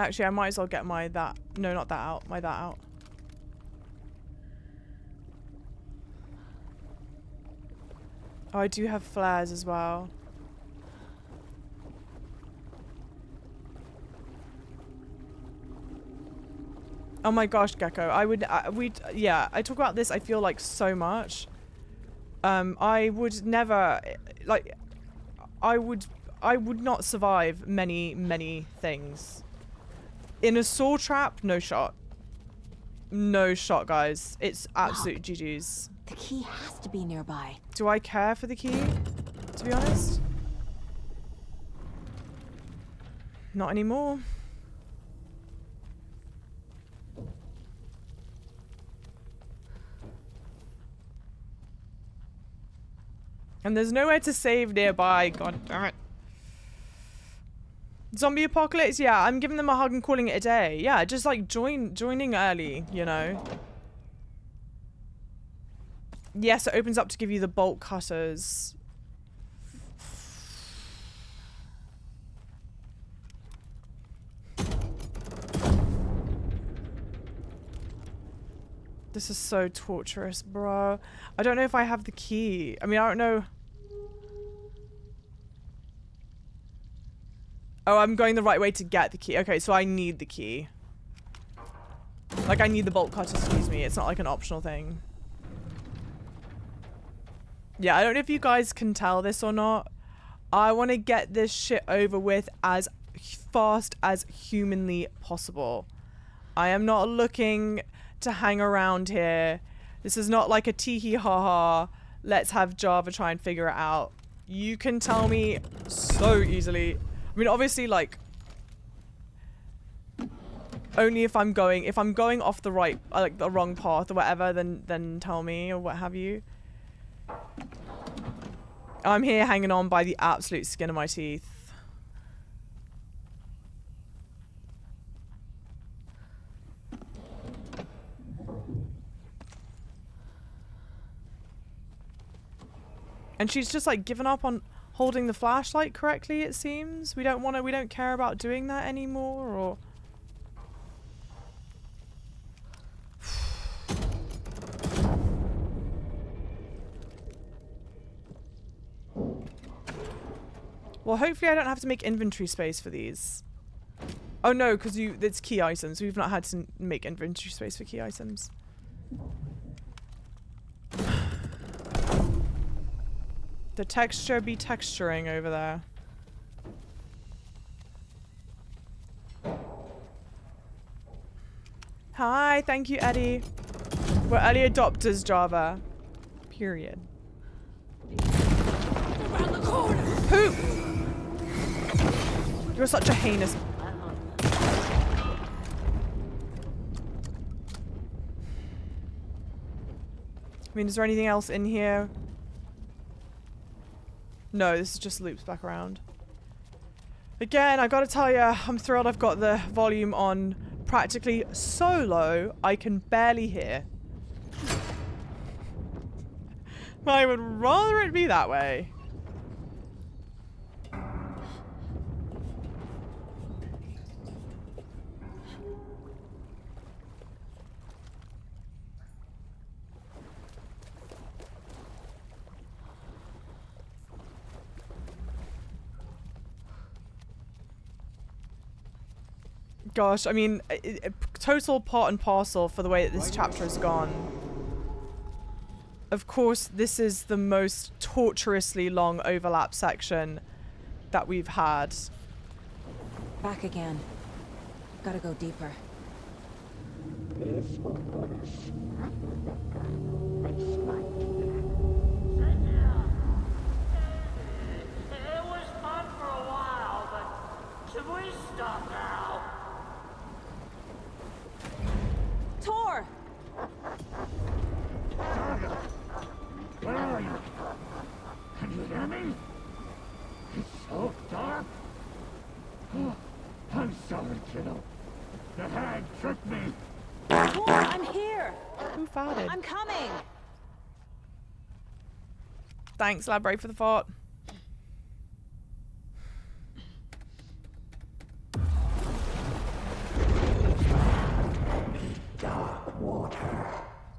Actually, I might as well get my that. No, not that out. My that out. Oh, I do have flares as well. Oh my gosh, Gecko. Yeah, I talk about this, I feel like, so much. I would never, like, I would not survive many things. In a saw trap, no shot. No shot, guys. It's absolute GG's. The key has to be nearby. Do I care for the key, to be honest? Not anymore. And there's nowhere to save nearby. God damn it. Zombie apocalypse? Yeah, I'm giving them a hug and calling it a day. Yeah, just like joining early, you know. Yes, it opens up to give you the bolt cutters. This is so torturous, bro. I don't know if I have the key. I mean, I don't know. Oh, I'm going the right way to get the key. Okay, so I need the key. Like, I need the bolt cutter, excuse me. It's not like an optional thing. Yeah, I don't know if you guys can tell this or not. I want to get this shit over with as fast as humanly possible. I am not looking to hang around here. This is not like a tee-hee ha-ha. Let's have Java try and figure it out. You can tell me so easily. I mean, obviously, like, only if I'm going off the right, like the wrong path or whatever, then tell me or what have you. I'm here hanging on by the absolute skin of my teeth. And she's just like given up on holding the flashlight correctly, it seems. We don't care about doing that anymore, or... Well, hopefully I don't have to make inventory space for these. Oh no, because it's key items. We've not had to make inventory space for key items. The texture be texturing over there. Hi, thank you, Eddie. We're early adopters, Java. Period. Around the corner. Who? You're such a heinous... I mean, is there anything else in here? No, this is just loops back around. Again, I gotta tell you, I'm thrilled I've got the volume on practically so low, I can barely hear. I would rather it be that way. Gosh, I mean, total part and parcel for the way that this chapter has gone. Of course, this is the most torturously long overlap section that we've had. Back again. Gotta go deeper. It was fun for a while, but should we stop now? Tor! Where are you? Can you hear me? It's so dark. Oh, I'm sorry, kiddo. The hag tricked me. Tor, I'm here! Who farted? I'm coming! Thanks, Labrate, for the fart. Dark water.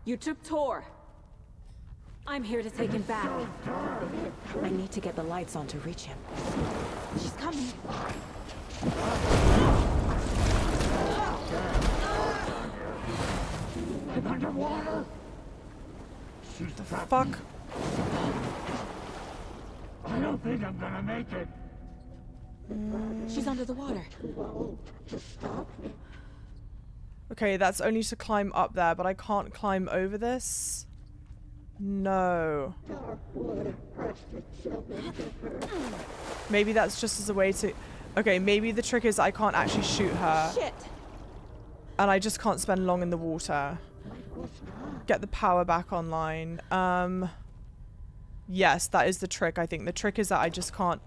You took Tor. I'm here to take him back. I need to get the lights on to reach him. She's coming. she's trapped. Fuck. I don't think I'm gonna make it. She's under the water. Okay, that's only to climb up there, but I can't climb over this. No. Maybe that's just as a way to... Okay, maybe the trick is I can't actually shoot her. Shit. And I just can't spend long in the water. Get the power back online. Yes, that is the trick, I think. The trick is that I just can't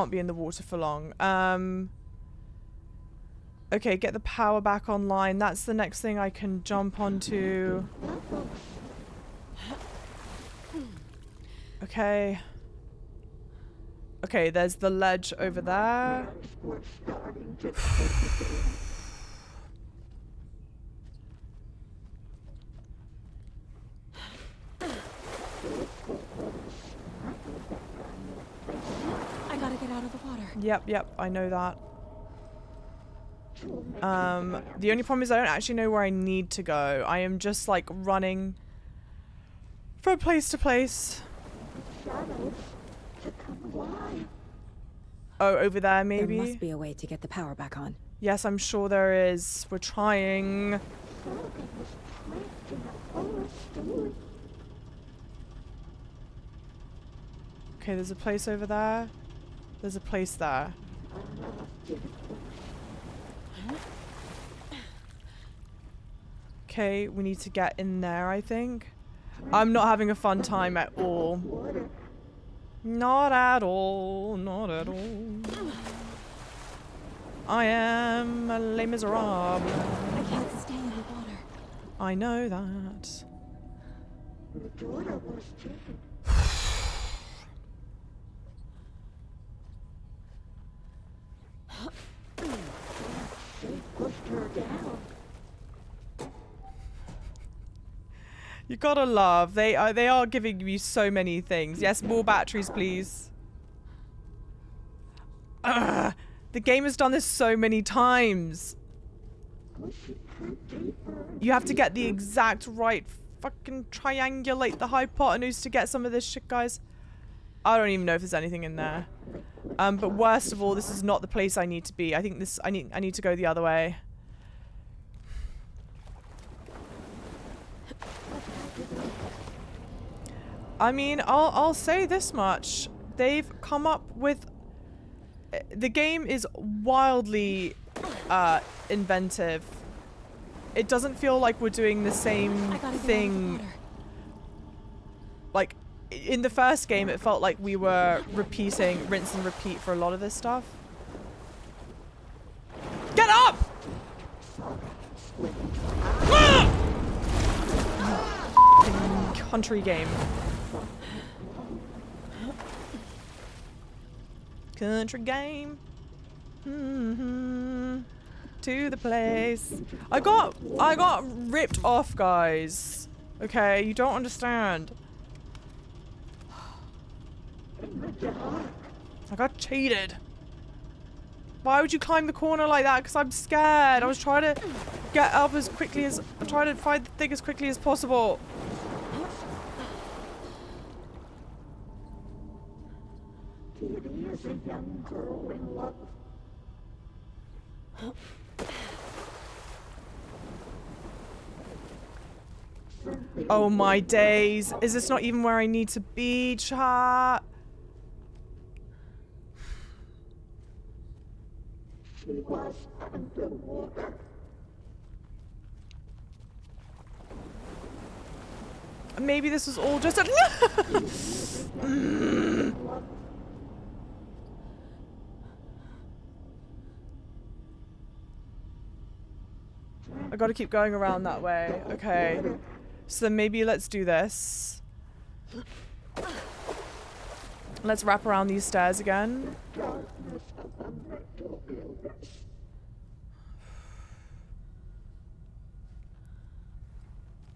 be in the water for long. Okay, get the power back online. That's the next thing I can jump onto. Okay. Okay, there's the ledge over there. I gotta get out of the water. Yep, I know that. The only problem is I don't actually know where I need to go. I am just like running from place to place. Oh, over there maybe? There must be a way to get the power back on. Yes, I'm sure there is. We're trying. Okay, there's a place over there. There's a place there. Okay, we need to get in there, I think. I'm not having a fun time at all. Not at all. Not at all. I am Les Miserables. I can't stay in the water. I know that. You gotta love. They are giving me so many things. Yes, more batteries, please. Ugh, the game has done this so many times. You have to get the exact right fucking triangulate the hypotenuse to get some of this shit, guys. I don't even know if there's anything in there. But worst of all, this is not the place I need to be. I think this I need to go the other way. I mean, I'll say this much. They've come up with... The game is wildly inventive. It doesn't feel like we're doing the same thing. Like, in the first game, it felt like we were repeating, rinse and repeat for a lot of this stuff. Get up! Country game. Country game. To the place. I got ripped off, guys. Okay, you don't understand. I got cheated. Why would you climb the corner like that? Because I'm scared. I was trying to get up as quickly as... I'm trying to find the thing as quickly as possible. Is a young girl in love. Oh my days. Is this not even where I need to be, chat? She was underwater. Maybe this was all just a... I gotta keep going around that way. Okay. So maybe let's do this. Let's wrap around these stairs again.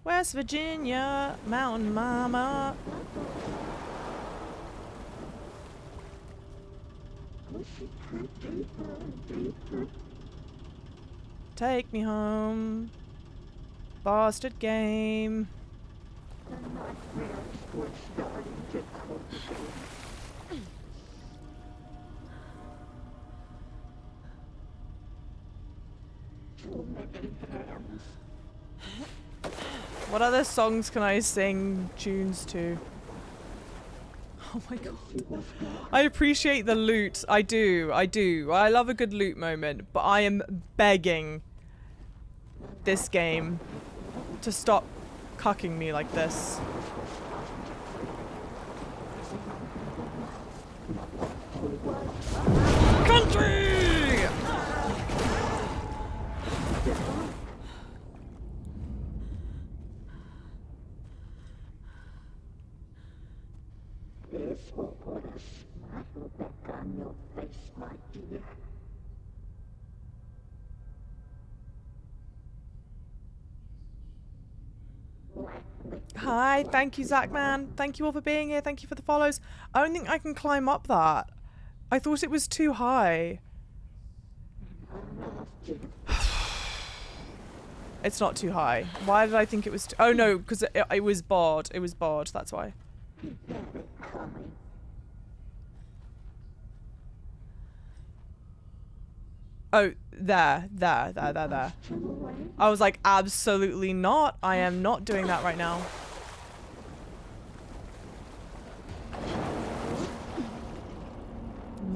West Virginia, Mountain Mama. Take me home. Bastard game. What other songs can I sing tunes to? Oh my god. I appreciate the loot. I do. I love a good loot moment, but I am begging this game to stop cucking me like this. Country! This will put a smile back on your face, my dear. Hi, thank you, Zachman. Thank you all for being here. Thank you for the follows. I don't think I can climb up that. I thought it was too high. It's not too high. Why did I think it was oh no, because it was barred. It was barred, that's why. Oh, there. I was like, absolutely not. I am not doing that right now.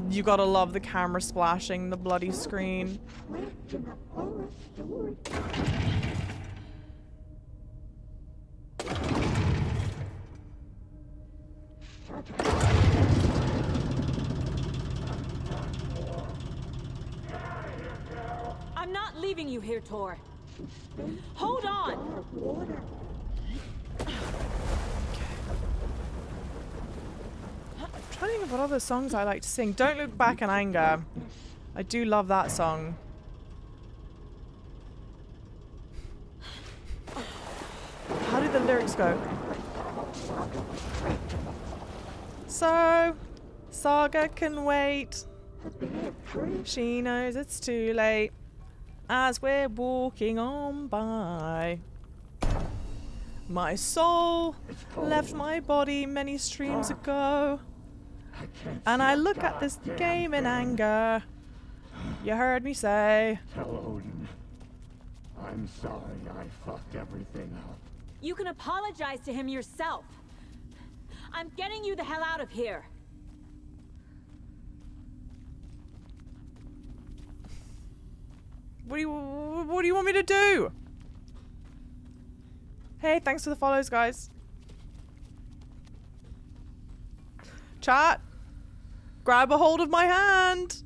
You gotta love the camera splashing the bloody screen. I'm not leaving you here, Tor. Hold on! I'm trying to think of what other songs I like to sing. Don't Look Back in Anger. I do love that song. How do the lyrics go? So, Saga can wait. She knows it's too late as we're walking on by. My soul left my body many streams ago, and I look at this game in anger. You heard me say. Tell Odin. I'm sorry I fucked everything up. You can apologize to him yourself. I'm getting you the hell out of here. What do you want me to do? Hey, thanks for the follows, guys. Chat, grab a hold of my hand.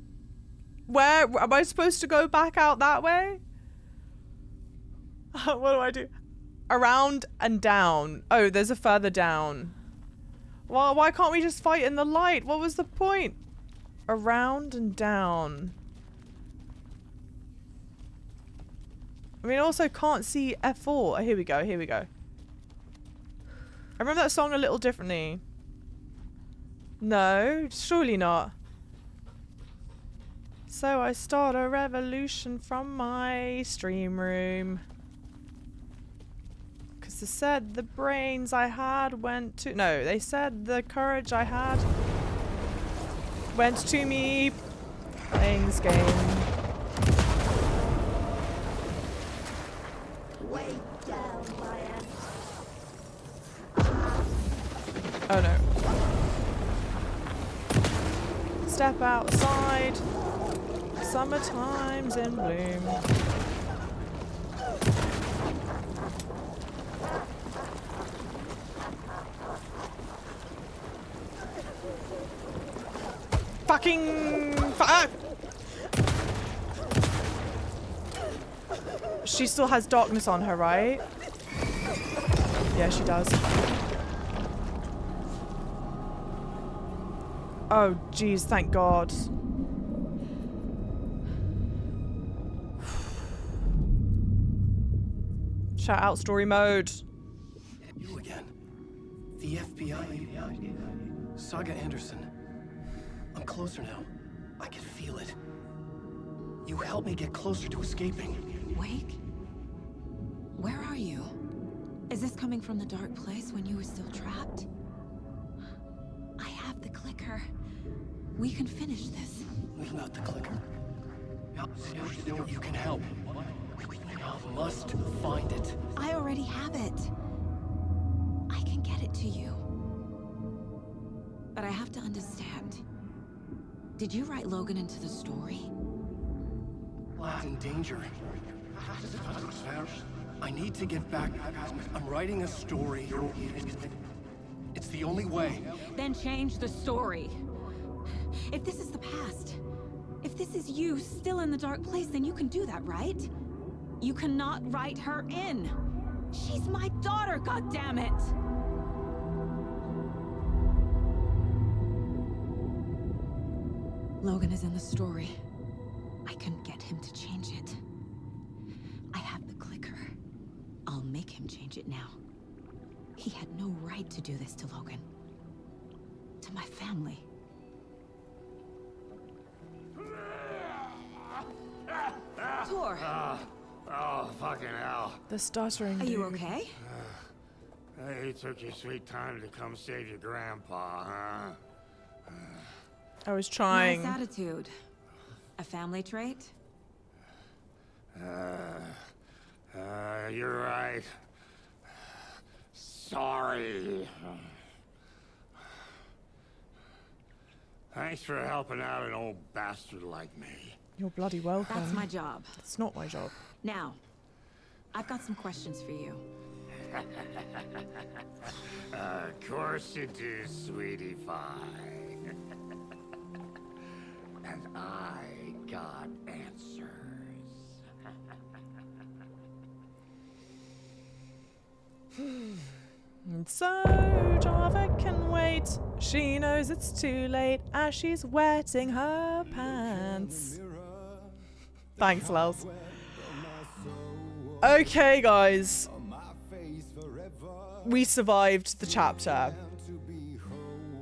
Where am I supposed to go back out that way? What do I do? Around and down. Oh, there's a further down. Well, why can't we just fight in the light? What was the point? Around and down. I mean, I also can't see F4. Oh, here we go. I remember that song a little differently. No, surely not. So I start a revolution from my stream room. Because they said the brains I had went to... No, they said the courage I had went to me playing this game. Oh no. Step outside. Summertime's in bloom. Fucking fuck! She still has darkness on her, right? Yeah, she does. Oh, jeez, thank God. Shout out story mode. You again. The FBI. Saga Anderson. I'm closer now. I can feel it. You helped me get closer to escaping. Wake? Where are you? Is this coming from the dark place when you were still trapped? I have the clicker. We can finish this. Without the clicker? You can help. I must find it. I already have it. I can get it to you. But I have to understand. Did you write Logan into the story? Lad's in danger. I need to get back. I'm writing a story. It's the only way. Then change the story. If this is the past, if this is you still in the dark place, then you can do that, right? You cannot write her in. She's my daughter, goddammit! Logan is in the story. I can get him to change it. I have the clicker. I'll make him change it now. He had no right to do this to Logan. To my family. Tor! Oh, fucking hell. The stuttering. Are you okay? You took your sweet time to come save your grandpa, huh? I was trying. Nice attitude. A family trait? You're right. Sorry. Thanks for helping out an old bastard like me. You're bloody welcome. That's my job. It's not my job. Now, I've got some questions for you. Of course you do, sweetie pie. And I got answers. And so Java can wait. She knows it's too late as she's wetting her pants. Thanks, Lels. Okay, guys. We survived the chapter.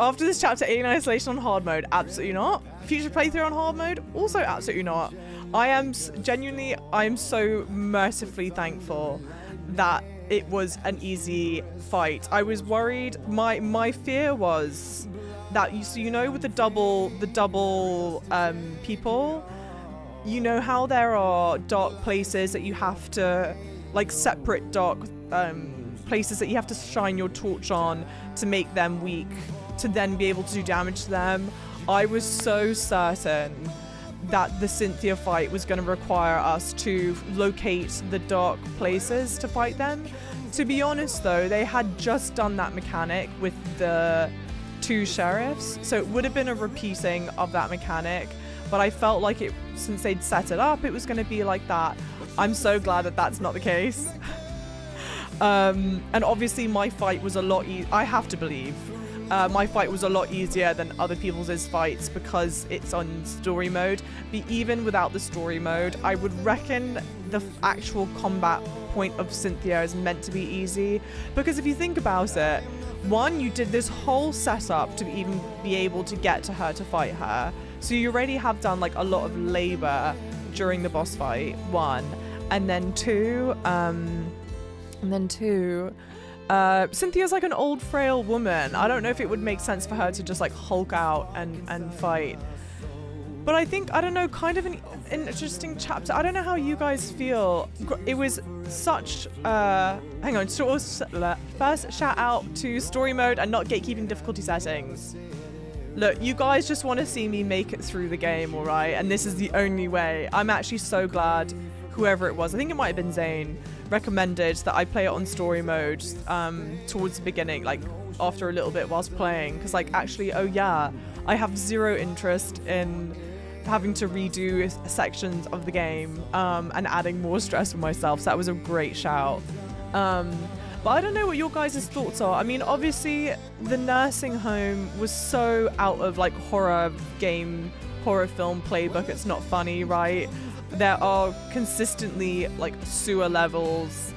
After this chapter, Alien Isolation on hard mode? Absolutely not. Future playthrough on hard mode? Also absolutely not. I am genuinely, I'm so mercifully thankful that it was an easy fight. I was worried, my fear was that, you know, with the double people, you know how there are dark places that you have to, like separate dark places that you have to shine your torch on to make them weak, to then be able to do damage to them. I was so certain that the Cynthia fight was going to require us to locate the dark places to fight them. To be honest though, they had just done that mechanic with the 2 sheriffs, so it would have been a repeating of that mechanic, but I felt like it, since they'd set it up, it was going to be like that. I'm so glad that that's not the case. And obviously my fight was a lot I have to believe my fight was a lot easier than other people's fights because it's on story mode. But even without the story mode, I would reckon the actual combat point of Cynthia is meant to be easy, because if you think about it, one, you did this whole setup to even be able to get to her to fight her, so you already have done like a lot of labor during the boss fight, one, and then two, Cynthia's like an old frail woman. I don't know if it would make sense for her to just like hulk out and fight. But I think, I don't know, kind of an interesting chapter. I don't know how you guys feel. It was such, hang on, first shout out to story mode and not gatekeeping difficulty settings. Look, you guys just want to see me make it through the game, all right? And this is the only way. I'm actually so glad whoever it was, I think it might have been Zane, recommended that I play it on story mode towards the beginning, like after a little bit whilst playing, because like actually, oh yeah, I have zero interest in having to redo sections of the game and adding more stress for myself, so that was a great shout. But I don't know what your guys' thoughts are. I mean, obviously the nursing home was so out of like horror film playbook, it's not funny, right? There are consistently like sewer levels,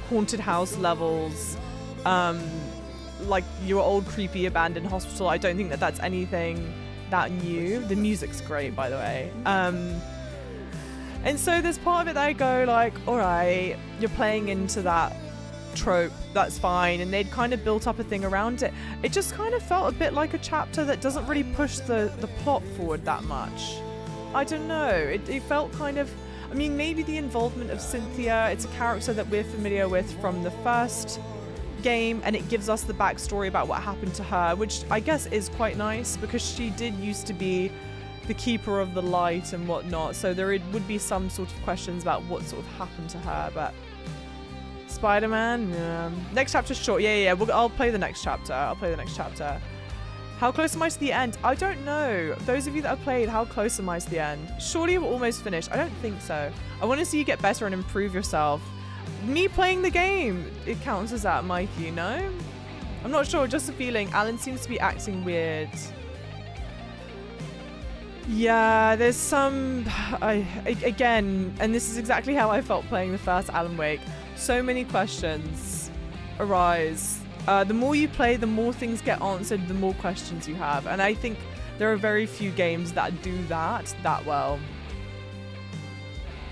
haunted house levels, like your old creepy abandoned hospital. I don't think that that's anything that new. The music's great, by the way. And so there's part of it that I go like, all right, you're playing into that trope, that's fine. And they'd kind of built up a thing around it. It just kind of felt a bit like a chapter that doesn't really push the plot forward that much. I don't know. It felt kind of, I mean, maybe the involvement of Cynthia, it's a character that we're familiar with from the first game, and it gives us the backstory about what happened to her, which I guess is quite nice because she did used to be the keeper of the light and whatnot, so there would be some sort of questions about what sort of happened to her. But Spider-Man, next chapter's short. Yeah. I'll play the next chapter. How close am I to the end? I don't know. Those of you that have played, how close am I to the end? Surely we're almost finished. I don't think so. I want to see you get better and improve yourself. Me playing the game, it counts as that, Mikey, no? I'm not sure, just a feeling. Alan seems to be acting weird. Yeah, there's some... again, and this is exactly how I felt playing the first Alan Wake. So many questions arise. The more you play, the more things get answered, the more questions you have. And I think there are very few games that do that well.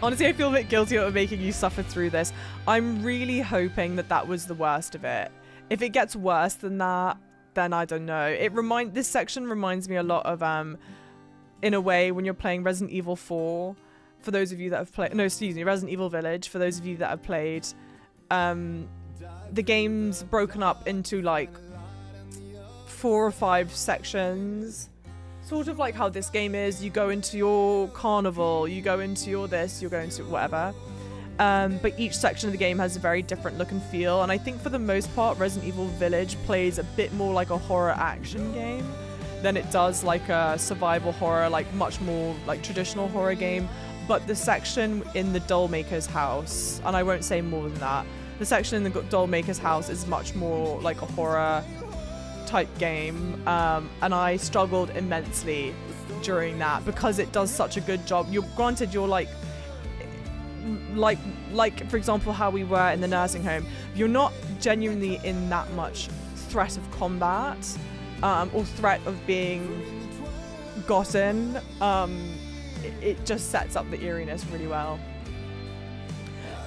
Honestly, I feel a bit guilty about making you suffer through this. I'm really hoping that was the worst of it. If it gets worse than that, then I don't know. This section reminds me a lot of, in a way, when you're playing Resident Evil 4, for those of you that have played, Resident Evil Village, for those of you that have played, the game's broken up into like 4 or 5 sections. Sort of like how this game is. You go into your carnival, you go into your this, you go into whatever. But each section of the game has a very different look and feel. And I think for the most part, Resident Evil Village plays a bit more like a horror action game than it does like a survival horror, like much more like traditional horror game. But the section in the Dollmaker's house, and I won't say more than that, the section in the Dollmaker's house is much more like a horror type game, and I struggled immensely during that because it does such a good job. You're like for example how we were in the nursing home, you're not genuinely in that much threat of combat or threat of being gotten. It just sets up the eeriness really well.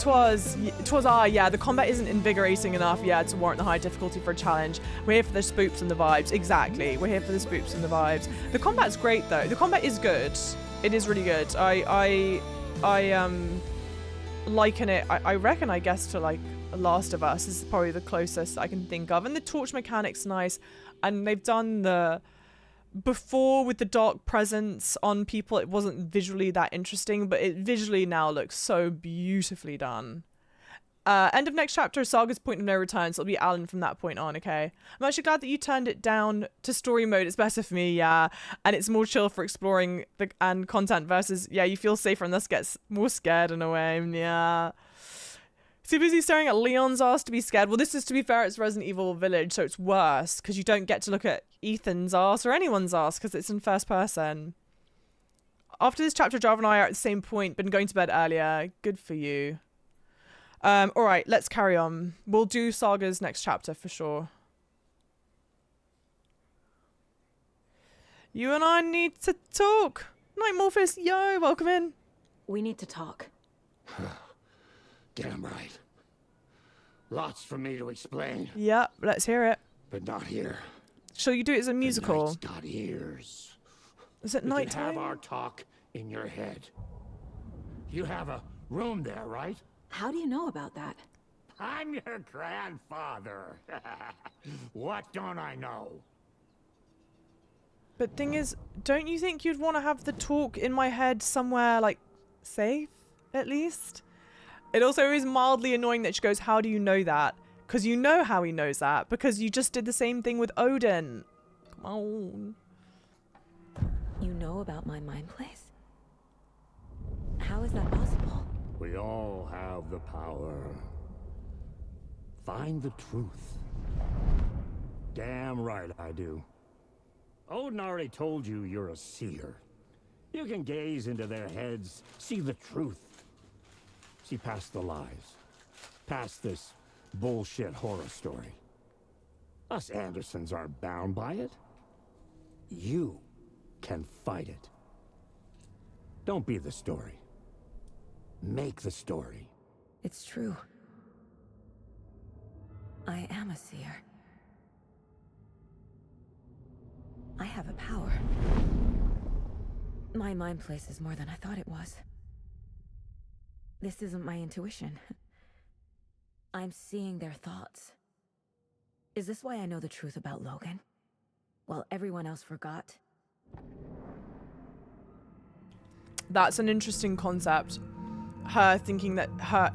The combat isn't invigorating enough, to warrant the high difficulty for a challenge. We're here for the spoops and the vibes. Exactly, we're here for the spoops and the vibes. The combat's great though. The combat is good. It is really good. I liken it, I reckon, I guess, to like Last of Us. This is probably the closest I can think of. And the torch mechanic's nice. And they've done before with the dark presence on people, it wasn't visually that interesting, but it visually now looks so beautifully done. End of next chapter, Saga's point of no return, so it'll be Alan from that point on, okay? I'm actually glad that you turned it down to story mode. It's better for me, yeah. And it's more chill for exploring and content versus, you feel safer and thus gets more scared in a way, yeah. Too busy staring at Leon's ass to be scared. Well, this is, to be fair, it's Resident Evil Village, so it's worse because you don't get to look at Ethan's ass or anyone's ass because it's in first person. After this chapter, Java and I are at the same point, been going to bed earlier. Good for you. All right, let's carry on. We'll do Saga's next chapter for sure. You and I need to talk. Night Morphus, yo, welcome in. We need to talk. Damn right. Lots for me to explain. Yep, let's hear it. But not here. Shall you do it as a musical? The night's got ears. Is it night time? We can have our talk in your head. You have a room there, right? How do you know about that? I'm your grandfather. What don't I know? But thing is, don't you think you'd want to have the talk in my head somewhere, like, safe, at least? It also is mildly annoying that she goes, how do you know that? Because you know how he knows that. Because you just did the same thing with Odin. Come on. You know about my mind place? How is that possible? We all have the power. Find the truth. Damn right I do. Odin already told you you're a seer. You can gaze into their heads, see the truth. See past the lies. Past this bullshit horror story. Us Andersons aren't bound by it. You can fight it. Don't be the story. make the story. It's true. I am a seer. I have a power. My mind places more than I thought it was. This isn't my intuition. I'm seeing their thoughts. Is this why I know the truth about Logan? While everyone else forgot? That's an interesting concept. Her thinking that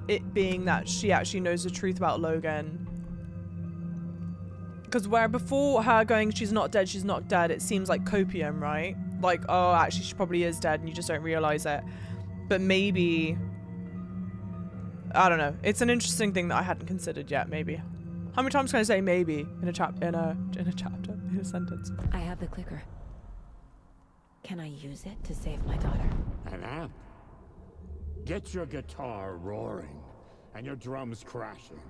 it being that she actually knows the truth about Logan. Because where before her going, she's not dead, it seems like copium, right? Like, oh, actually she probably is dead and you just don't realize it. But maybe, I don't know. It's an interesting thing that I hadn't considered yet, maybe. How many times can I say maybe in a sentence? I have the clicker. Can I use it to save my daughter? An amp? Get your guitar roaring and your drums crashing.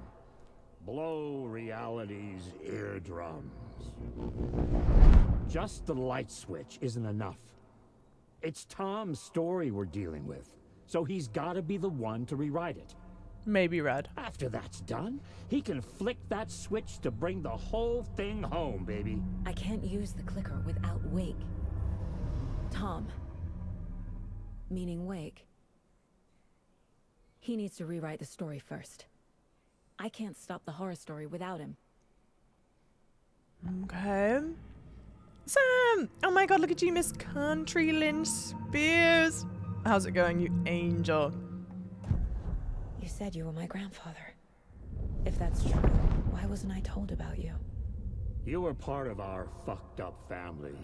Blow reality's eardrums. Just the light switch isn't enough. It's Tom's story we're dealing with, so he's gotta be the one to rewrite it. Maybe Red. After that's done, he can flick that switch to bring the whole thing home, baby. I can't use the clicker without Wake. Tom, meaning Wake, he needs to rewrite the story first. I can't stop the horror story without him. Okay. Sam! Oh my god, look at you, Miss Country Lynn Spears. How's it going, you angel? You said you were my grandfather. If that's true, why wasn't I told about you? You were part of our fucked up family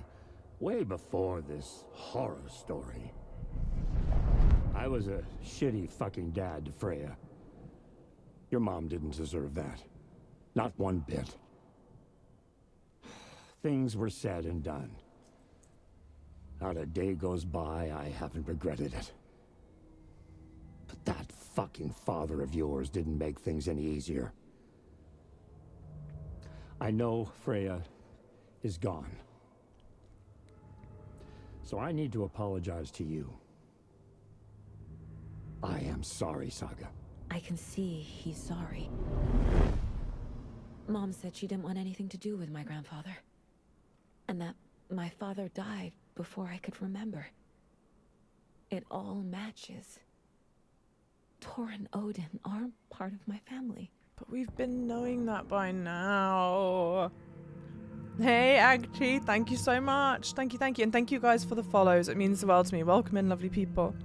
way before this horror story. I was a shitty fucking dad to Freya. Your mom didn't deserve that. Not one bit. Things were said and done. Not a day goes by I haven't regretted it. But that fucking father of yours didn't make things any easier. I know Freya is gone. So I need to apologize to you. I am sorry, Saga. I can see he's sorry. Mom said she didn't want anything to do with my grandfather. And that my father died before I could remember. It all matches. Tor and Odin are part of my family. But we've been knowing that by now. Hey, Agchi, thank you so much. Thank you. And thank you guys for the follows. It means the world to me. Welcome in, lovely people.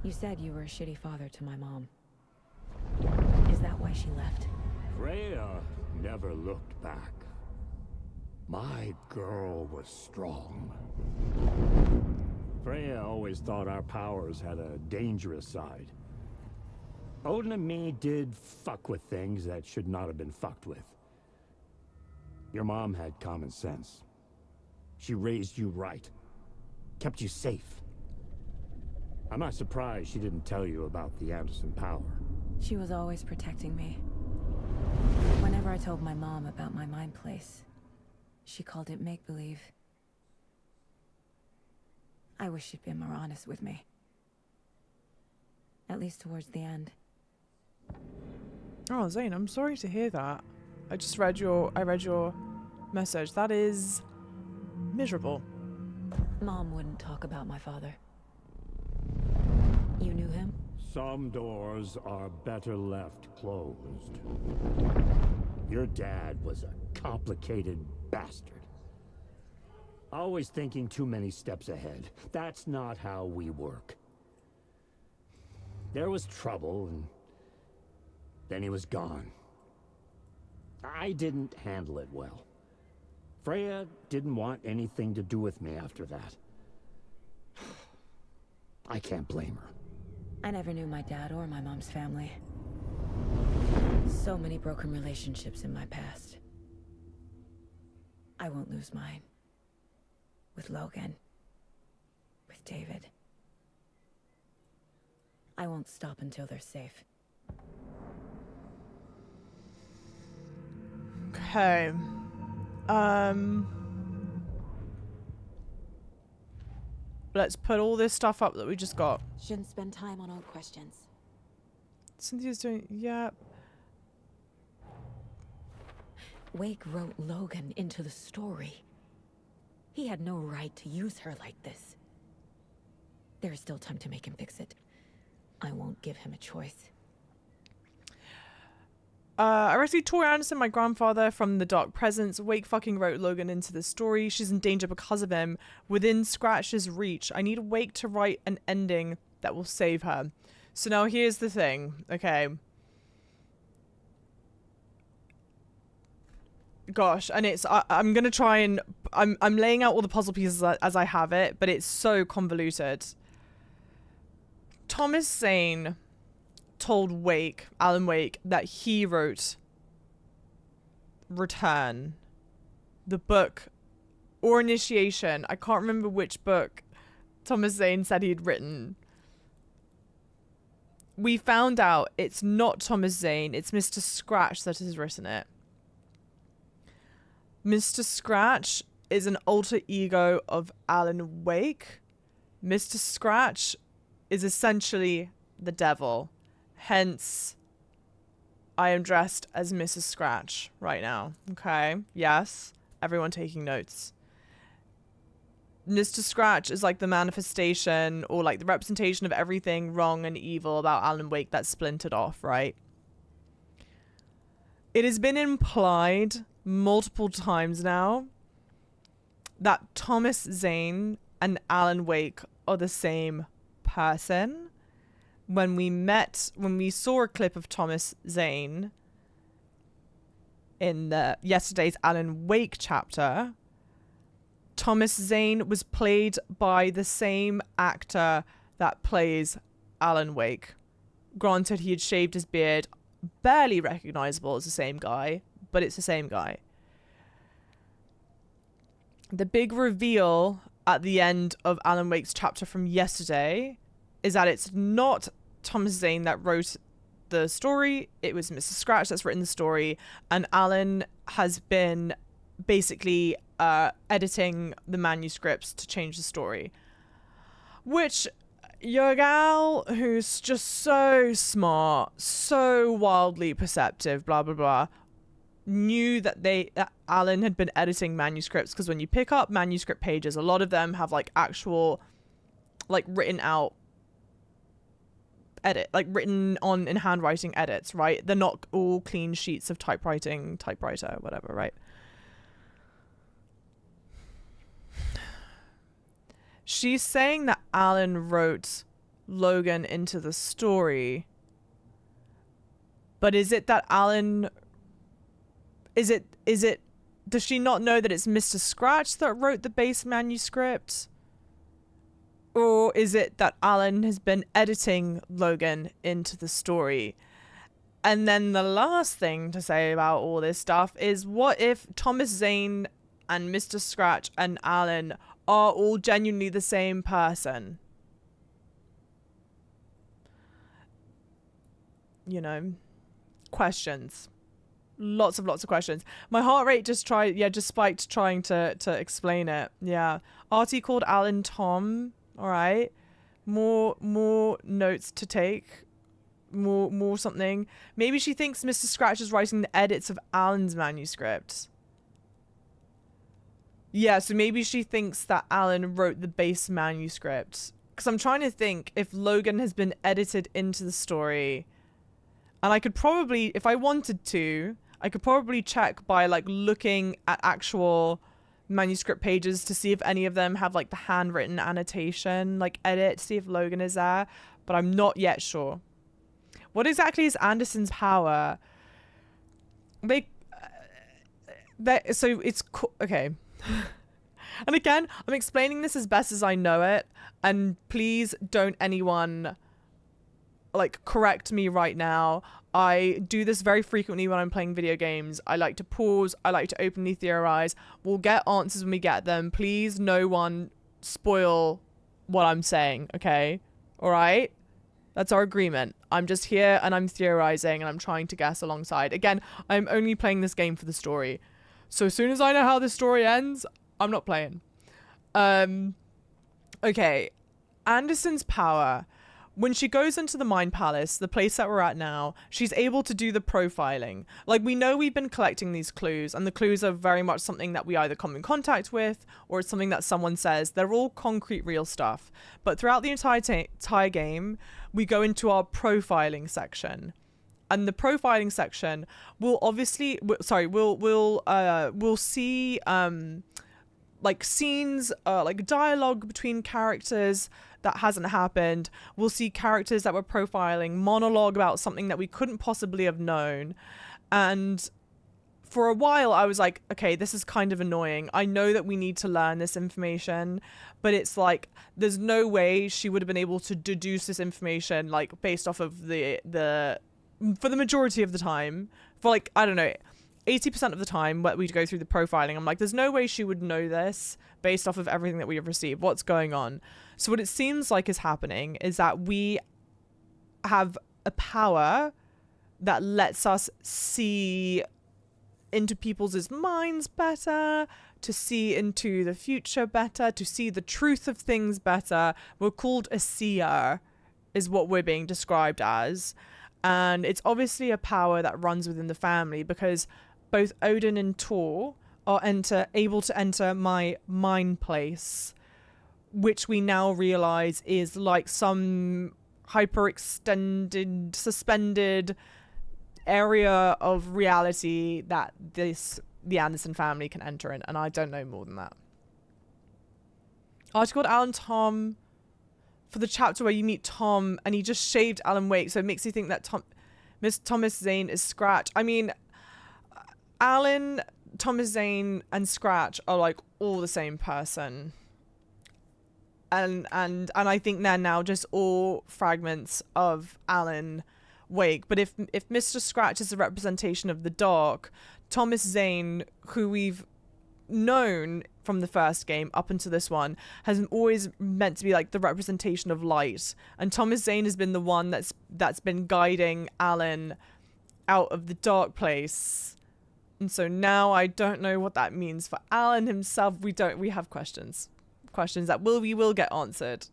You said you were a shitty father to my mom. Is that why she left? Freya never looked back. My girl was strong. Freya always thought our powers had a dangerous side. Odin and me did fuck with things that should not have been fucked with. Your mom had common sense. She raised you right. Kept you safe. I'm not surprised she didn't tell you about the Anderson power. She was always protecting me. Whenever I told my mom about my mind place, she called it make-believe. I wish she'd been more honest with me. At least towards the end. Oh, Zane, I'm sorry to hear that. I read your message. That is miserable. Mom wouldn't talk about my father. You knew him? Some doors are better left closed. Your dad was a complicated bastard. Always thinking too many steps ahead. That's not how we work. There was trouble, and then he was gone. I didn't handle it well. Freya didn't want anything to do with me after that. I can't blame her. I never knew my dad or my mom's family. So many broken relationships in my past. I won't lose mine. With Logan. With David. I won't stop until they're safe. Okay. Let's put all this stuff up that we just got. Shouldn't spend time on old questions. Cynthia's doing... Yeah. Wake wrote Logan into the story. He had no right to use her like this. There is still time to make him fix it. I won't give him a choice. I rescued Tor Anderson, my grandfather, from the dark presence. Wake fucking wrote Logan into the story. She's in danger because of him. Within Scratch's reach. I need Wake to write an ending that will save her. So now here's the thing. Okay. Gosh, and it's... I'm going to try and... I'm laying out all the puzzle pieces as I have it, but it's so convoluted. Thomas Zane told Wake, Alan Wake, that he wrote Return, the book, or Initiation. I can't remember which book Thomas Zane said he'd written. We found out it's not Thomas Zane, it's Mr. Scratch that has written it. Mr. Scratch is an alter ego of Alan Wake. Mr. Scratch is essentially the devil. Hence, I am dressed as Mrs. Scratch right now. Okay, yes. Everyone taking notes. Mr. Scratch is like the manifestation or like the representation of everything wrong and evil about Alan Wake that's splintered off, right? It has been implied multiple times now that Thomas Zane and Alan Wake are the same person. When we saw a clip of Thomas Zane in yesterday's Alan Wake chapter, Thomas Zane was played by the same actor that plays Alan Wake. Granted, he had shaved his beard, barely recognizable as the same guy, but it's the same guy. The big reveal at the end of Alan Wake's chapter from yesterday is that it's not Thomas Zane that wrote the story. It was Mr. Scratch that's written the story, and Alan has been basically editing the manuscripts to change the story. Which your gal, who's just so smart, so wildly perceptive, blah, blah, blah, knew that Alan had been editing manuscripts, because when you pick up manuscript pages, a lot of them have like actual, like written out edit, like written on in handwriting edits, right? They're not all clean sheets of typewriter, whatever, right? She's saying that Alan wrote Logan into the story, but is it that Alan... Is it, does she not know that it's Mr. Scratch that wrote the base manuscript? Or is it that Alan has been editing Logan into the story? And then the last thing to say about all this stuff is, what if Thomas Zane and Mr. Scratch and Alan are all genuinely the same person? You know, questions. Lots of questions. My heart rate just spiked trying to explain it. Yeah. Artie called Alan Tom. All right. More notes to take. More something. Maybe she thinks Mr. Scratch is writing the edits of Alan's manuscript. Yeah, so maybe she thinks that Alan wrote the base manuscript. Because I'm trying to think if Logan has been edited into the story. And I could probably, if I wanted to, I could probably check by like looking at actual manuscript pages to see if any of them have like the handwritten annotation, like edit, see if Logan is there. But I'm not yet sure. What exactly is Anderson's power? So it's okay. And again, I'm explaining this as best as I know it, and please don't anyone like correct me right now. I do this very frequently when I'm playing video games. I like to pause. I like to openly theorize. We'll get answers when we get them. Please, no one spoil what I'm saying, okay? All right? That's our agreement. I'm just here and I'm theorizing and I'm trying to guess alongside. Again, I'm only playing this game for the story. So as soon as I know how the story ends, I'm not playing. Okay. Anderson's power. when she goes into the Mind Palace, the place that we're at now, she's able to do the profiling. Like, we know we've been collecting these clues, and the clues are very much something that we either come in contact with, or it's something that someone says. They're all concrete, real stuff. But throughout the entire game, we go into our profiling section. And the profiling section will obviously, we'll see like scenes, like dialogue between characters that hasn't happened. We'll see characters that we're profiling, monologue about something that we couldn't possibly have known. And for a while I was like, okay, this is kind of annoying. I know that we need to learn this information, but it's like, there's no way she would have been able to deduce this information, like based off of the for the majority of the time, for like, I don't know, 80% of the time when we go through the profiling, I'm like, there's no way she would know this based off of everything that we have received. What's going on? So what it seems like is happening is that we have a power that lets us see into people's minds better, to see into the future better, to see the truth of things better. We're called a seer, is what we're being described as. And it's obviously a power that runs within the family, because both Odin and Tor are able to enter my mind place, which we now realize is like some hyperextended, suspended area of reality that the Anderson family can enter in. And I don't know more than that. Article Alan Tom for the chapter where you meet Tom and he just shaved Alan Wake, so it makes you think that Thomas Zane is Scratch. I mean, Alan, Thomas Zane, and Scratch are like all the same person, and I think they're now just all fragments of Alan Wake. But if Mr. Scratch is a representation of the dark, Thomas Zane, who we've known from the first game up until this one, has always meant to be like the representation of light, and Thomas Zane has been the one that's been guiding Alan out of the dark place. And so now I don't know what that means for Alan himself. We have questions that we will get answered.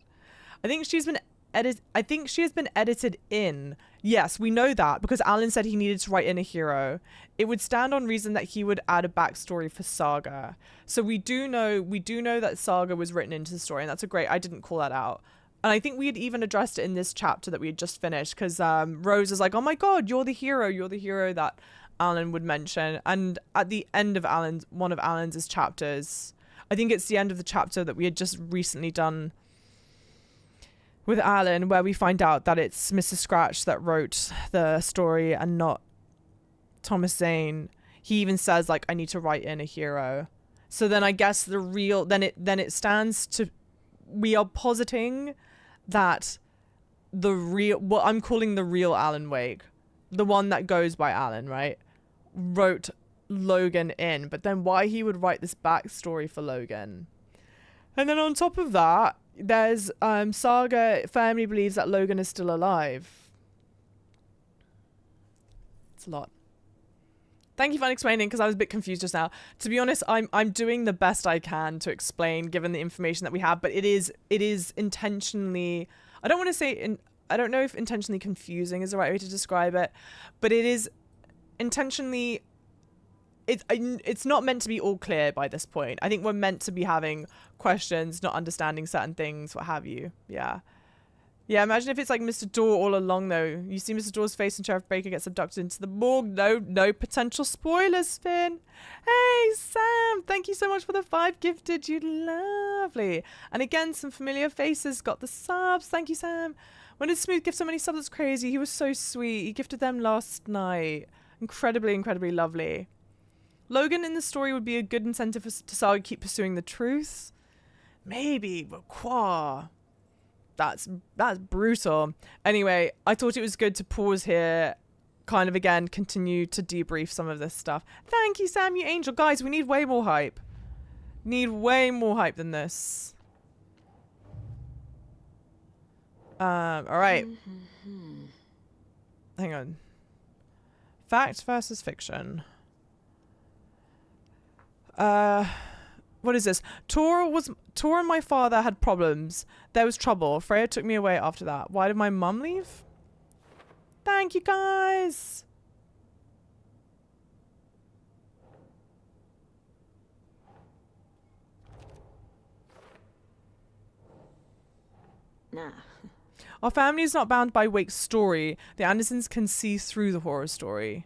I think she has been edited in. Yes, we know that because Alan said he needed to write in a hero. It would stand on reason that he would add a backstory for Saga. So we do know that Saga was written into the story, and that's I didn't call that out. And I think we had even addressed it in this chapter that we had just finished, because Rose is like, oh my god, you're the hero that Alan would mention. And at the end of one of Alan's chapters, I think it's the end of the chapter that we had just recently done with Alan, where we find out that it's Mr. Scratch that wrote the story and not Thomas Zane. He even says like, I need to write in a hero. So then I guess then it stands to, we are positing that what I'm calling the real Alan Wake, the one that goes by Alan, right, wrote Logan in. But then why he would write this backstory for Logan? And then on top of that, there's Saga firmly believes that Logan is still alive. It's a lot. Thank you for explaining, because I was a bit confused just now. To be honest, I'm doing the best I can to explain given the information that we have, but it is intentionally, I don't know if intentionally confusing is the right way to describe it, but it is intentionally, it's not meant to be all clear by this point. I think we're meant to be having questions, not understanding certain things, what have you. Yeah, imagine if it's like Mr. Dorr all along, though. You see Mr. Dorr's face and Sheriff Baker gets abducted into the morgue. No potential spoilers, Finn. Hey, Sam, thank you so much for the 5 gifted. You lovely. And again, some familiar faces got the subs. Thank you, Sam. When did Smooth gift so many subs? It's crazy. He was so sweet. He gifted them last night. Incredibly, incredibly lovely. Logan in the story would be a good incentive to Saga keep pursuing the truth. Maybe, but qua. That's brutal. Anyway, I thought it was good to pause here, kind of again, continue to debrief some of this stuff. Thank you, Sam, you angel. Guys, we need way more hype. Need way more hype than this. All right. Hang on. Fact versus fiction. What is this? Tor and my father had problems. There was trouble. Freya took me away after that. Why did my mum leave? Thank you, guys. Nah. Our family is not bound by Wake's story. The Andersons can see through the horror story.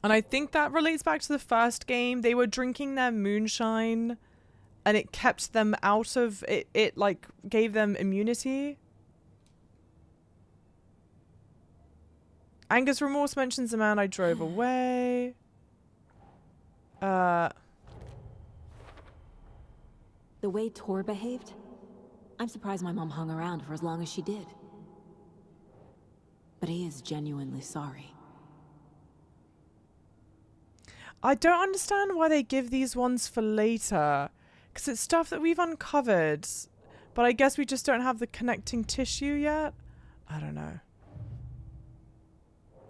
And I think that relates back to the first game. They were drinking their moonshine and it kept them out of it. It like gave them immunity. Angus Remorse mentions the man I drove away. The way Tor behaved? I'm surprised my mom hung around for as long as she did. But he is genuinely sorry. I don't understand why they give these ones for later. Because it's stuff that we've uncovered. But I guess we just don't have the connecting tissue yet? I don't know.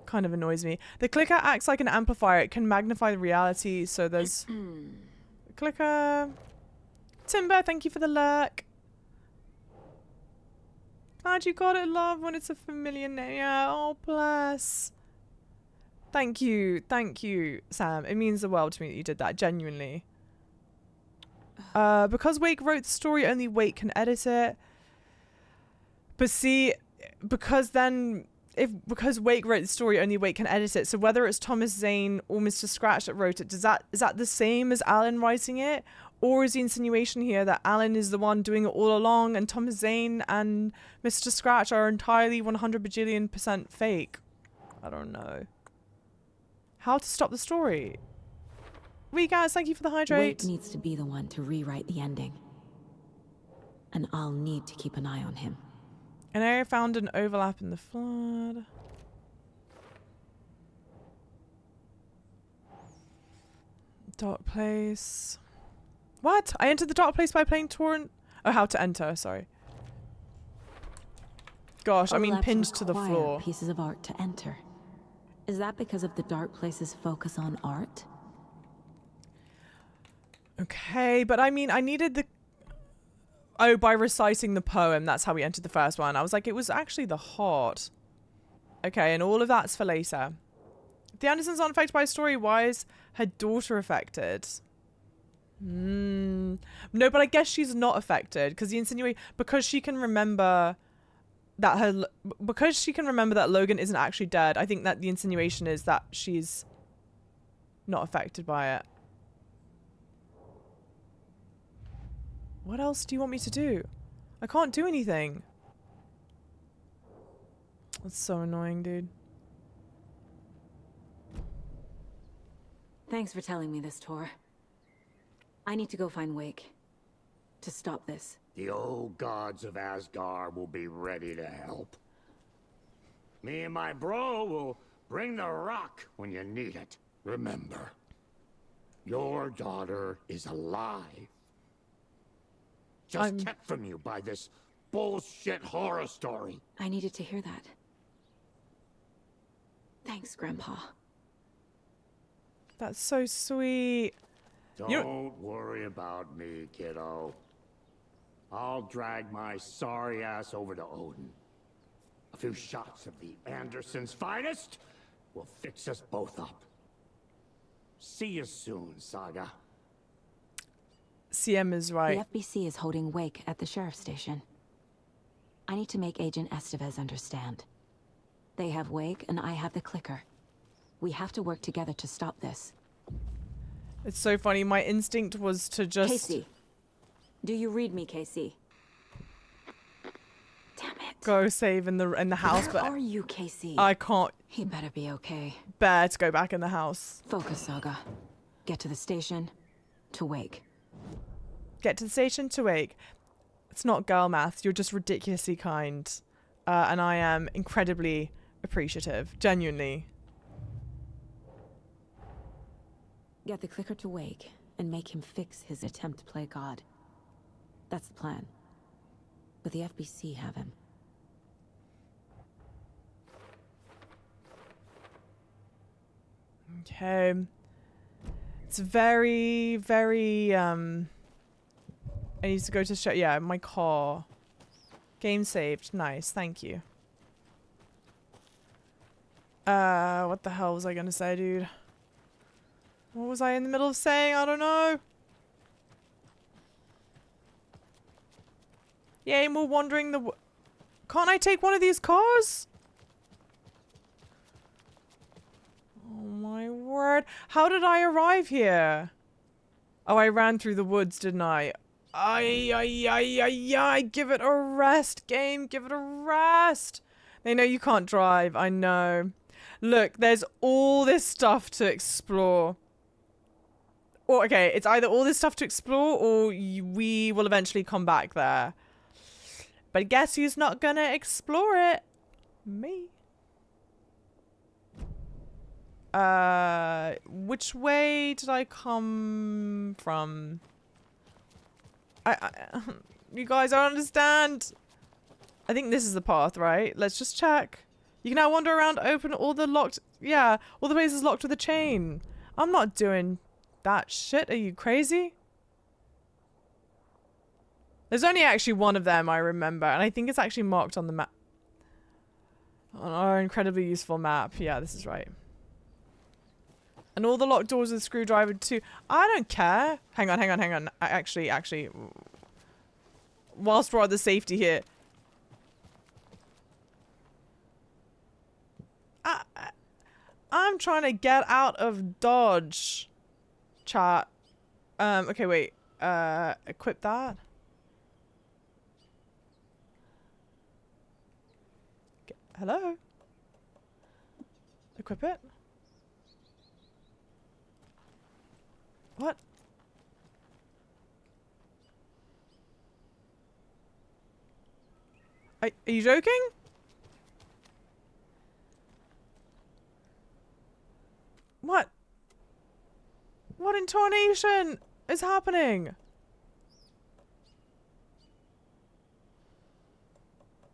Kind of annoys me. The clicker acts like an amplifier. It can magnify the reality. So there's... clicker... Timber, thank you for the lurk. Glad you got it, love, when it's a familiar name. Yeah, oh, bless. Thank you, Sam. It means the world to me that you did that, genuinely. Because Wake wrote the story, only Wake can edit it. But see, because Wake wrote the story, only Wake can edit it. So whether it's Thomas Zane or Mr. Scratch that wrote it, is that the same as Alan writing it? Or is the insinuation here that Alan is the one doing it all along and Thomas Zane and Mr. Scratch are entirely 100 bajillion% fake? I don't know. How to stop the story? Guys, thank you for the hydrate. Wake needs to be the one to rewrite the ending. And I'll need to keep an eye on him. An area found an overlap in the flood. Dark place. What? I entered the dark place by playing torrent? Oh, how to enter, sorry. Gosh, I mean pinned to the floor. Pieces of art to enter. Is that because of the dark place's focus on art? Okay, but I mean, I needed the... Oh, by reciting the poem, that's how we entered the first one. I was like, it was actually the heart. Okay, and all of that's for later. The Andersons aren't affected by a story. Why is her daughter affected? No, but I guess she's not affected because the insinuation... Because she can remember that Logan isn't actually dead. I think that the insinuation is that she's not affected by it. What else do you want me to do? I can't do anything. That's so annoying, dude. Thanks for telling me this, Tor. I need to go find Wake. To stop this. The old gods of Asgard will be ready to help. Me and my bro will bring the rock when you need it. Remember, your daughter is alive. Just kept from you by this bullshit horror story. I needed to hear that. Thanks, Grandpa. That's so sweet. Don't worry about me, kiddo. I'll drag my sorry ass over to Odin. A few shots of the Andersons' finest will fix us both up. See you soon, Saga. CM is right. The FBC is holding Wake at the sheriff's station. I need to make Agent Estevez understand. They have Wake and I have the clicker. We have to work together to stop this. It's so funny. My instinct was to just... Casey. Do you read me, Casey? Damn it. Go save in the house, Where but... are you, Casey? I can't... He better be okay. Bear to go back in the house. Focus, Saga. Get to the station. To Wake. Get to the station to Wake. It's not girl math. You're just ridiculously kind. And I am incredibly appreciative. Genuinely. Get the clicker to Wake and make him fix his attempt to play God. That's the plan. But the FBC have him. Okay. It's very, very, I need to go to show, yeah, my car. Game saved. Nice, thank you. What the hell was I gonna say, dude? What was I in the middle of saying? I don't know. Yay, more wandering the Can't I take one of these cars? Oh my word. How did I arrive here? Oh, I ran through the woods, didn't I? Ay. Give it a rest, game. Give it a rest. They know you can't drive. I know. Look, there's all this stuff to explore. Or, okay, it's either all this stuff to explore or we will eventually come back there. But guess who's not gonna explore it? Me. Which way did I come from? You guys don't understand. I think this is the path, right? Let's just check. You can now wander around, open all the locked... Yeah, all the places locked with a chain. I'm not doing that shit. Are you crazy? There's only actually one of them, I remember. And I think it's actually marked on the map. On our incredibly useful map. Yeah, this is right. And all the locked doors with a screwdriver too. I don't care. Hang on. Actually. Whilst we're on the safety here. I'm trying to get out of Dodge. Chat. Okay, wait. Equip that. Okay. Hello? Equip it? What? Are you joking? What? What intonation is happening?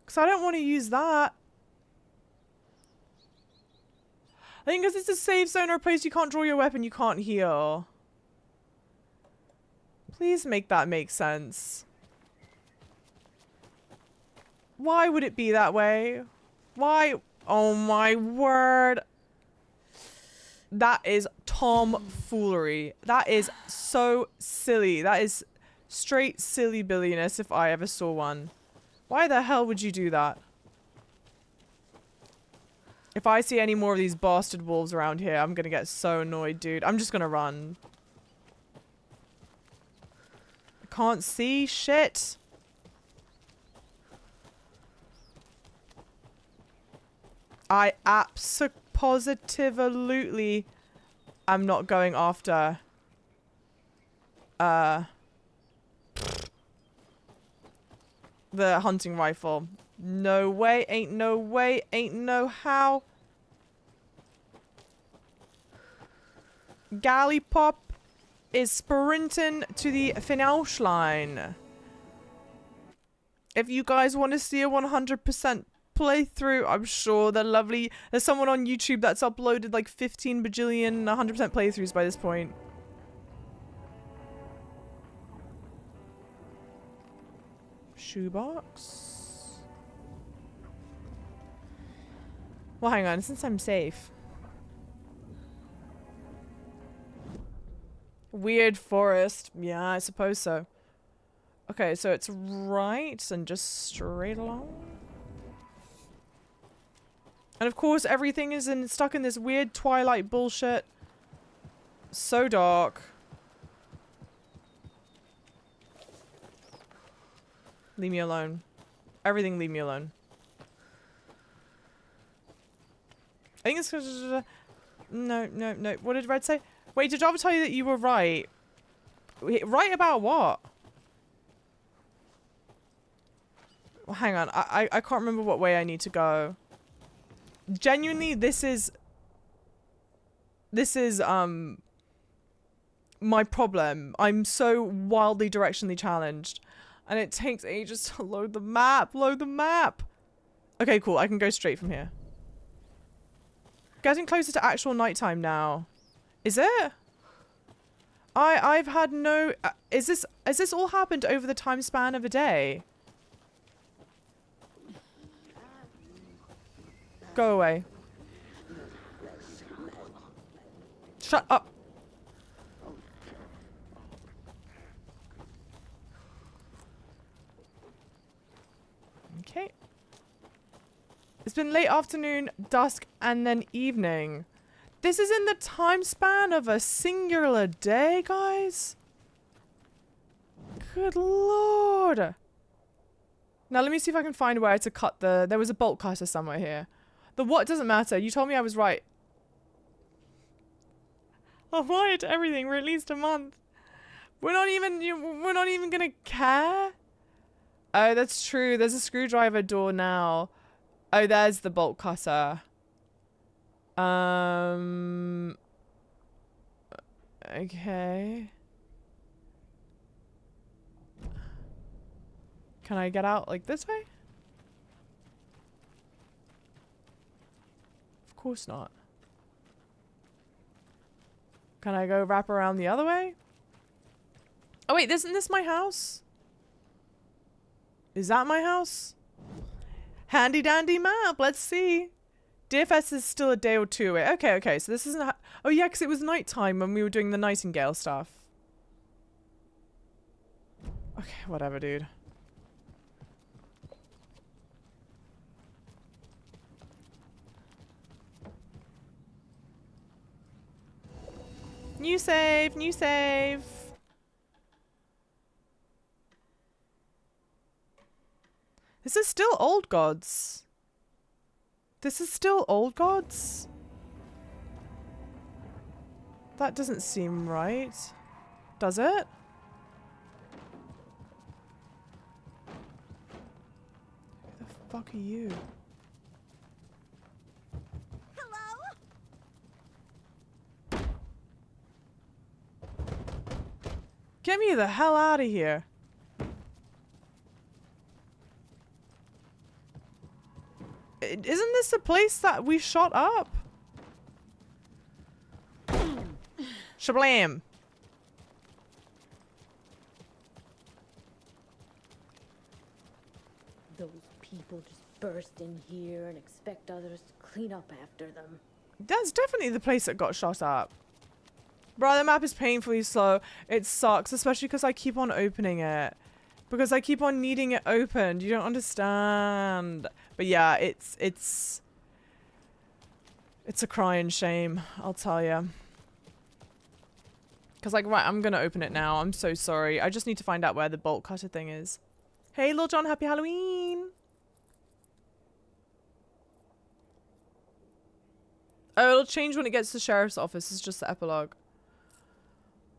Because I don't want to use that. I think because it's a safe zone or a place you can't draw your weapon, you can't heal. Please make that make sense. Why would it be that way? Why? Oh my word. That is tomfoolery. That is so silly. That is straight silly billiness if I ever saw one. Why the hell would you do that? If I see any more of these bastard wolves around here, I'm gonna get so annoyed, dude. I'm just gonna run. I can't see shit. I positively I'm not going after the hunting rifle. No way, ain't no way, ain't no how. Gallipop is sprinting to the finish line. If you guys want to see a 100% playthrough, I'm sure they're lovely. There's someone on YouTube that's uploaded like 15 bajillion 100% playthroughs by this point. Shoebox. Well, hang on, since I'm safe. Weird forest. Yeah, I suppose so. Okay, so it's right and just straight along. And of course, everything is stuck in this weird Twilight bullshit. So dark. Leave me alone. Everything leave me alone. I think it's... No. What did Red say? Wait, did Java tell you that you were right? Right about what? Well, hang on. I can't remember what way I need to go. Genuinely, this is my problem. I'm so wildly directionally challenged. And it takes ages to load the map. Load the map. Okay, cool. I can go straight from here. Getting closer to actual nighttime now. Is it? I've had no... has this all happened over the time span of a day? Go away. Shut up. Okay. It's been late afternoon, dusk, and then evening. This is in the time span of a singular day, guys. Good lord. Now let me see if I can find where to cut the... There was a bolt cutter somewhere here. The what doesn't matter. You told me I was right. I'll wire to everything for at least a month. We're not even gonna care. Oh, that's true. There's a screwdriver door now. Oh, there's the bolt cutter. Okay. Can I get out like this way? Of course not. Can I go wrap around the other way? Oh wait, isn't this my house? Is that my house? Handy dandy map, let's see. DFS is still a day or two away. Okay, okay, so this isn't... Oh yeah, because it was nighttime when we were doing the Nightingale stuff. Okay, whatever, dude. New save, new save. This is still Old Gods. This is still Old Gods? That doesn't seem right. Does it? Who the fuck are you? Get me the hell out of here. Isn't this the place that we shot up? Shablam. Those people just burst in here and expect others to clean up after them. That's definitely the place that got shot up. Bro, the map is painfully slow. It sucks, especially because I keep on opening it. Because I keep on needing it opened. You don't understand. But yeah, it's a crying shame, I'll tell you. Because like, right, I'm going to open it now. I'm so sorry. I just need to find out where the bolt cutter thing is. Hey, Lil John, happy Halloween. Oh, it'll change when it gets to the sheriff's office. It's just the epilogue.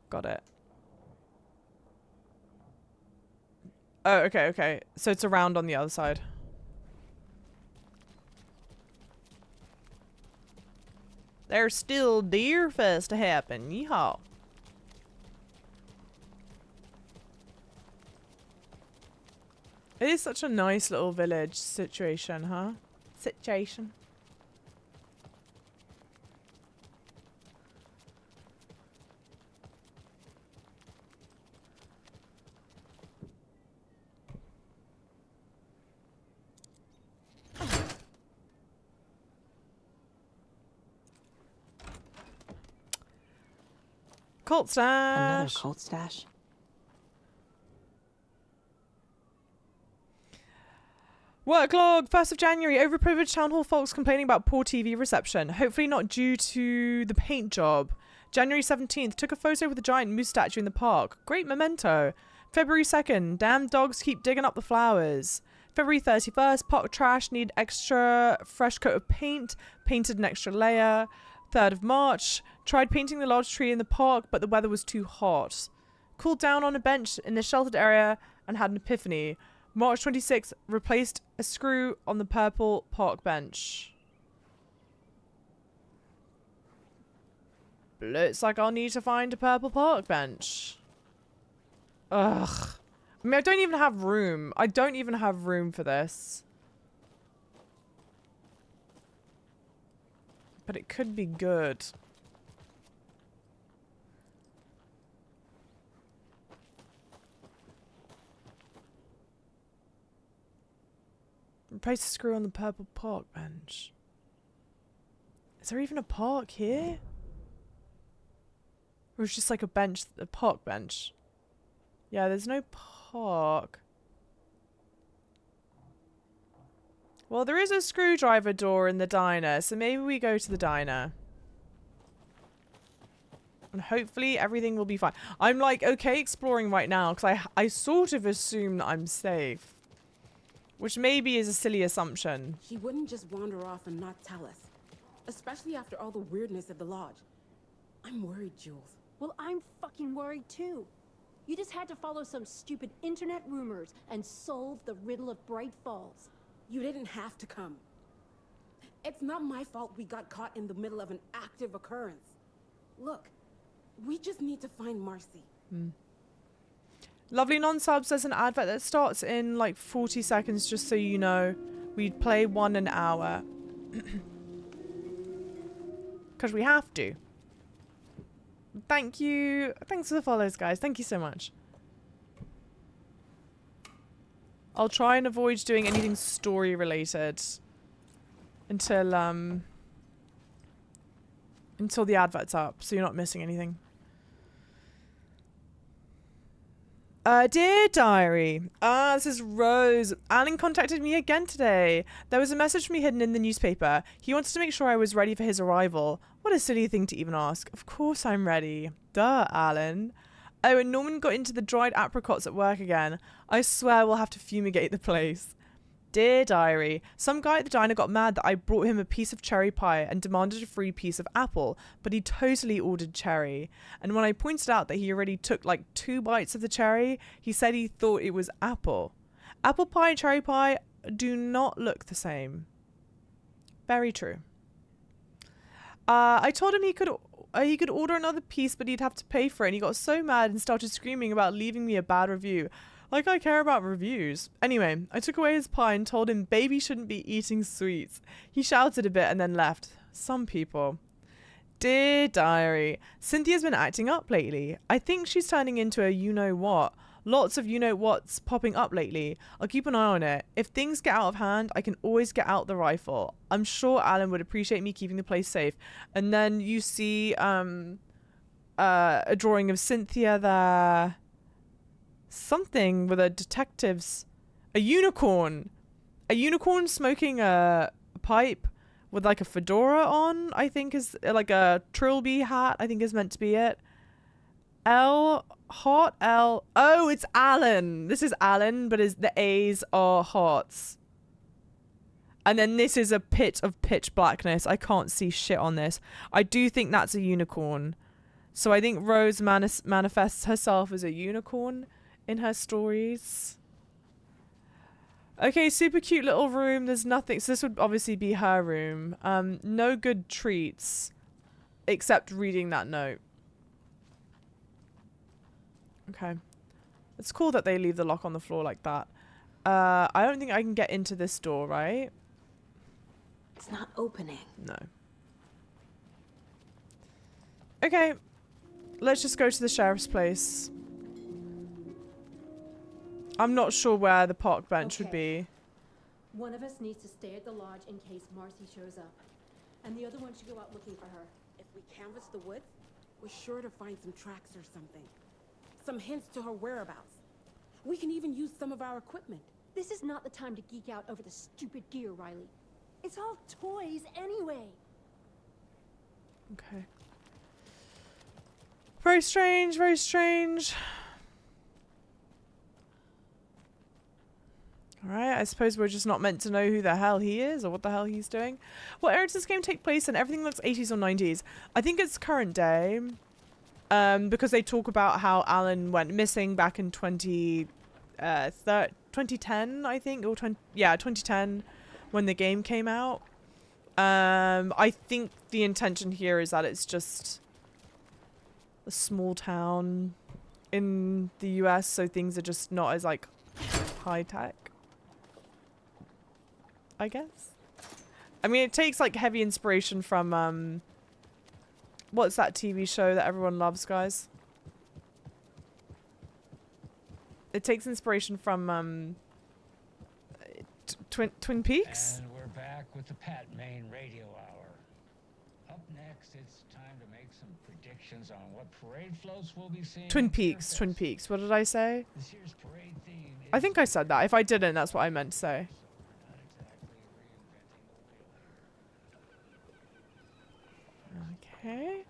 Got it. Oh, okay, okay. So it's around on the other side. There's still Deer Fest to happen. Yeehaw. It is such a nice little village situation, huh? Situation. Cult stash. Another cult stash. Worklog, 1st of January. Overprivileged town hall folks complaining about poor TV reception. Hopefully not due to the paint job. January 17th. Took a photo with a giant moose statue in the park. Great memento. February 2nd. Damn dogs keep digging up the flowers. February 31st. Park trash need extra fresh coat of paint. Painted an extra layer. 3rd of March. Tried painting the large tree in the park, but the weather was too hot. Cooled down on a bench in the sheltered area and had an epiphany. March 26th. Replaced a screw on the purple park bench. Looks like I'll need to find a purple park bench. Ugh. I mean, I don't even have room. I don't even have room for this. But it could be good. Place a screw on the purple park bench. Is there even a park here? Or it's just like a bench, a park bench? Yeah, there's no park. Well, there is a screwdriver door in the diner, so maybe we go to the diner. And hopefully everything will be fine. I'm like, okay exploring right now, because I sort of assume that I'm safe. Which maybe is a silly assumption. She wouldn't just wander off and not tell us. Especially after all the weirdness at the lodge. I'm worried, Jules. Well, I'm fucking worried too. You just had to follow some stupid internet rumors and solve the riddle of Bright Falls. You didn't have to come. It's not my fault we got caught in the middle of an active occurrence. Look, we just need to find Marcy. Lovely non-subs, there's an advert that starts in like 40 seconds, just so you know. We'd play 1 an hour. Because we have to. Thank you. Thanks for the follows, guys. Thank you so much. I'll try and avoid doing anything story related until the advert's up, so you're not missing anything. Dear Diary, this is Rose. Alan contacted me again today. There was a message from me hidden in the newspaper. He wanted to make sure I was ready for his arrival. What a silly thing to even ask. Of course I'm ready. Duh, Alan. Oh, and Norman got into the dried apricots at work again. I swear we'll have to fumigate the place. Dear Diary, some guy at the diner got mad that I brought him a piece of cherry pie and demanded a free piece of apple, but he totally ordered cherry. And when I pointed out that he already took like 2 bites of the cherry, he said he thought it was apple. Apple pie and cherry pie do not look the same. Very true. I told him he could order another piece, but he'd have to pay for it, and he got so mad and started screaming about leaving me a bad review. Like I care about reviews. Anyway, I took away his pie and told him baby shouldn't be eating sweets. He shouted a bit and then left. Some people. Dear Diary, Cynthia's been acting up lately. I think she's turning into a you-know-what. Lots of you-know-what's popping up lately. I'll keep an eye on it. If things get out of hand, I can always get out the rifle. I'm sure Alan would appreciate me keeping the place safe. And then you see a drawing of Cynthia there. Something with a detective's... A unicorn smoking a pipe with like a fedora on, I think is like a trilby hat, I think is meant to be it. Oh, it's Alan. This is Alan, but the A's are hearts. And then this is a pit of pitch blackness. I can't see shit on this. I do think that's a unicorn. So I think Rose manifests herself as a unicorn in her stories. Okay, super cute little room. There's nothing. So this would obviously be her room. No good treats except reading that note. Okay. It's cool that they leave the lock on the floor like that. I don't think I can get into this door, right? It's not opening. No. Okay. Let's just go to the sheriff's place. I'm not sure where the park bench would be. One of us needs to stay at the lodge in case Marcy shows up. And the other one should go out looking for her. If we canvass the woods, we're sure to find some tracks or something. Some hints to her whereabouts. We can even use some of our equipment. This is not the time to geek out over the stupid gear, Riley. It's all toys anyway. Okay. Very strange, very strange. Alright, I suppose we're just not meant to know who the hell he is or what the hell he's doing. What era does this game take place in? Everything looks 80s or 90s. I think it's current day. Because they talk about how Alan went missing back in 2010, I think. Or 2010 when the game came out. I think the intention here is that it's just a small town in the US, so things are just not as like high tech, I guess. I mean, it takes like heavy inspiration from what's that TV show that everyone loves, guys? It takes inspiration from Twin Peaks? And we're back with the Pat Main Radio Hour. Up next, it's time to make some predictions on what parade floats we'll be seeing. Twin Peaks. Twin Peaks. What did I say? This year's parade theme is I think I said that. If I didn't, that's what I meant to say. Okay.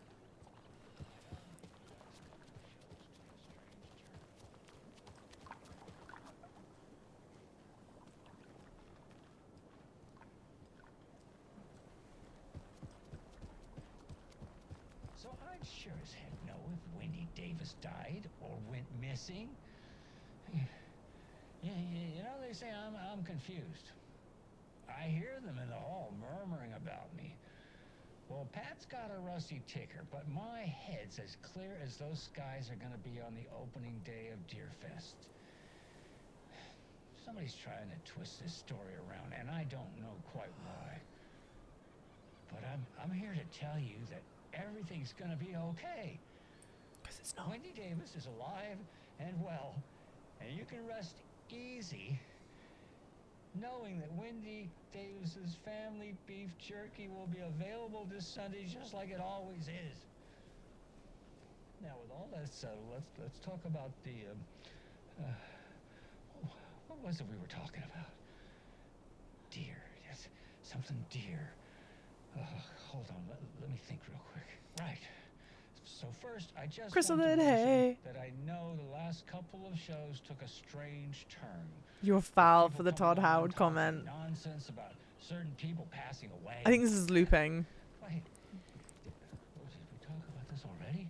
So I'd sure as heck know if Wendy Davis died or went missing. Yeah, you know, they say I'm confused. I hear them in the hall murmuring about me. Well, Pat's got a rusty ticker, but my head's as clear as those skies are going to be on the opening day of Deerfest. Somebody's trying to twist this story around, and I don't know quite why. But I'm here to tell you that everything's going to be okay. 'Cause it's not. Wendy Davis is alive and well, and you can rest easy knowing that Wendy Davis's family beef jerky will be available this Sunday just like it always is. Now, with all that settled, let's talk about the what was it we were talking about? Deer, yes, something deer. Hold on, let me think real quick. Right. So first, I just want to mention that I know the last couple of shows took a strange turn. You're foul for the Todd Howard comment. Nonsense about certain people passing away. I think this is looping. Wait, did we talk about this already?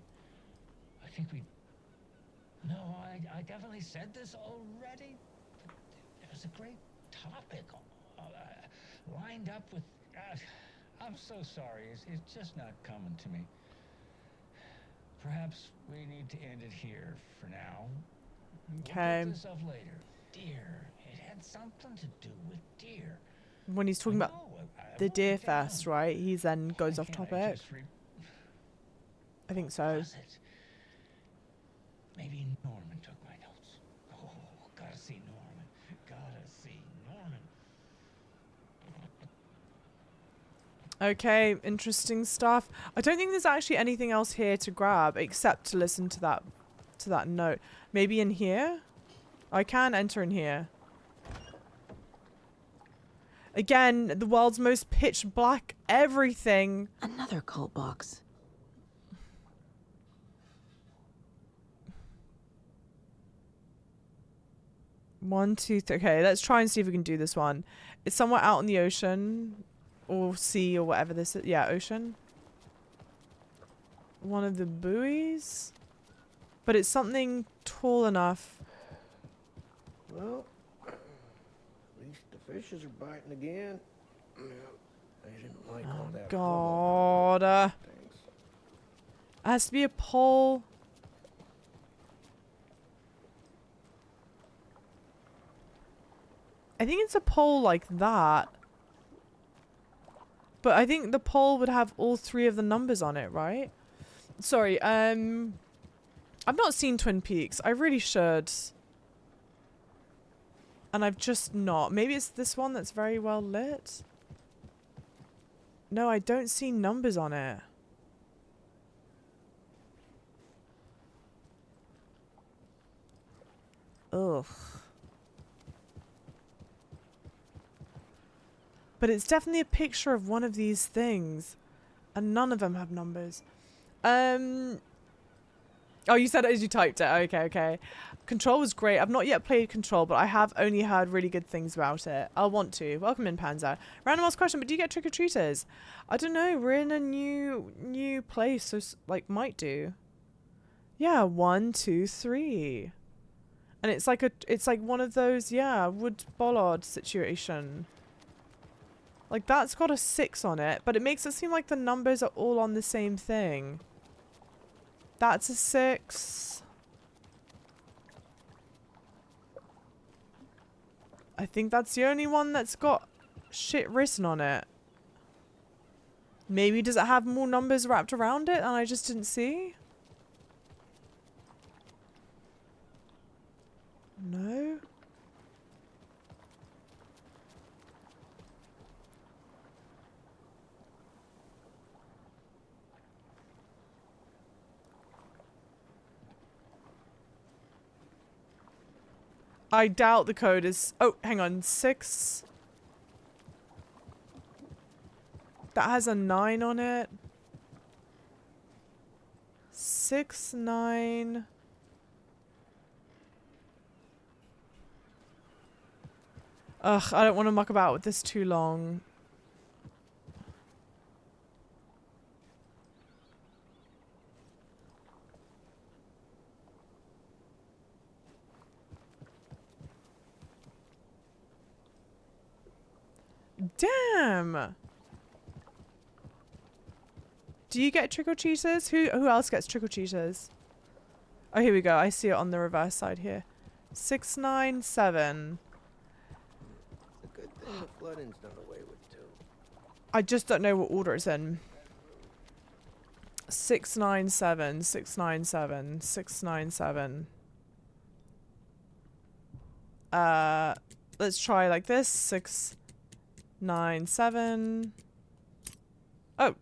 I think we. No, I definitely said this already. It was a great topic lined up with. I'm so sorry. It's just not coming to me. Perhaps we need to end it here for now. Okay. We'll pick this up later. Deer. It had something to do with deer. When he's talking about the Deer Fest, right? He then goes off topic. I think so. Was it? Maybe Norman took my notes. Oh, gotta see Norman. Gotta see Norman. Okay, interesting stuff. I don't think there's actually anything else here to grab except to listen to that note. Maybe in here? I can enter in here. Again, the world's most pitch black everything. Another cult box. One, two, three. Okay, let's try and see if we can do this one. It's somewhere out in the ocean. Or sea or whatever this is. Yeah, ocean. One of the buoys. But it's something tall enough. Well, at least the fishes are biting again. Yeah, I didn't like all that. God. It has to be a pole. I think it's a pole like that. But I think the pole would have all three of the numbers on it, right? Sorry, I've not seen Twin Peaks. I really should. And I've just not. Maybe it's this one that's very well lit. No, I don't see numbers on it. Ugh. But it's definitely a picture of one of these things. And none of them have numbers. Oh, you said it as you typed it. Okay, okay. Control was great. I've not yet played Control, but I have only heard really good things about it. I'll want to. Welcome in, Panzer. Random ask question, but do you get trick-or-treaters? I don't know. We're in a new place, so, like, might do. Yeah, 1, 2, 3. And it's like one of those, yeah, wood bollard situation. Like, that's got a 6 on it, but it makes it seem like the numbers are all on the same thing. That's a 6. I think that's the only one that's got shit written on it. Maybe does it have more numbers wrapped around it and I just didn't see? No? I doubt the code is... Oh, hang on. 6... That has a 9 on it. 6, 9... Ugh, I don't want to muck about with this too long. Damn! Do you get trick-or-treaters? Who else gets trick-or-treaters? Oh, here we go. I see it on the reverse side here. 697. It's a good thing the flooding's done away with, too. I just don't know what order it's in. 697, 697, 697. Let's try like this. 697. Oh,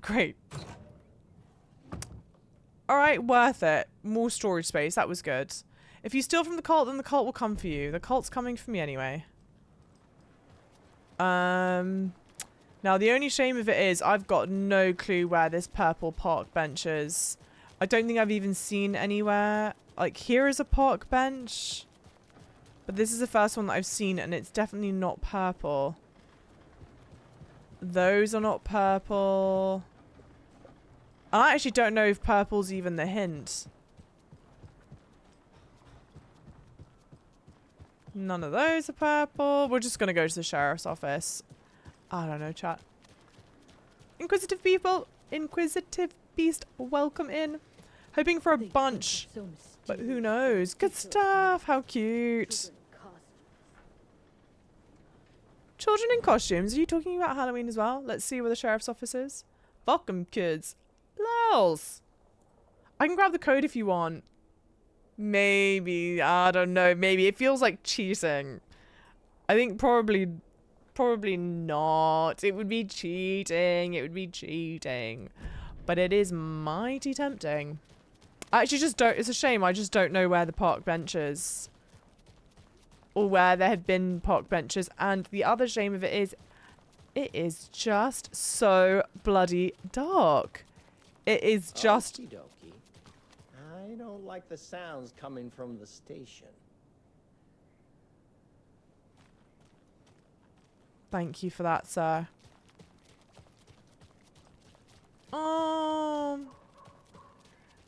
great. Alright, worth it. More storage space. That was good. If you steal from the cult, then the cult will come for you. The cult's coming for me anyway. Now, the only shame of it is I've got no clue where this purple park bench is. I don't think I've even seen anywhere. Like, here is a park bench. But this is the first one that I've seen, and it's definitely not purple. Those are not purple. I actually don't know if purple's even the hint. None of those are purple. We're just going to go to the sheriff's office. I don't know, chat. Inquisitive people. Inquisitive beast. Welcome in. Hoping for a bunch. But who knows? Good stuff. How cute. Children in costumes. Are you talking about Halloween as well? Let's see where the sheriff's office is. Welcome, kids. Lols. I can grab the code if you want. Maybe. I don't know. Maybe. It feels like cheating. I think probably not. It would be cheating. It would be cheating. But it is mighty tempting. I actually just don't... It's a shame. I just don't know where the park bench is. Or where there have been park benches. And the other shame of it is just so bloody dark. It is just... Okie dokie. I don't like the sounds coming from the station. Thank you for that, sir.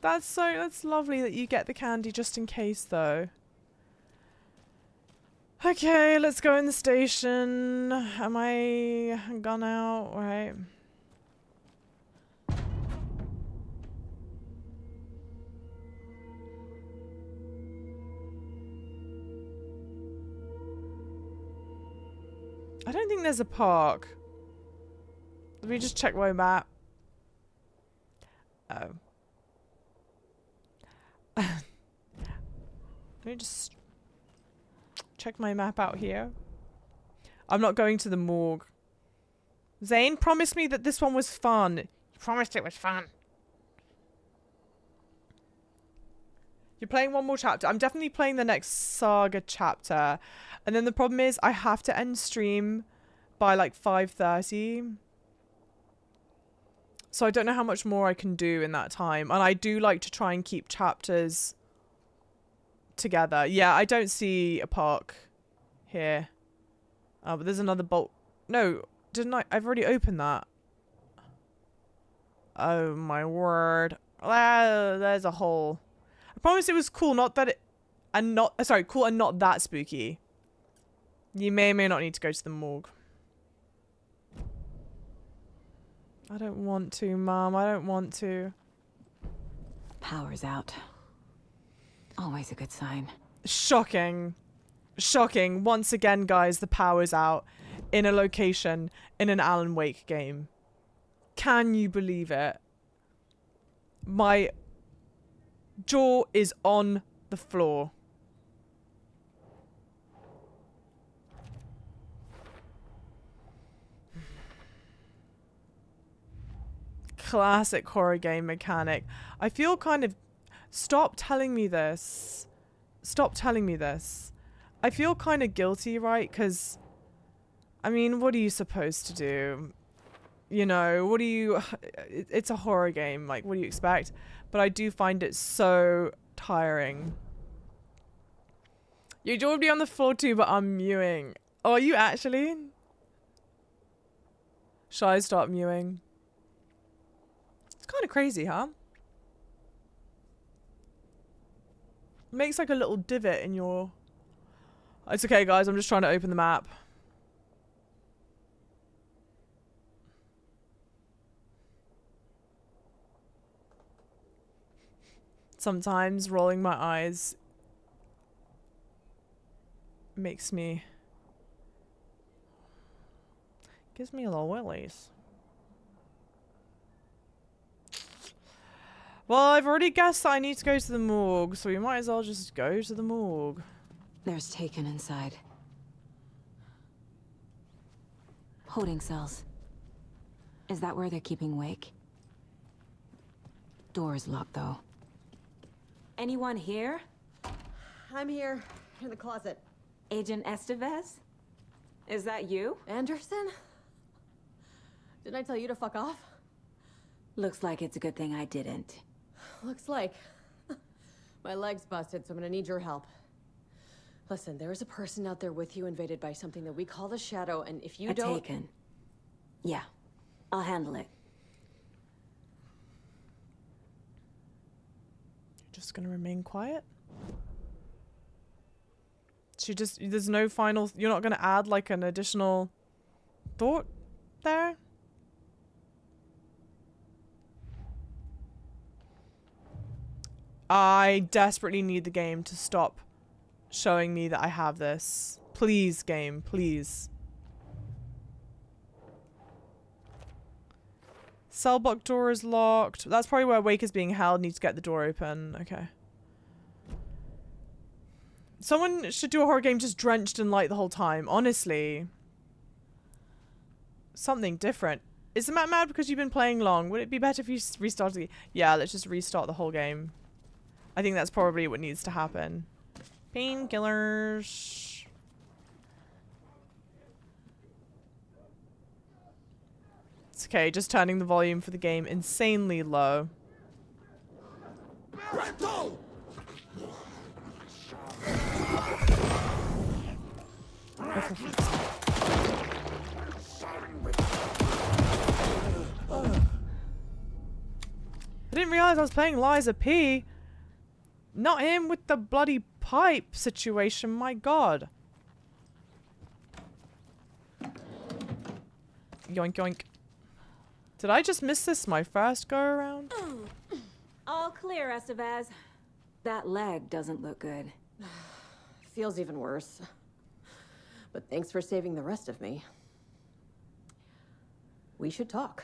That's lovely that you get the candy just in case, though. Okay, let's go in the station. Am I gone out? Right. I don't think there's a park. Let me just check my map. Oh. Let me just check my map out here. I'm not going to the morgue. Zane promised me that this one was fun. He promised it was fun. You're playing one more chapter. I'm definitely playing the next saga chapter. And then the problem is I have to end stream by like 5:30. So I don't know how much more I can do in that time. And I do like to try and keep chapters together. Yeah, I don't see a park here. But there's another bolt. No, didn't I? I've already opened that. Oh my word. There's a hole. I promise it was cool, not that it... And not... Sorry, cool and not that spooky. You may or may not need to go to the morgue. I don't want to, Mom. I don't want to. Power's out. Always a good sign. Shocking. Shocking. Once again, guys, the power's out. In a location. In an Alan Wake game. Can you believe it? My jaw is on the floor. Classic horror game mechanic. I feel kind of... Stop telling me this. Stop telling me this. I feel kind of guilty, right? Because, I mean, what are you supposed to do? You know, what do you... It's a horror game. Like, what do you expect? But I do find it so tiring. You joined me on the floor too, but I'm mewing. Oh, are you actually? Should I start mewing? It's kind of crazy, huh? Makes like a little divot in your... It's okay, guys. I'm just trying to open the map. Sometimes rolling my eyes makes me... Gives me a little willies. Well, I've already guessed that I need to go to the morgue, so we might as well just go to the morgue. There's Taken inside. Holding cells. Is that where they're keeping Wake? Door is locked, though. Anyone here? I'm here, in the closet. Agent Estevez? Is that you? Anderson? Didn't I tell you to fuck off? Looks like it's a good thing I didn't. Looks like. My leg's busted, so I'm gonna need your help. Listen, there is a person out there with you invaded by something that we call the Shadow, and if you don't... Taken. Yeah, I'll handle it. Just gonna remain quiet? There's no final... You're not gonna add like an additional thought there? I desperately need the game to stop showing me that I have this. Please, game, please. Cell block door is locked. That's probably where Wake is being held. Need to get the door open. Okay. Someone should do a horror game just drenched in light the whole time. Honestly. Something different. Is the map mad because you've been playing long? Would it be better if you restarted? Yeah, let's just restart the whole game. I think that's probably what needs to happen. Painkillers. It's okay, just turning the volume for the game insanely low. I didn't realize I was playing Liza P. Not him with the bloody pipe situation, my god. Yoink yoink. Did I just miss this my first go around? All clear, Estevez. That leg doesn't look good. Feels even worse. But thanks for saving the rest of me. We should talk.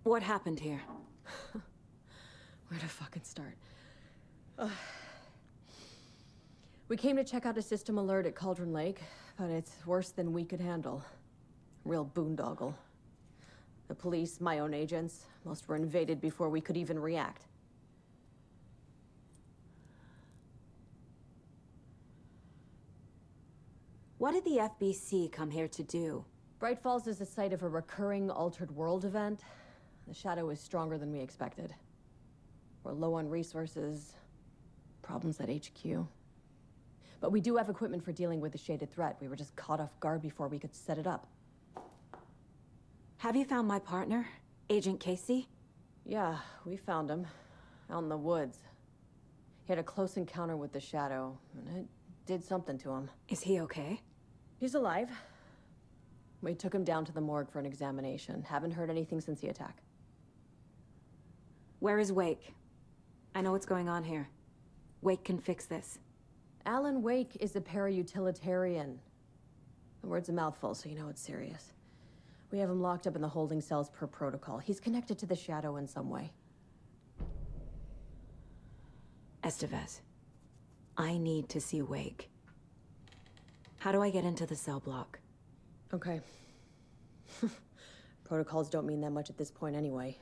What happened here? Where to fucking start? We came to check out a system alert at Cauldron Lake, but it's worse than we could handle. Real boondoggle. The police, my own agents, most were invaded before we could even react. What did the FBC come here to do? Bright Falls is the site of a recurring Altered World event. The Shadow is stronger than we expected. We're low on resources, problems at HQ. But we do have equipment for dealing with the shaded threat. We were just caught off guard before we could set it up. Have you found my partner, Agent Casey? Yeah, we found him. Out in the woods. He had a close encounter with the Shadow, and it did something to him. Is he okay? He's alive. We took him down to the morgue for an examination. Haven't heard anything since the attack. Where is Wake? I know what's going on here. Wake can fix this. Alan Wake is a para-utilitarian. The word's a mouthful, so you know it's serious. We have him locked up in the holding cells per protocol. He's connected to the Shadow in some way. Estevez, I need to see Wake. How do I get into the cell block? Okay. Protocols don't mean that much at this point anyway.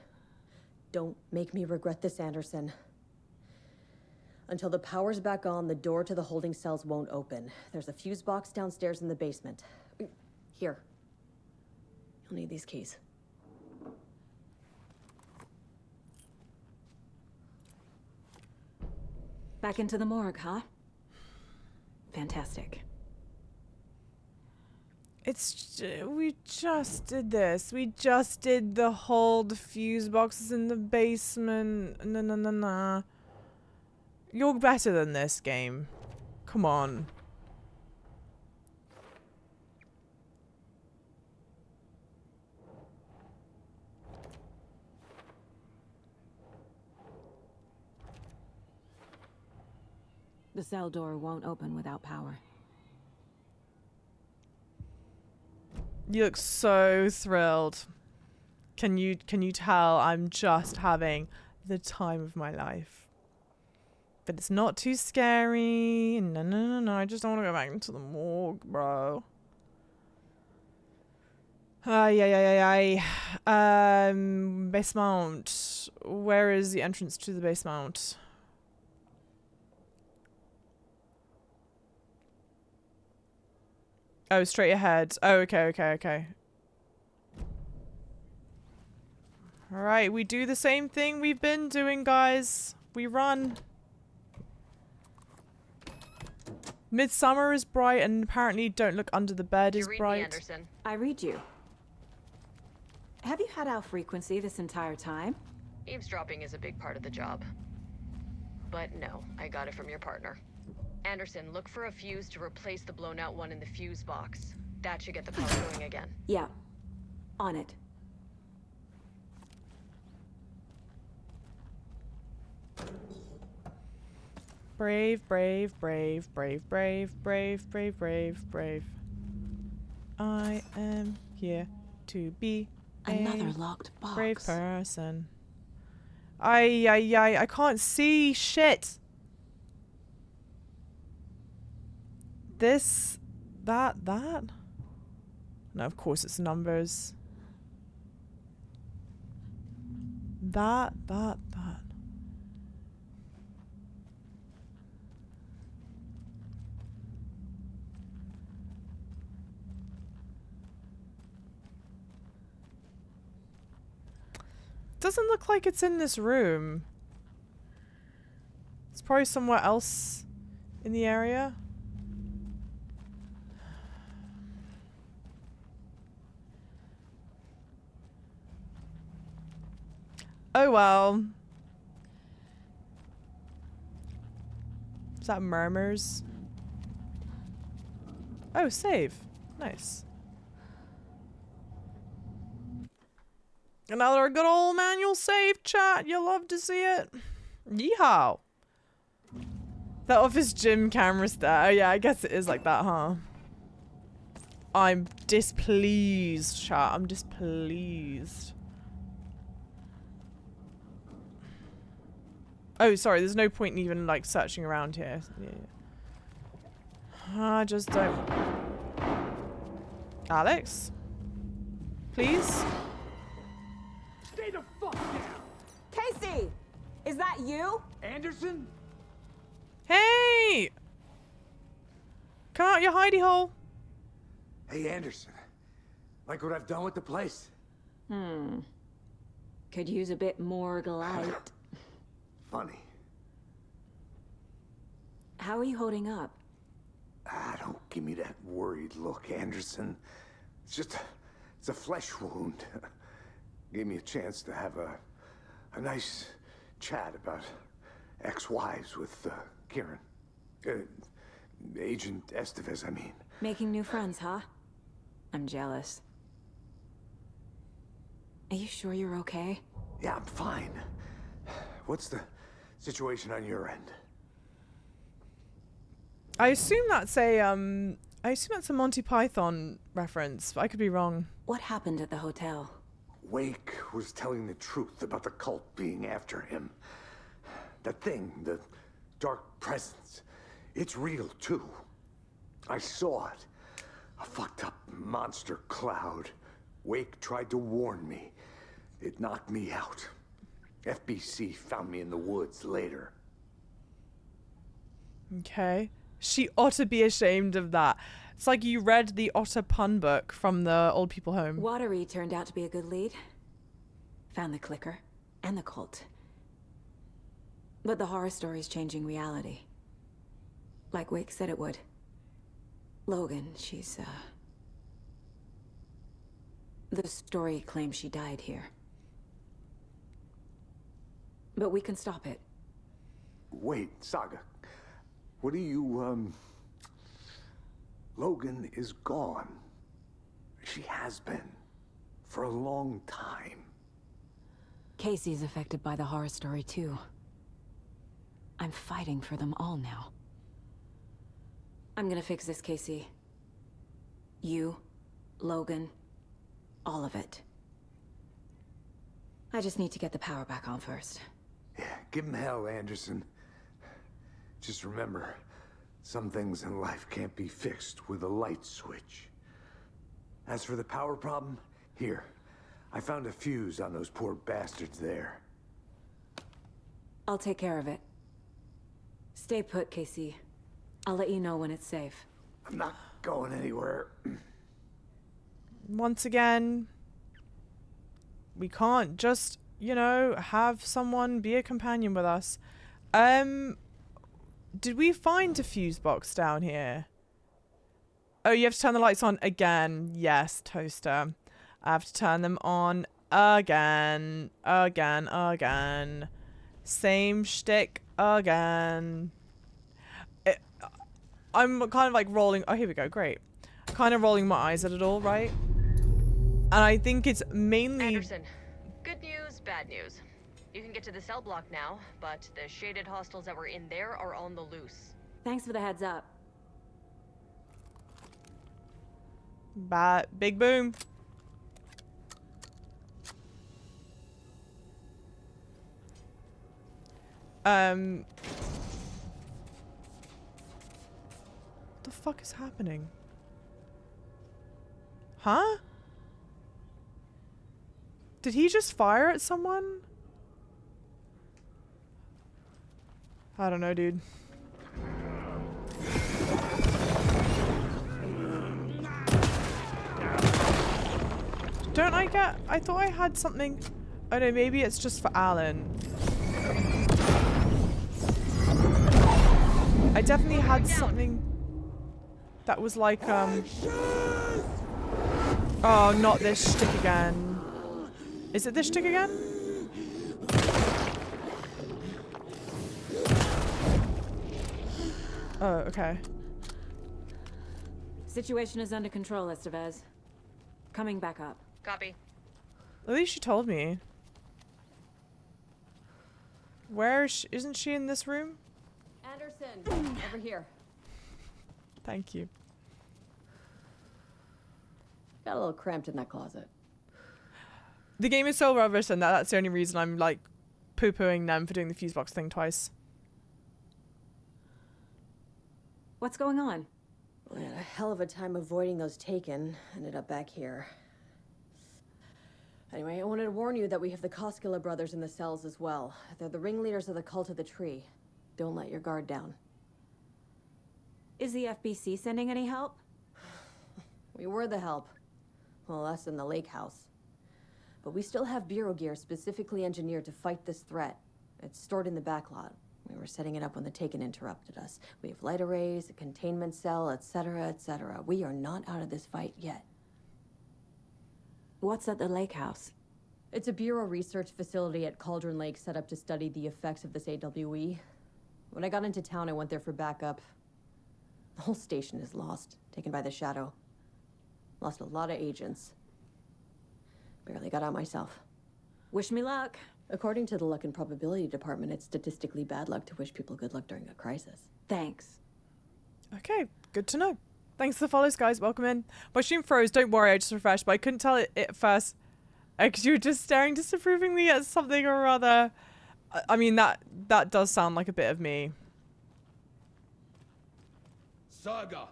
Don't make me regret this, Anderson. Until the power's back on, the door to the holding cells won't open. There's a fuse box downstairs in the basement. Here. You'll need these keys. Back into the morgue, huh? Fantastic. We just did this. We just did the fuse boxes in the basement. No. You're better than this game. Come on. The cell door won't open without power. You look so thrilled. Can you tell I'm just having the time of my life? But it's not too scary. No. I just don't want to go back into the morgue, bro. Basement. Where is the entrance to the basement? Oh, straight ahead. Oh, okay. Alright, we do the same thing we've been doing, guys. We run. Midsummer is bright, and apparently don't look under the bed is bright. Me, Anderson. I read you. Have you had our frequency this entire time? Eavesdropping is a big part of the job. But no, I got it from your partner. Anderson, look for a fuse to replace the blown out one in the fuse box. That should get the power going again. Yeah. On it. Brave. I am here to be another locked box. Brave person. I can't see shit. This, that. No, of course it's numbers. That. Doesn't look like it's in this room. It's probably somewhere else in the area. Oh well. Is that murmurs? Oh, save. Nice. Another good old manual save, chat. You love to see it. Yeehaw. That office gym camera's there. Oh, yeah, I guess it is like that, huh? I'm displeased, chat. I'm displeased. Oh, sorry. There's no point in even, like, searching around here. Yeah. I just don't... Alex? Please? Stay the fuck down! Casey! Is that you? Anderson? Hey! Come out your hidey hole. Hey, Anderson. Like what I've done with the place? Could use a bit more light. Funny. How are you holding up? Don't give me that worried look, Anderson. It's just it's a flesh wound. Gave me a chance to have a nice chat about ex-wives with Kieran. Agent Estevez, I mean. Making new friends, huh? I'm jealous. Are you sure you're okay? Yeah, I'm fine. What's the situation on your end? I assume that's a Monty Python reference, but I could be wrong. What happened at the hotel? Wake was telling the truth about the cult being after him. That thing, the dark presence, it's real too. I saw it. A fucked up monster cloud. Wake tried to warn me. It knocked me out. FBC found me in the woods later. Okay. She ought to be ashamed of that. It's like you read the Otter pun book from the old people home. Watery turned out to be a good lead. Found the clicker and the cult. But the horror story's changing reality. Like Wake said it would. Logan, she's, the story claims she died here. But we can stop it. Wait, Saga. What do you, Logan is gone. She has been. For a long time. Casey's affected by the horror story, too. I'm fighting for them all now. I'm gonna fix this, Casey. You, Logan, all of it. I just need to get the power back on first. Yeah, give him hell, Anderson. Just remember, some things in life can't be fixed with a light switch. As for the power problem, here. I found a fuse on those poor bastards there. I'll take care of it. Stay put, Casey. I'll let you know when it's safe. I'm not going anywhere. Once again, we can't just, you know, have someone be a companion with us. Did we find a fuse box down here? Oh, you have to turn the lights on again. Yes, Toaster. I have to turn them on again. Again. Same shtick again. I'm kind of like rolling. Oh, here we go. Great. Kind of rolling my eyes at it all, right? And I think it's mainly... Anderson, good news, bad news. You can get to the cell block now, but the shaded hostiles that were in there are on the loose. Thanks for the heads up. Big boom. What the fuck is happening? Huh? Did he just fire at someone? I don't know, dude. Don't I get... I thought I had something... Oh no, maybe it's just for Alan. I definitely had something that was like, Oh, not this shtick again. Is it this shtick again? Oh, okay. Situation is under control, Estevez. Coming back up. Copy. At least she told me. Where is she? Isn't she in this room? Anderson, over here. Thank you. Got a little cramped in that closet. The game is so rubbish, and that's the only reason I'm like poo-pooing them for doing the fuse box thing twice. What's going on? We had a hell of a time avoiding those taken. Ended up back here. Anyway, I wanted to warn you that we have the Koskela brothers in the cells as well. They're the ringleaders of the Cult of the Tree. Don't let your guard down. Is the FBC sending any help? We were the help. Well, us in the lake house. But we still have bureau gear specifically engineered to fight this threat. It's stored in the backlot. We were setting it up when the Taken interrupted us. We have light arrays, a containment cell, etc., etc. We are not out of this fight yet. What's at the lake house? It's a bureau research facility at Cauldron Lake set up to study the effects of this AWE. When I got into town, I went there for backup. The whole station is lost, taken by the Shadow. Lost a lot of agents. Barely got out myself. Wish me luck. According to the Luck and Probability Department, it's statistically bad luck to wish people good luck during a crisis. Thanks. Okay, good to know. Thanks for the follows, guys. Welcome in. My stream froze. Don't worry, I just refreshed, but I couldn't tell it at first because you were just staring disapprovingly at something or other. I mean, that does sound like a bit of me. Saga.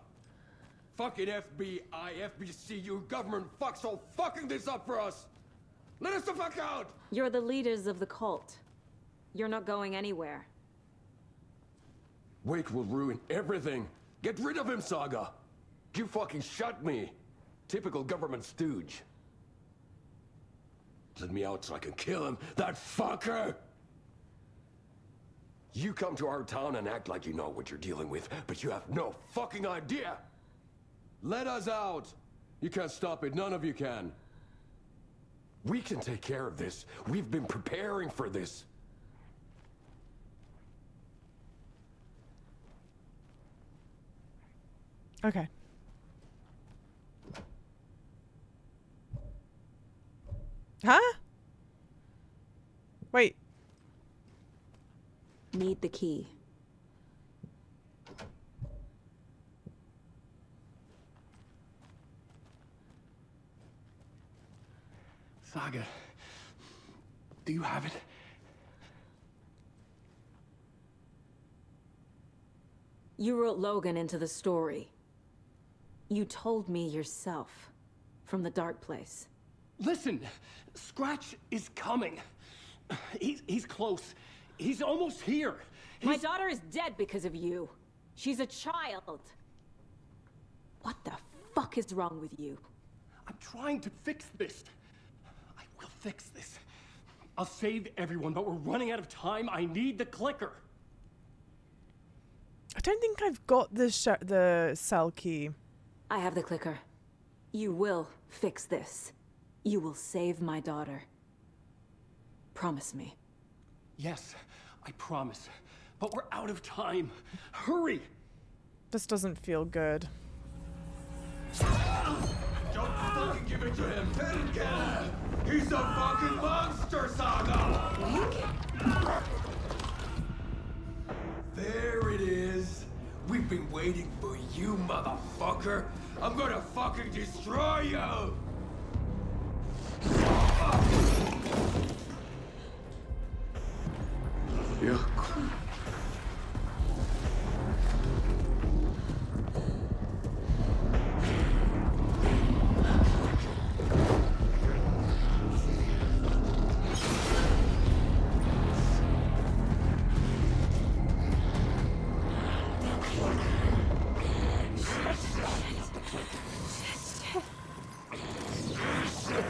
Fucking FBI, FBC, your government fucks all fucking this up for us. Let us the fuck out! You're the leaders of the cult. You're not going anywhere. Wake will ruin everything. Get rid of him, Saga. You fucking shut me. Typical government stooge. Let me out so I can kill him, that fucker! You come to our town and act like you know what you're dealing with, but you have no fucking idea! Let us out! You can't stop it, none of you can. We can take care of this. We've been preparing for this. Okay. Huh? Wait. Need the key. Saga, do you have it? You wrote Logan into the story. You told me yourself. From the dark place. Listen, Scratch is coming. He's close. He's almost here. My daughter is dead because of you. She's a child. What the fuck is wrong with you? I'm trying to fix this. I will fix this. I'll save everyone, but we're running out of time. I need the clicker. I don't think I've got the cell key. I have the clicker. You will fix this. You will save my daughter. Promise me. Yes, I promise. But we're out of time. Hurry! This doesn't feel good. Don't fucking give it to him! Let him get him! He's a fucking monster, Saga! There it is! We've been waiting for you, motherfucker! I'm gonna fucking destroy you! Yeah.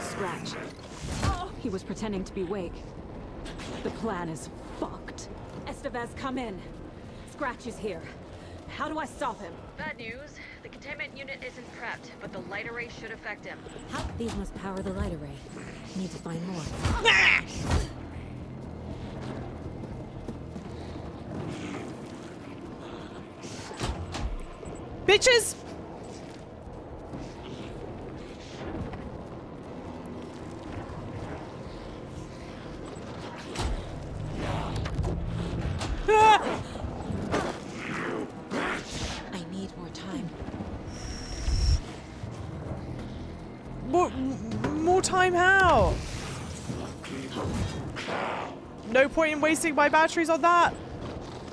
Scratch. He was pretending to be Wake. The plan is fucked. Estevez, come in. Scratch is here. How do I stop him? Bad news. The containment unit isn't prepped, but the light array should affect him. These must power the light array. Need to find more. Bitches! I need more time. More time how? No point in wasting my batteries on that.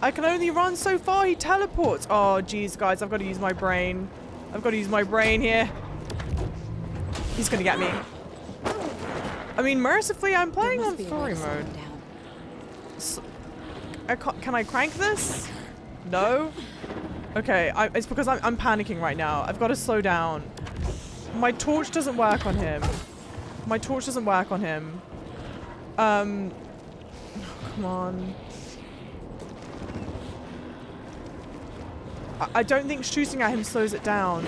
I can only run so far. He teleports. Oh, geez, guys. I've got to use my brain. I've got to use my brain here. He's going to get me. I mean, mercifully, I'm playing on story mode. So, can I crank this? No? Okay, it's because I'm panicking right now. I've got to slow down. My torch doesn't work on him. My torch doesn't work on him. Come on. I don't think shooting at him slows it down.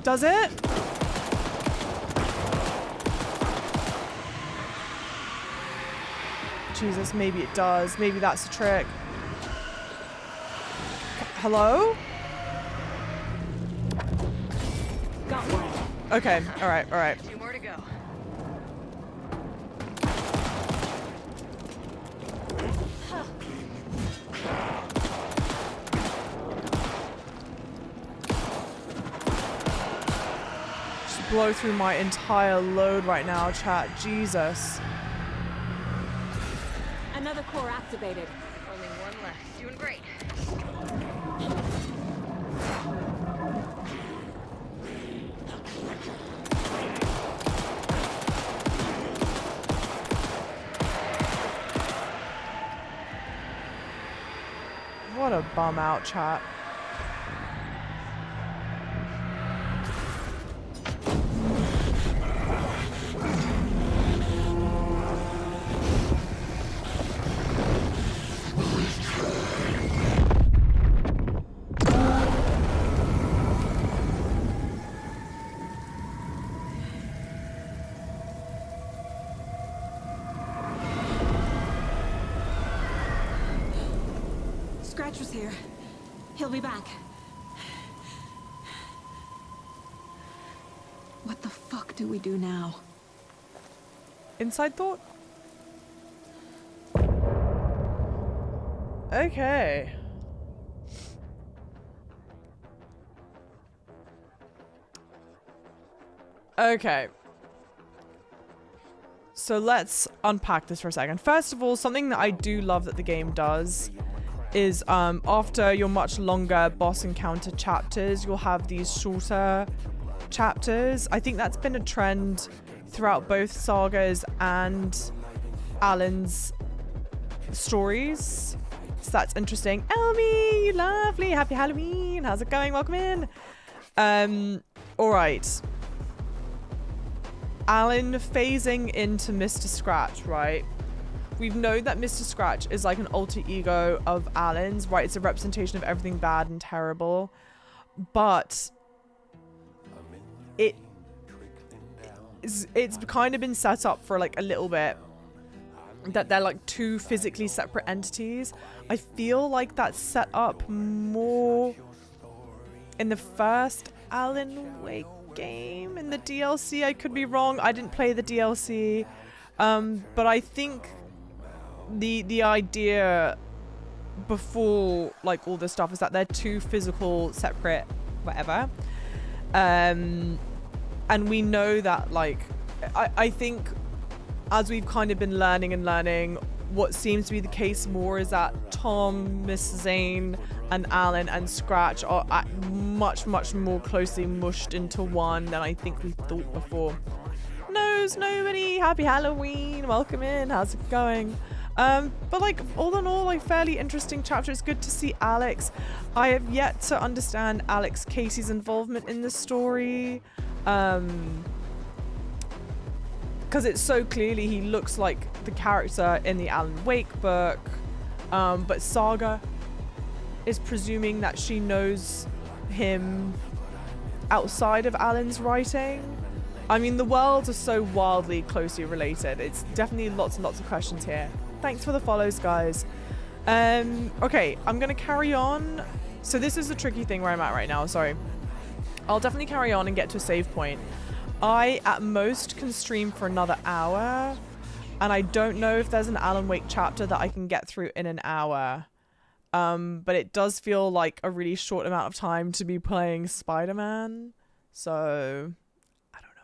Does it? Jesus, maybe it does. Maybe that's the trick. Hello? Got one. Okay, alright, alright. 2 more to go. Just blow through my entire load right now, chat. Jesus. Another core activated. Only one left. Doing great. a bum out chat. Scratch was here. He'll be back. What the fuck do we do now? Inside thought? Okay. Okay. So let's unpack this for a second. First of all, something that I do love that the game does is after your much longer boss encounter chapters, you'll have these shorter chapters. I think that's been a trend throughout both sagas and Alan's stories. So that's interesting. Elmi, you lovely. Happy Halloween. How's it going? Welcome in. All right. Alan phasing into Mr. Scratch, right? We've known that Mr. Scratch is like an alter ego of Alan's, right? It's a representation of everything bad and terrible. But it's kind of been set up for like a little bit that they're like two physically separate entities. I feel like that's set up more in the first Alan Wake game in the DLC. I could be wrong. I didn't play the DLC. But I think the idea before like all this stuff is that they're two physical separate whatever. And we know that like I think as we've kind of been learning, what seems to be the case more is that Tom, Miss Zane, and Alan and Scratch are much more closely mushed into one than I think we thought before. Knows nobody. Happy Halloween. Welcome in. How's it going? But like all in all, like fairly interesting chapter. It's good to see Alex. I have yet to understand Alex Casey's involvement in the story. Because it's so clearly he looks like the character in the Alan Wake book. But Saga is presuming that she knows him outside of Alan's writing. I mean, the worlds are so wildly closely related. It's definitely lots and lots of questions here. Thanks for the follows, guys. Okay, I'm going to carry on. So this is the tricky thing where I'm at right now. Sorry. I'll definitely carry on and get to a save point. I, at most, can stream for another hour. And I don't know if there's an Alan Wake chapter that I can get through in an hour. But it does feel like a really short amount of time to be playing Spider-Man. So, I don't know.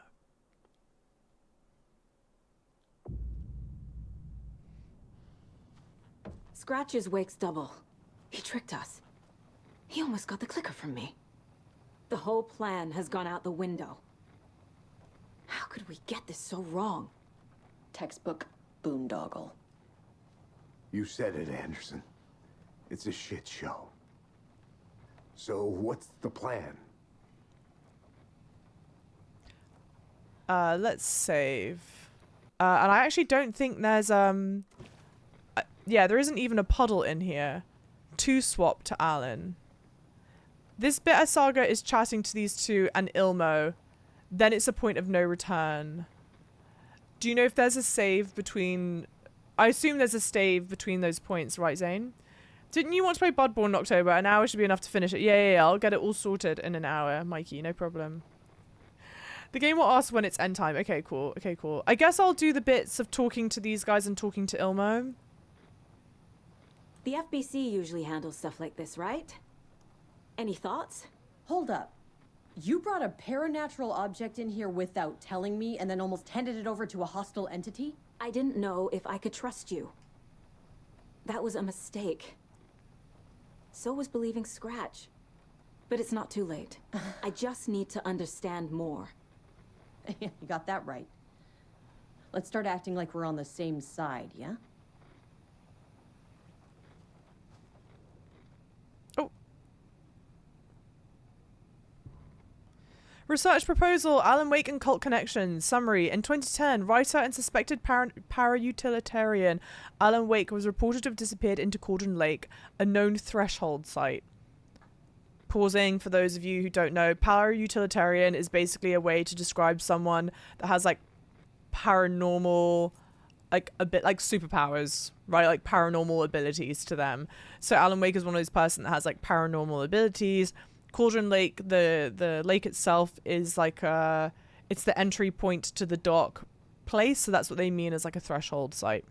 Scratch is Wake's double. He tricked us. He almost got the clicker from me. The whole plan has gone out the window. How could we get this so wrong? Textbook boondoggle. You said it, Anderson. It's a shit show. So what's the plan? Let's save. And I actually don't think there's yeah, there isn't even a puddle in here to swap to Alan. This bit of Saga is chatting to these two and Ilmo. Then it's a point of no return. Do you know if there's a save between... I assume there's a save between those points, right, Zane? Didn't you want to play Bloodborne in October? An hour should be enough to finish it. Yeah, I'll get it all sorted in an hour, Mikey. No problem. The game will ask when it's end time. Okay, cool. Okay, cool. I guess I'll do the bits of talking to these guys and talking to Ilmo. The FBC usually handles stuff like this, right? Any thoughts? Hold up. You brought a paranatural object in here without telling me and then almost handed it over to a hostile entity? I didn't know if I could trust you. That was a mistake. So was believing Scratch. But it's not too late. I just need to understand more. You got that right. Let's start acting like we're on the same side, yeah? Research proposal, Alan Wake and cult connections. Summary, in 2010, writer and suspected para-utilitarian Alan Wake was reported to have disappeared into Cauldron Lake, a known threshold site. Pausing, for those of you who don't know, para-utilitarian is basically a way to describe someone that has like paranormal, like a bit like superpowers, right? Like paranormal abilities to them. So Alan Wake is one of those person that has like paranormal abilities. Cauldron Lake, the lake itself is like it's the entry point to the dock place, so that's what they mean as like a threshold site.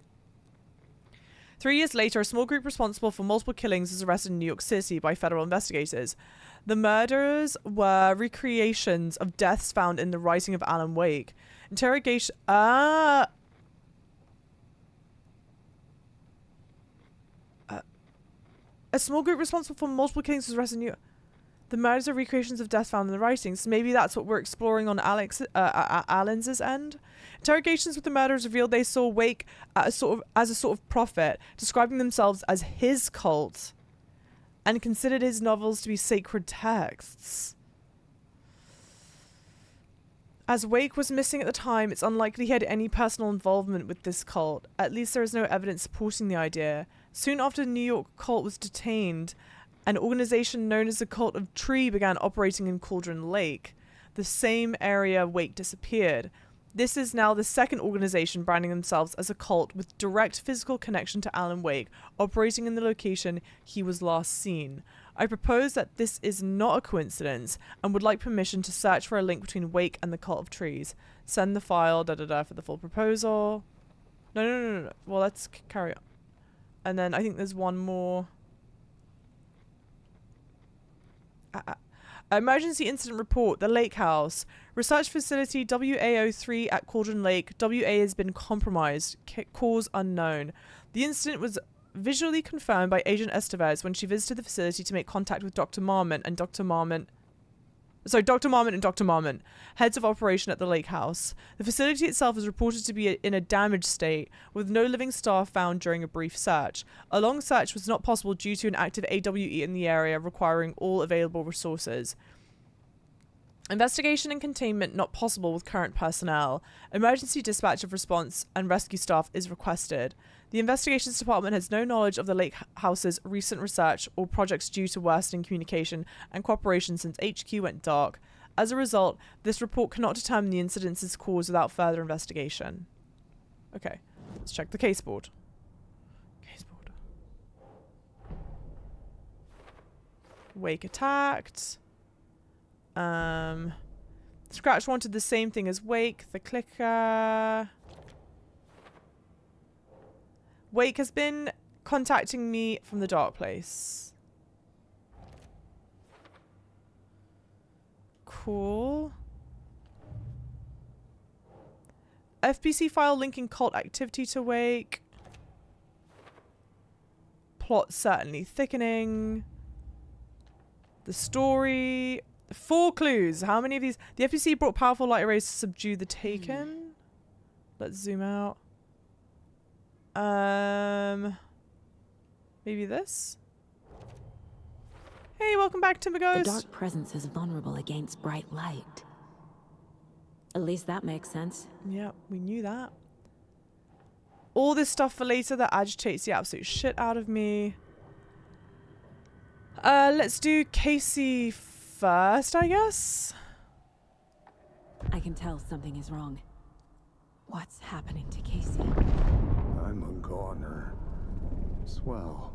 3 years later, a small group responsible for multiple killings was arrested in New York City by federal investigators. The murders were recreations of deaths found in the writing of Alan Wake. Interrogation. A small group responsible for multiple killings was arrested in New York. The murders are recreations of death found in the writings. Maybe that's what we're exploring on Alan's end. Interrogations with the murderers revealed they saw Wake as a sort of prophet, describing themselves as his cult, and considered his novels to be sacred texts. As Wake was missing at the time, it's unlikely he had any personal involvement with this cult. At least there is no evidence supporting the idea. Soon after the New York cult was detained, an organization known as the Cult of Tree began operating in Cauldron Lake, the same area Wake disappeared. This is now the second organization branding themselves as a cult with direct physical connection to Alan Wake, operating in the location he was last seen. I propose that this is not a coincidence and would like permission to search for a link between Wake and the Cult of Trees. Send the file, for the full proposal. No. Well, let's carry on. And then I think there's one more. Emergency incident report, the lake house. Research facility WA03 at Cauldron Lake. WA has been compromised. Cause unknown. The incident was visually confirmed by Agent Estevez when she visited the facility to make contact with Dr. Marmont and Dr. Marmont, heads of operation at the lake house. The facility itself is reported to be in a damaged state, with no living staff found during a brief search. A long search was not possible due to an active AWE in the area requiring all available resources. Investigation and containment not possible with current personnel. Emergency dispatch of response and rescue staff is requested. The investigations department has no knowledge of the lake house's recent research or projects due to worsening communication and cooperation since HQ went dark. As a result, this report cannot determine the incident's cause without further investigation. Okay, let's check the case board. Wake attacked. Scratch wanted the same thing as Wake, the clicker. Wake has been contacting me from the dark place. Cool. FBC file linking cult activity to Wake. Plot certainly thickening. The story. 4 clues. How many of these? The FBC brought powerful light rays to subdue the Taken. Let's zoom out. Maybe this? Hey, welcome back, Timber Ghost. The dark presence is vulnerable against bright light. At least that makes sense. Yep, we knew that. All this stuff for later that agitates the absolute shit out of me. Let's do Casey first, I guess. I can tell something is wrong. What's happening to Casey? I'm a goner. Swell.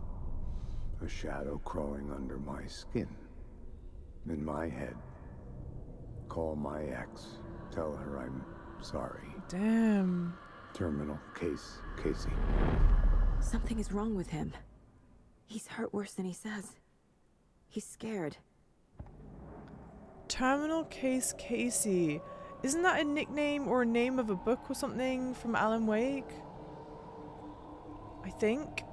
A shadow crawling under my skin. In my head. Call my ex. Tell her I'm sorry. Damn. Terminal case, Casey. Something is wrong with him. He's hurt worse than he says. He's scared. Terminal case Casey. Isn't that a nickname or a name of a book or something from Alan Wake? I think.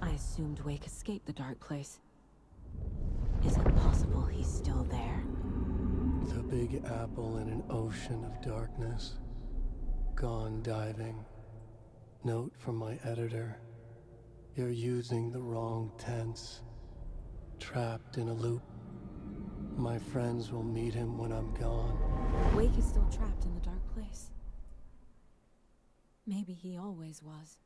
I assumed Wake escaped the dark place. Is it possible he's still there? The Big Apple in an ocean of darkness. Gone diving. Note from my editor. You're using the wrong tense. Trapped in a loop. My friends will meet him when I'm gone. Wake is still trapped in the dark place. Maybe he always was.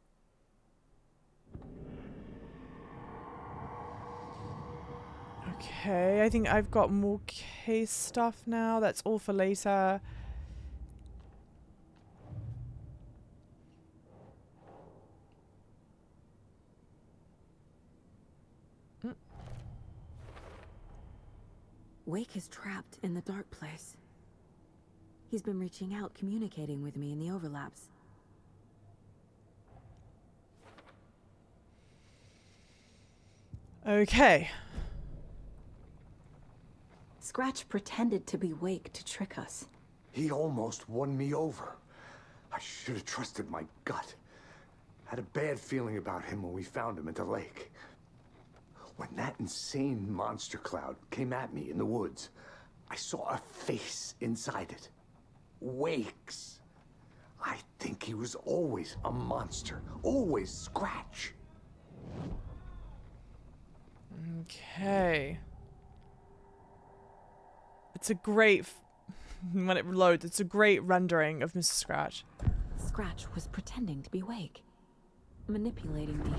Okay, I think I've got more case stuff now. That's all for later. Wake is trapped in the dark place. He's been reaching out, communicating with me in the overlaps. Okay. Scratch pretended to be Wake to trick us. He almost won me over. I should have trusted my gut. Had a bad feeling about him when we found him at the lake. When that insane monster cloud came at me in the woods, I saw a face inside it. Wake's. I think he was always a monster. Always Scratch. Okay. It's a great... when it loads, it's a great rendering of Mr. Scratch. Scratch was pretending to be Wake. Manipulating me.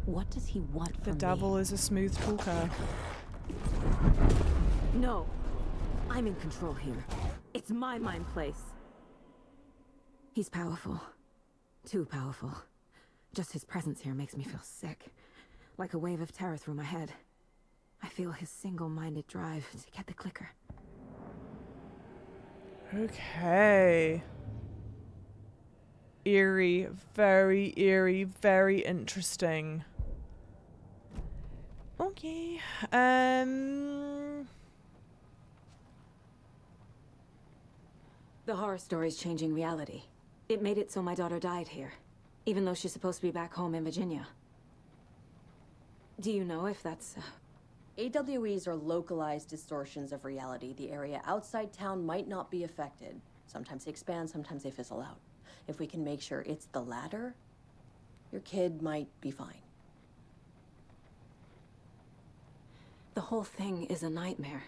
What does he want from me? The devil is a smooth talker. No. I'm in control here. It's my mind place. He's powerful. Too powerful. Just his presence here makes me feel sick. Like a wave of terror through my head. I feel his single-minded drive to get the clicker. Okay. Eerie. Very eerie. Very interesting. Okay. The horror story's changing reality. It made it so my daughter died here, even though she's supposed to be back home in Virginia. Do you know if that's... AWEs are localized distortions of reality. The area outside town might not be affected. Sometimes they expand, sometimes they fizzle out. If we can make sure it's the latter, your kid might be fine. The whole thing is a nightmare.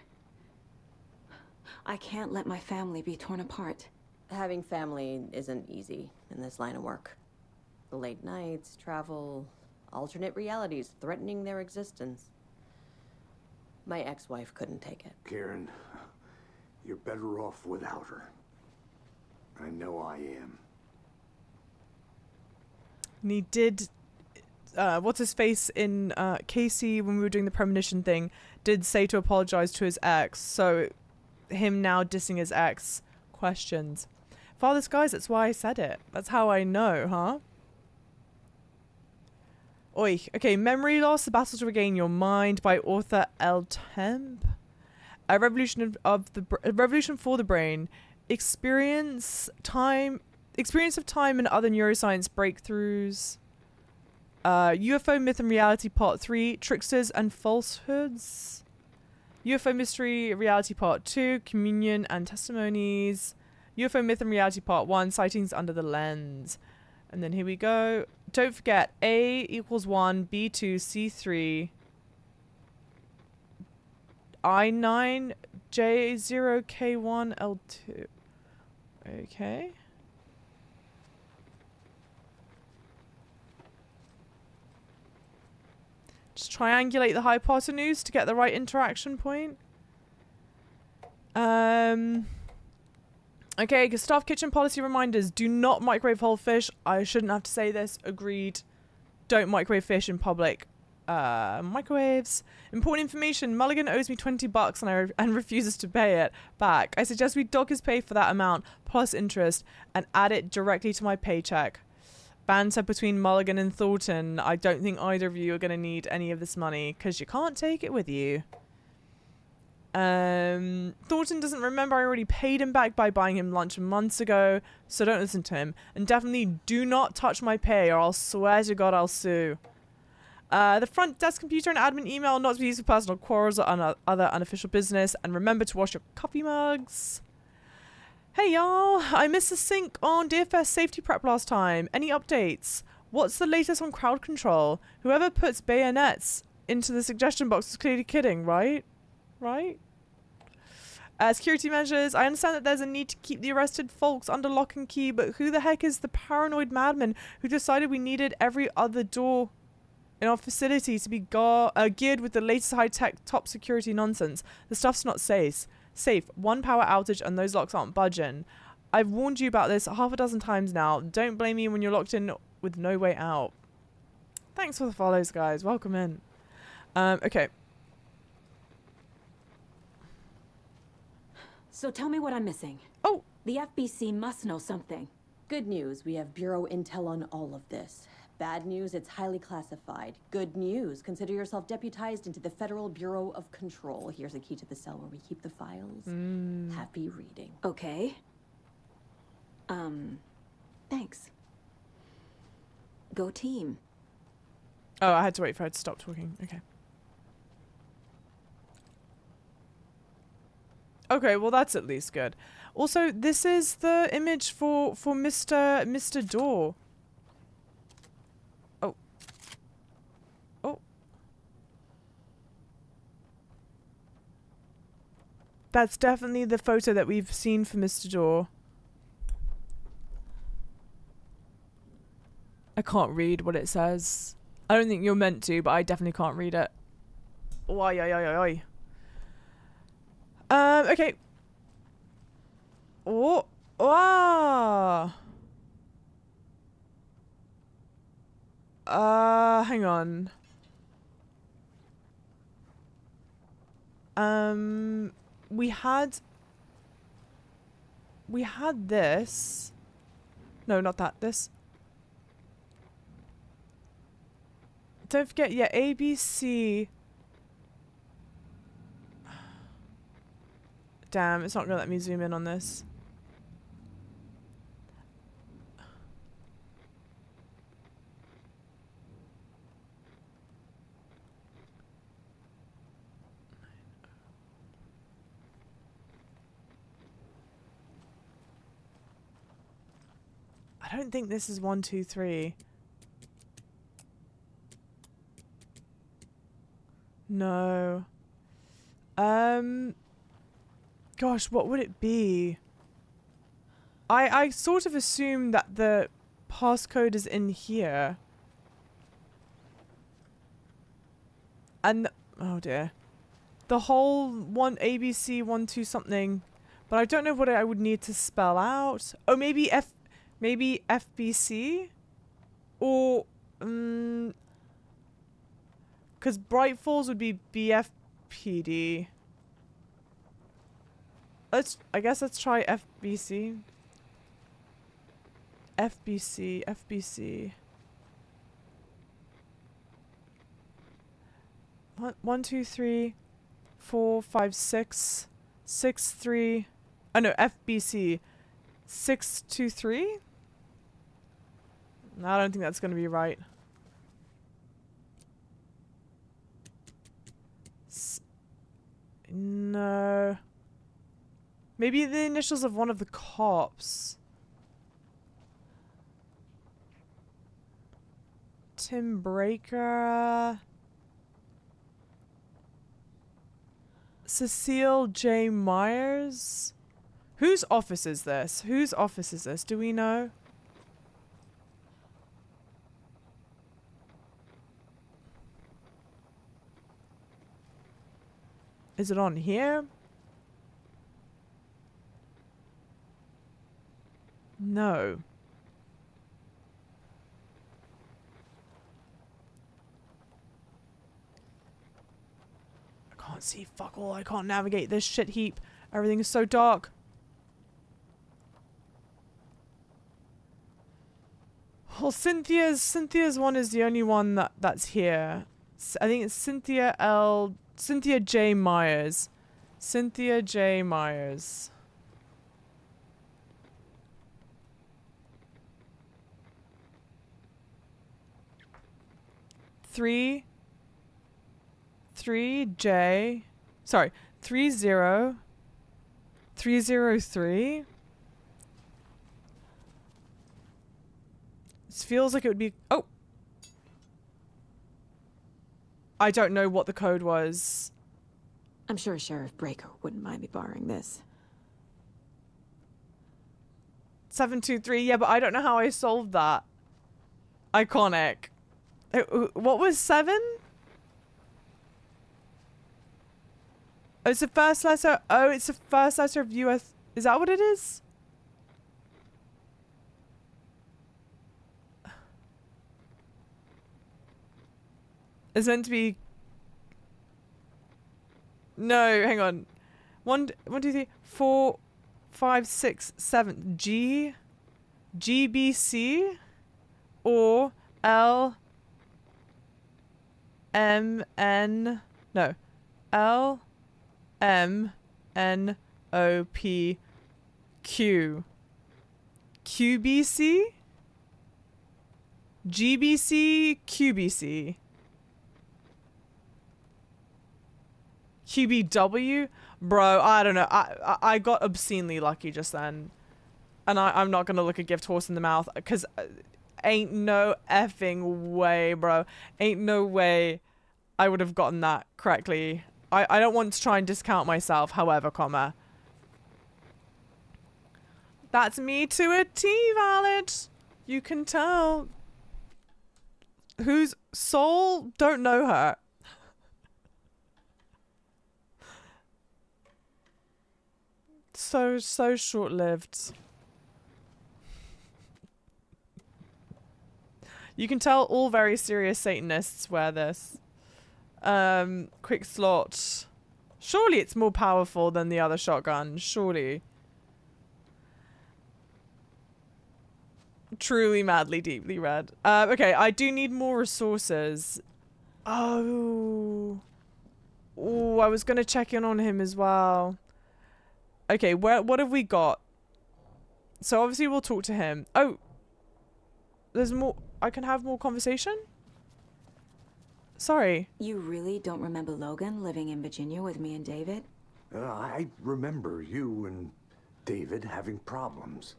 I can't let my family be torn apart. Having family isn't easy in this line of work. The late nights, travel, alternate realities threatening their existence. My ex-wife couldn't take it. Karen, you're better off without her. I know I am. And he did... what's his face in Casey, when we were doing the premonition thing, did say to apologize to his ex. So him now dissing his ex questions. Father's guys, that's why I said it. That's how I know, huh? Oi. Okay, Memory Loss, The Battle to Regain Your Mind by author L. Temp. A revolution for the brain. Experience of time and other neuroscience breakthroughs. UFO Myth and Reality Part 3, Tricksters and Falsehoods. UFO Mystery Reality Part 2, Communion and Testimonies. UFO Myth and Reality Part 1, Sightings Under the Lens. And then here we go. Don't forget, A equals 1, B2, C3, I9, J0, K1, L2. Okay. Just triangulate the hypotenuse to get the right interaction point. Okay, Gustav Kitchen policy reminders. Do not microwave whole fish. I shouldn't have to say this. Agreed. Don't microwave fish in public microwaves. Important information. Mulligan owes me $20 and refuses to pay it back. I suggest we dock his pay for that amount plus interest and add it directly to my paycheck. Banter between Mulligan and Thornton. I don't think either of you are going to need any of this money because you can't take it with you. Thornton doesn't remember I already paid him back by buying him lunch months ago, so don't listen to him. And definitely do not touch my pay or I'll swear to God I'll sue. The front desk computer and admin email not to be used for personal quarrels or other unofficial business. And remember to wash your coffee mugs. Hey y'all, I missed the sync on DFS safety prep last time. Any updates? What's the latest on crowd control? Whoever puts bayonets into the suggestion box is clearly kidding, right? Right? Security measures. I understand that there's a need to keep the arrested folks under lock and key, but who the heck is the paranoid madman who decided we needed every other door in our facility to be geared with the latest high-tech top security nonsense? The stuff's not safe. One power outage and those locks aren't budging. I've warned you about this half a dozen times now. Don't blame me when you're locked in with no way out. Thanks for the follows, guys. Welcome in. Okay. So tell me what I'm missing. Oh! The FBC must know something. Good news, we have Bureau intel on all of this. Bad news, it's highly classified. Good news, consider yourself deputized into the Federal Bureau of Control. Here's a key to the cell where we keep the files. Happy reading. Okay. Thanks. Go team. Oh, I had to wait for her to stop talking. Okay. Okay, well that's at least good. Also, this is the image for Mr. Door. Oh. Oh. That's definitely the photo that we've seen for Mr. Door. I can't read what it says. I don't think you're meant to, but I definitely can't read it. Oi, oi, oi, oi, oi. Okay. Oh. Ah. Hang on. We had this. No, not that. This. Don't forget, yeah, ABC. Damn, it's not gonna let me zoom in on this. I don't think this is 1, 2, 3. No. Gosh, what would it be? I sort of assume that the passcode is in here. And oh dear. The whole one ABC 1, 2 something. But I don't know what I would need to spell out. Oh, maybe FBC? Or because Bright Falls would be BFPD. I guess let's try FBC. FBC. 1, 2, 3, 4, 5, 6, 6, 3. Oh no, FBC 6, 2, 3. No, I don't think that's gonna be right. No. Maybe the initials of one of the cops. Tim Breaker. Cecile J. Myers. Whose office is this? Whose office is this? Do we know? Is it on here? No. I can't see fuck all. I can't navigate this shit heap. Everything is so dark. Well, Cynthia's one is the only one that's here. I think it's Cynthia J. Myers. Cynthia J. Myers. Three J. Sorry, 303 This feels like it would be... Oh! I don't know what the code was. I'm sure Sheriff Breaker wouldn't mind me borrowing this. 723, yeah, but I don't know how I solved that. Iconic. What was 7? Oh, it's the first letter. Oh, it's the first letter of US. Is that what it is? It's meant to be... No, hang on. 1, 2, 3, 4, 5, 6, 7. G? GBC? Or L? M? N? No. L? M? N? O? P? Q? QBC? GBC? QBC? QBW? Bro, I don't know. I got obscenely lucky just then. And I'm not going to look a gift horse in the mouth because ain't no effing way, bro. Ain't no way I would have gotten that correctly. I don't want to try and discount myself, however, comma. That's me to a T, Valid. You can tell. Who's Soul? Don't know her. So short-lived. You can tell all very serious Satanists wear this. Quick slot. Surely it's more powerful than the other shotgun. Surely. Truly, madly, deeply red. Okay, I do need more resources. Oh. Oh, I was gonna check in on him as well. Okay, what have we got? So obviously we'll talk to him. Oh, there's more. I can have more conversation? Sorry. You really don't remember Logan living in Virginia with me and David? I remember you and David having problems.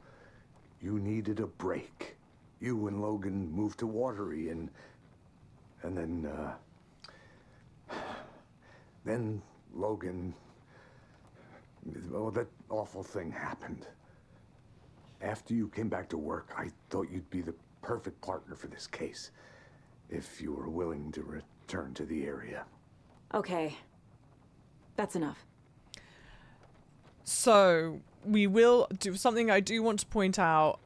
You needed a break. You and Logan moved to Watery and then Logan... Oh, that awful thing happened. After you came back to work, I thought you'd be the perfect partner for this case, if you were willing to return to the area. Okay. That's enough. So, we will do something I do want to point out.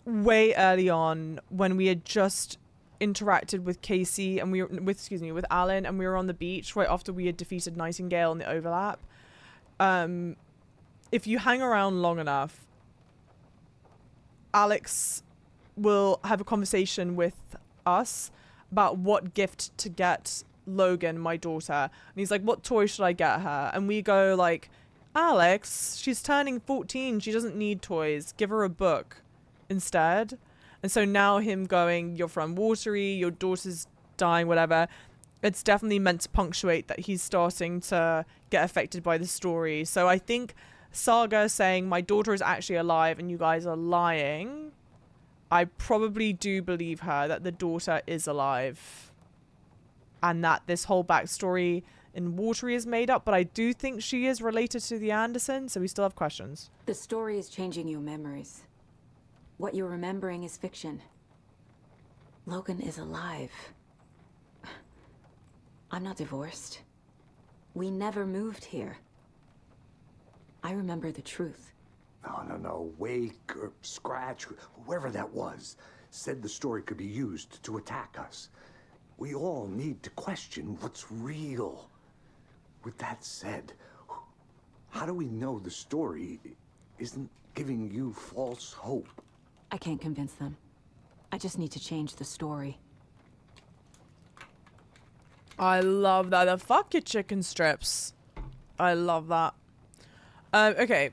Way early on, when we had just interacted with Casey and with Alan, and we were on the beach right after we had defeated Nightingale in the overlap. If you hang around long enough, Alex will have a conversation with us about what gift to get Logan, my daughter. And he's like, what toy should I get her? And we go like, Alex, she's turning 14. She doesn't need toys. Give her a book instead. And so now him going, you're from Watery, your daughter's dying, whatever. It's definitely meant to punctuate that he's starting to get affected by the story. So I think Saga saying my daughter is actually alive and you guys are lying, I probably do believe her that the daughter is alive. And that this whole backstory in Watery is made up, but I do think she is related to the Andersons, so we still have questions. The story is changing your memories. What you're remembering is fiction. Logan is alive. I'm not divorced. We never moved here. I remember the truth. No. Wake or Scratch, whoever that was, said the story could be used to attack us. We all need to question what's real. With that said, how do we know the story isn't giving you false hope? I can't convince them. I just need to change the story. I love that. The fuck your chicken strips. I love that. Okay,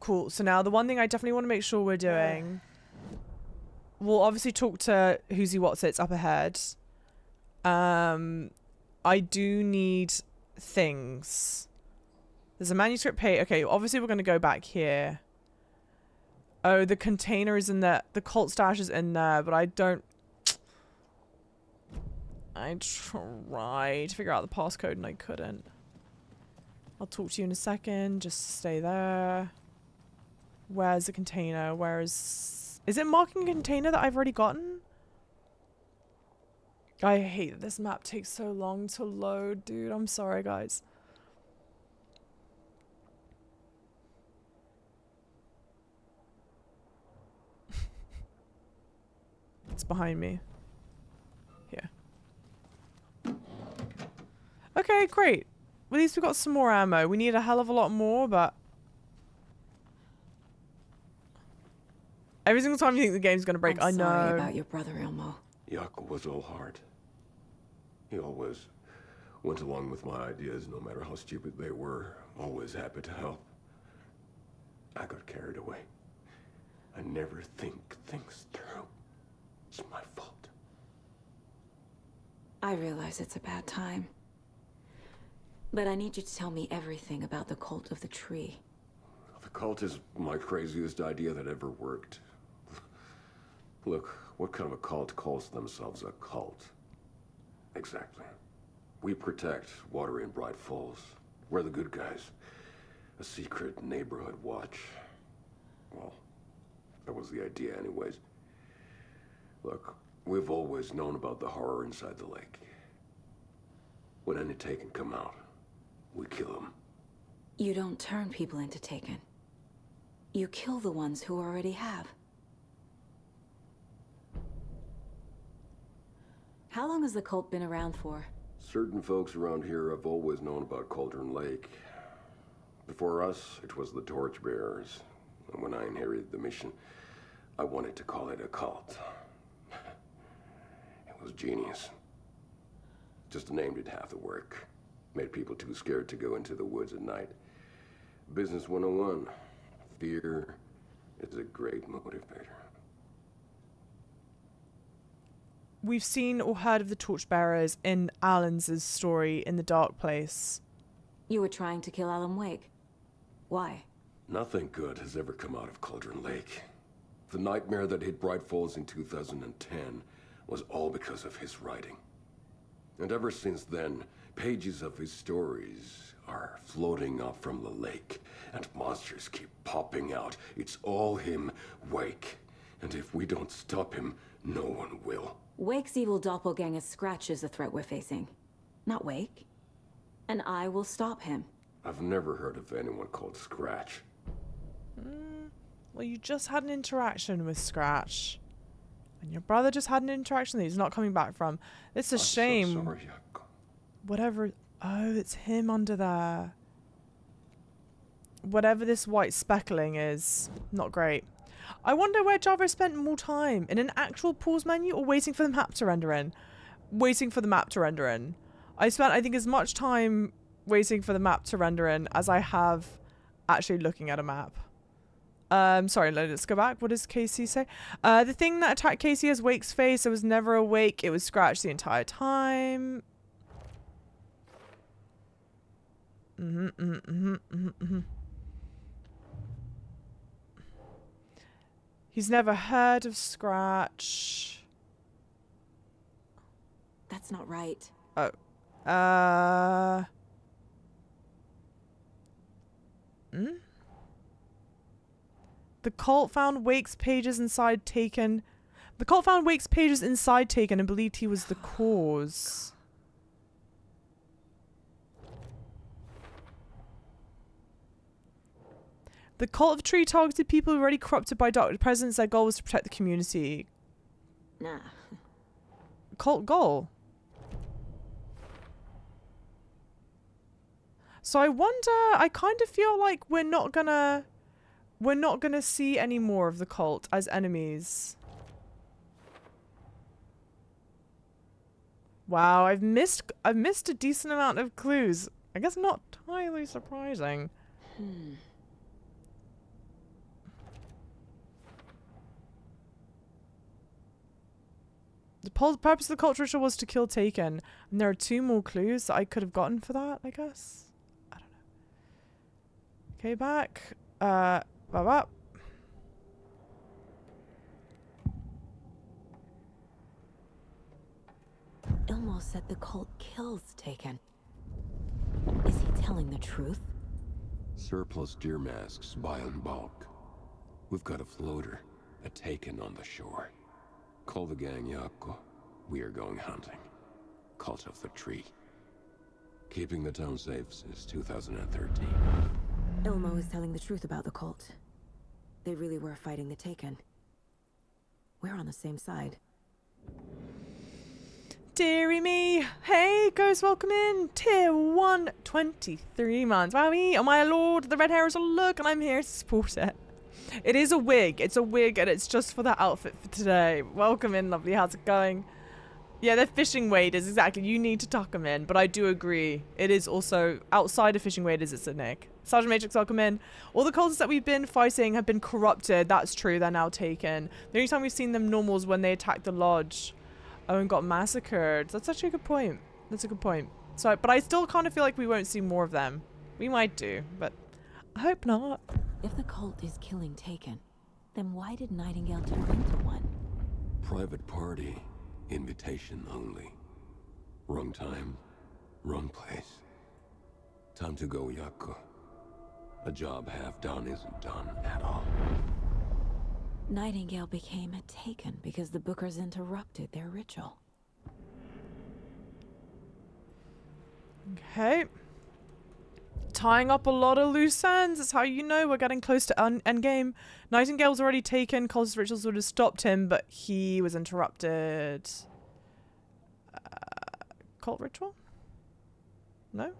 cool. So now the one thing I definitely want to make sure we're doing, we'll obviously talk to Who's He What's It's up ahead. I do need things. There's a manuscript page. Okay, obviously we're going to go back here. Oh, the container is in there. The cult stash is in there, but I don't... I tried to figure out the passcode and I couldn't. I'll talk to you in a second. Just stay there. Where's the container? Where is... Is it marking a container that I've already gotten? I hate that this map takes so long to load, dude. I'm sorry, guys. It's behind me. Here. Okay, great. At least we got some more ammo. We need a hell of a lot more, but... Every single time you think the game's gonna break, I know. I'm sorry about your brother, Ilmo. Jaakko was all heart. He always went along with my ideas, no matter how stupid they were. Always happy to help. I got carried away. I never think things through. It's my fault. I realize it's a bad time. But I need you to tell me everything about the cult of the tree. The cult is my craziest idea that ever worked. Look, what kind of a cult calls themselves a cult? Exactly. We protect water in Bright Falls. We're the good guys. A secret neighborhood watch. Well, that was the idea anyways. Look, we've always known about the horror inside the lake. When any Taken come out, we kill them. You don't turn people into Taken. You kill the ones who already have. How long has the cult been around for? Certain folks around here have always known about Cauldron Lake. Before us, it was the Torchbearers. And when I inherited the mission, I wanted to call it a cult. It was genius. Just the name did half the work. Made people too scared to go into the woods at night. Business 101. Fear is a great motivator. We've seen or heard of the Torchbearers in Alan's story in The Dark Place. You were trying to kill Alan Wake. Why? Nothing good has ever come out of Cauldron Lake. The nightmare that hit Bright Falls in 2010 was all because of his writing. And ever since then, pages of his stories are floating up from the lake, and monsters keep popping out. It's all him, Wake. And if we don't stop him, no one will. Wake's evil doppelganger Scratch is the threat we're facing, not Wake. And I will stop him. I've never heard of anyone called Scratch. Well, you just had an interaction with Scratch. And your brother just had an interaction that he's not coming back from. It's a shame. So sorry, Jaakko. Whatever. Oh, it's him under there. Whatever this white speckling is, not great. I wonder where Java spent more time. In an actual pause menu or waiting for the map to render in? Waiting for the map to render in. I spent, I think, as much time waiting for the map to render in as I have actually looking at a map. Sorry, let's go back. What does Casey say? The thing that attacked Casey is Wake's face. It was never awake. It was Scratch the entire time. He's never heard of Scratch. That's not right. Oh. The cult found Wake's pages inside Taken. The cult found Wake's pages inside Taken and believed he was the cause. The cult of Tree targeted people already corrupted by dark presence. Their goal was to protect the community. Nah. Cult goal. So I wonder, I kind of feel like we're not gonna see any more of the cult as enemies. Wow, I've missed a decent amount of clues. I guess not entirely surprising. The purpose of the cult ritual was to kill Taken, and there are 2 more clues that I could have gotten for that, I guess. I don't know. Okay, back. Elmo said the cult kills Taken. Is he telling the truth? Surplus deer masks buy in bulk. We've got a floater, a Taken on the shore. Call the gang Yako. We are going hunting. Cult of the Tree. Keeping the town safe since 2013. Elmo is telling the truth about the cult. They really were fighting the Taken. We're on the same side. Dearie me. Hey, Ghost, welcome in. Tier 1, 23 months. Wowie. Oh my lord, the red hair is a look and I'm here to support it. It is a wig. It's a wig and it's just for that outfit for today. Welcome in, lovely. How's it going? Yeah, they're fishing waders. Exactly. You need to tuck them in. But I do agree. It is also outside of fishing waders. It's a nick. Sergeant Matrix, welcome in. All the cultists that we've been fighting have been corrupted. That's true. They're now taken. The only time we've seen them normal is when they attacked the lodge. Oh, and got massacred. That's actually a good point. That's a good point. So, but I still kind of feel like we won't see more of them. We might do, but I hope not. If the cult is killing Taken, then why did Nightingale turn into one? Private party. Invitation only. Wrong time. Wrong place. Time to go, Yako. A job half done isn't done at all. Nightingale became a Taken because the Bookers interrupted their ritual. Okay. Tying up a lot of loose ends. That's how you know we're getting close to endgame. Nightingale's already taken. Cultist rituals would have stopped him, but he was interrupted. Cult ritual? No?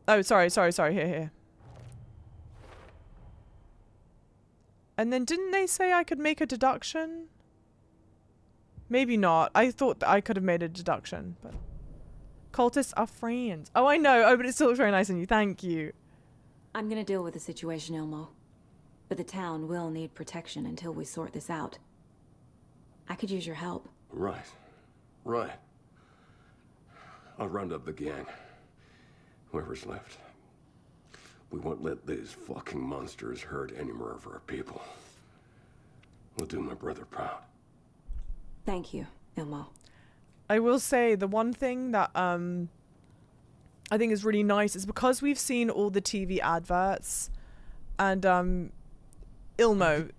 Oh, sorry. Here. And then didn't they say I could make a deduction? Maybe not. I thought that I could have made a deduction, but... Cultists are friends. Oh, I know. Oh, but it still looks very nice on you. Thank you. I'm gonna deal with the situation, Elmo. But the town will need protection until we sort this out. I could use your help. Right. I'll round up the gang. Whoever's left. We won't let these fucking monsters hurt any more of our people. We'll do my brother proud. Thank you, Elmo. I will say the one thing that I think is really nice is because we've seen all the TV adverts and Ilmo.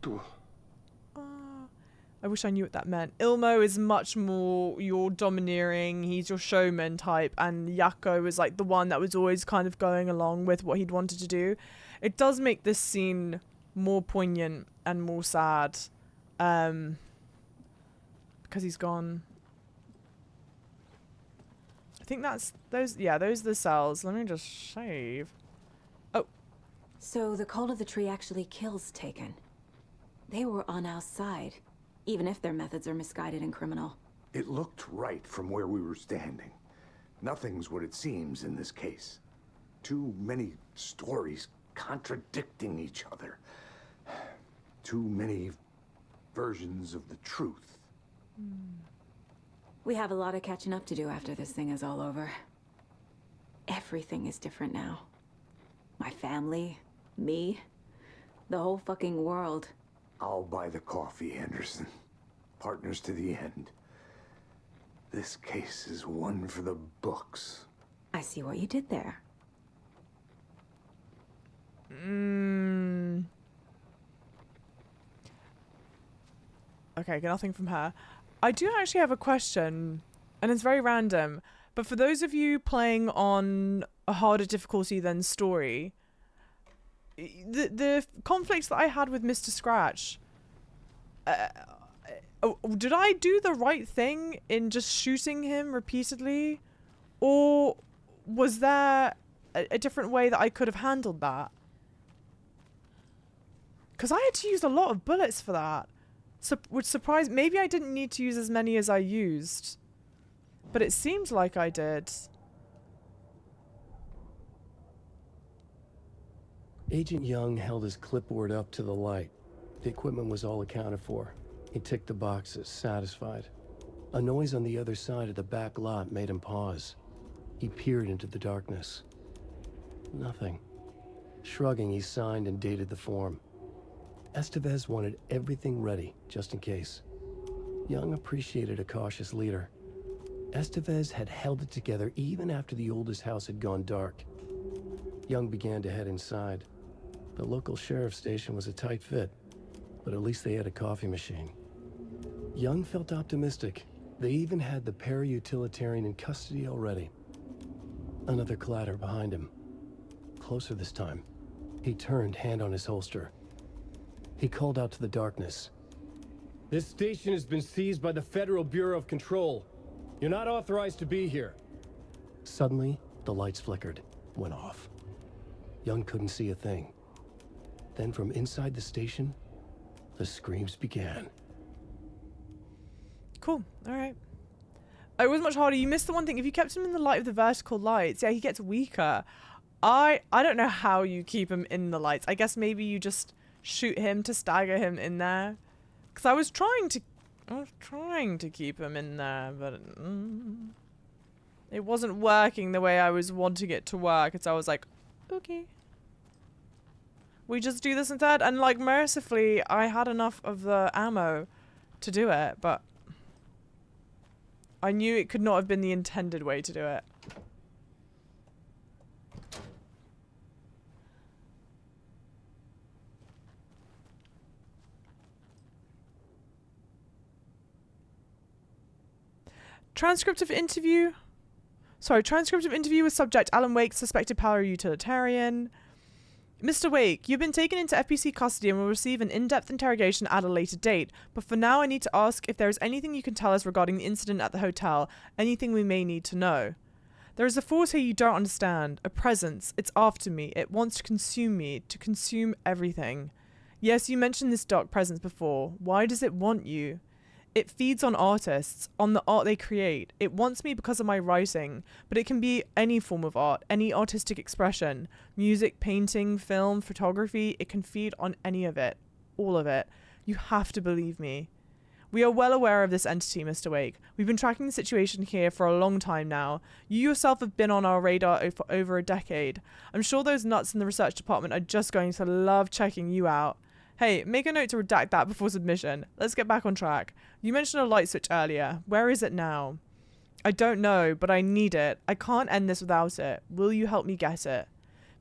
I wish I knew what that meant. Ilmo is much more your domineering, he's your showman type, and Yako is like the one that was always kind of going along with what he'd wanted to do. It does make this scene more poignant and more sad. Because he's gone. I think that's those are the cells. Let me just save. Oh. So the Cult of the Tree actually kills Taken. They were on our side. Even if their methods are misguided and criminal. It looked right from where we were standing. Nothing's what it seems in this case. Too many stories contradicting each other. Too many versions of the truth. We have a lot of catching up to do after this thing is all over. Everything is different now. My family, me, the whole fucking world. I'll buy the coffee, Anderson. Partners to the end. This case is one for the books. I see what you did there. Okay, nothing from her. I do actually have a question, and it's very random, but for those of you playing on a harder difficulty than story, the conflicts that I had with Mr. Scratch, did I do the right thing in just shooting him repeatedly? Or was there a different way that I could have handled that? Because I had to use a lot of bullets for that. Which surprised... Maybe I didn't need to use as many as I used. But it seemed like I did. Agent Young held his clipboard up to the light. The equipment was all accounted for. He ticked the boxes, satisfied. A noise on the other side of the back lot made him pause. He peered into the darkness. Nothing. Shrugging, he signed and dated the form. Estevez wanted everything ready, just in case. Young appreciated a cautious leader. Estevez had held it together even after the oldest house had gone dark. Young began to head inside. The local sheriff's station was a tight fit, but at least they had a coffee machine. Young felt optimistic. They even had the para-utilitarian in custody already. Another clatter behind him. Closer this time. He turned, hand on his holster. He called out to the darkness. This station has been seized by the Federal Bureau of Control. You're not authorized to be here. Suddenly, the lights flickered, went off. Young couldn't see a thing. Then from inside the station, the screams began. Cool. All right. It was much harder. You missed the one thing. If you kept him in the light of the vertical lights, yeah, he gets weaker. I don't know how you keep him in the lights. I guess maybe you just shoot him to stagger him in there. Because I was trying to keep him in there, but it wasn't working the way I was wanting it to work. And so I was like, okay. We just do this instead. And like, mercifully, I had enough of the ammo to do it, but I knew it could not have been the intended way to do it. Transcript of interview with subject Alan Wake, suspected para-utilitarian. Mr. Wake, you've been taken into FPC custody and will receive an in-depth interrogation at a later date. But for now, I need to ask if there is anything you can tell us regarding the incident at the hotel. Anything we may need to know. There is a force here you don't understand. A presence. It's after me. It wants to consume everything. Yes, you mentioned this dark presence before. Why does it want you? It feeds on artists, on the art they create. It wants me because of my writing, but it can be any form of art, any artistic expression. Music, painting, film, photography, it can feed on any of it. All of it. You have to believe me. We are well aware of this entity, Mr. Wake. We've been tracking the situation here for a long time now. You yourself have been on our radar for over a decade. I'm sure those nuts in the research department are just going to love checking you out. Hey, make a note to redact that before submission. Let's get back on track. You mentioned a light switch earlier. Where is it now? I don't know, but I need it. I can't end this without it. Will you help me get it?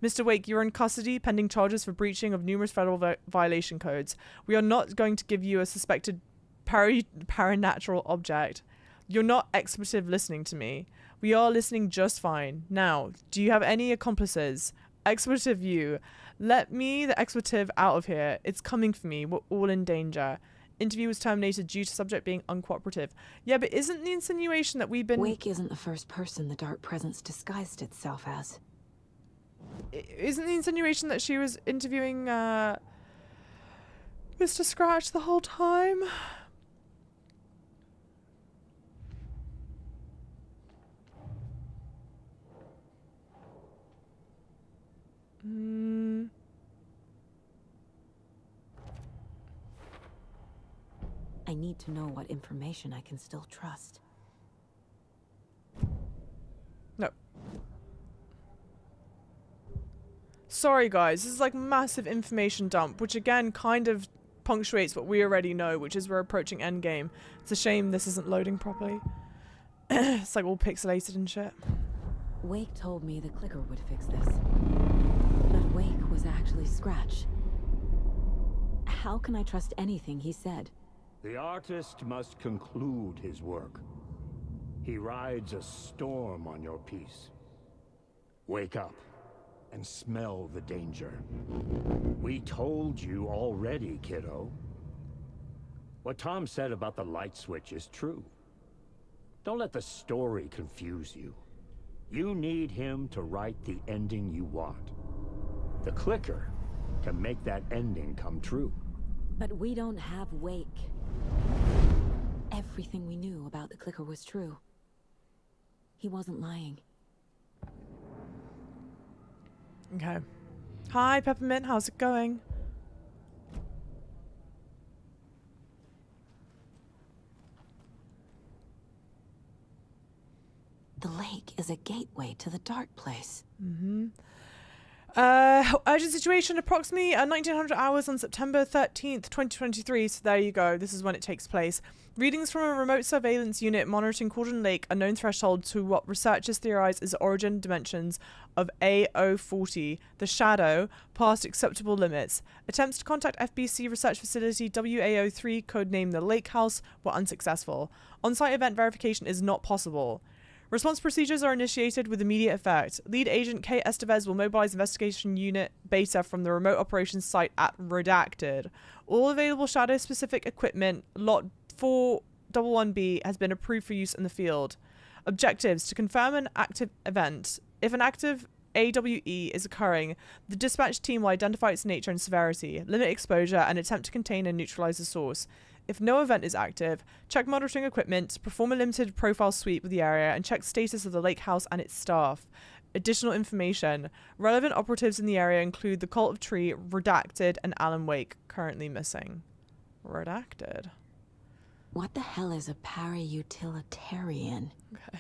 Mr. Wake, you're in custody pending charges for breaching of numerous federal violation codes. We are not going to give you a suspected paranatural object. You're not expletive listening to me. We are listening just fine. Now, do you have any accomplices? Expletive you. Let me, the expletive, out of here. It's coming for me. We're all in danger. Interview was terminated due to subject being uncooperative. Yeah, but isn't the insinuation that we've been... Wake isn't the first person the dark presence disguised itself as. Isn't the insinuation that she was interviewing, Mr. Scratch the whole time? I need to know what information I can still trust. No. Sorry guys, this is like massive information dump, which again kind of punctuates what we already know, which is we're approaching endgame. It's a shame this isn't loading properly. It's like all pixelated and shit. Wake told me the clicker would fix this. But Wake was actually Scratch. How can I trust anything he said? The artist must conclude his work. He rides a storm on your piece. Wake up and smell the danger. We told you already, kiddo. What Tom said about the light switch is true. Don't let the story confuse you. You need him to write the ending you want. The clicker can make that ending come true. But we don't have Wake. Everything we knew about the clicker was true. He wasn't lying. Okay. Hi, Peppermint. How's it going? The lake is a gateway to the dark place. Urgent situation, approximately 1900 hours on September 13th, 2023. So there you go. This is when it takes place. Readings from a remote surveillance unit monitoring Cauldron Lake, a known threshold to what researchers theorize is the origin dimensions of A040, the shadow, past acceptable limits. Attempts to contact FBC research facility WA03, codenamed the Lake House, were unsuccessful. On-site event verification is not possible. Response procedures are initiated with immediate effect. Lead agent Kate Estevez will mobilize investigation unit beta from the remote operations site at Redacted. All available shadow-specific equipment, lot 411B, has been approved for use in the field. Objectives: to confirm an active event. If an active AWE is occurring, the dispatch team will identify its nature and severity, limit exposure, and attempt to contain and neutralize the source. If no event is active, check monitoring equipment, perform a limited profile sweep of the area, and check status of the lake house and its staff. Additional information. Relevant operatives in the area include the Cult of Tree, Redacted, and Alan Wake, currently missing. Redacted. What the hell is a para-utilitarian? Okay.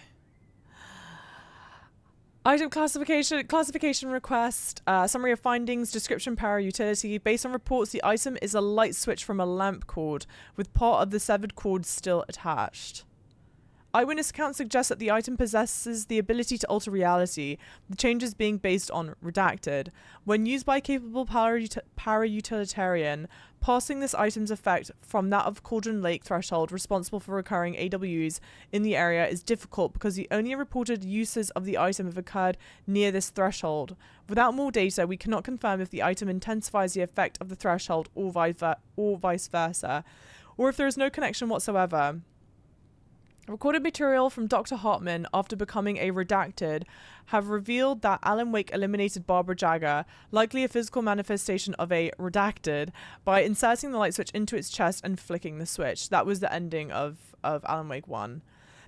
Item classification request, summary of findings, description, power, utility. Based on reports, the item is a light switch from a lamp cord, with part of the severed cord still attached. Eyewitness accounts suggest that the item possesses the ability to alter reality, the changes being based on Redacted. When used by a capable para-utilitarian, passing this item's effect from that of Cauldron Lake threshold responsible for recurring AWs in the area is difficult because the only reported uses of the item have occurred near this threshold. Without more data, we cannot confirm if the item intensifies the effect of the threshold or vice versa, or if there is no connection whatsoever. Recorded material from Dr. Hartman after becoming a Redacted have revealed that Alan Wake eliminated Barbara Jagger, likely a physical manifestation of a Redacted, by inserting the light switch into its chest and flicking the switch. That was the ending of Alan Wake 1.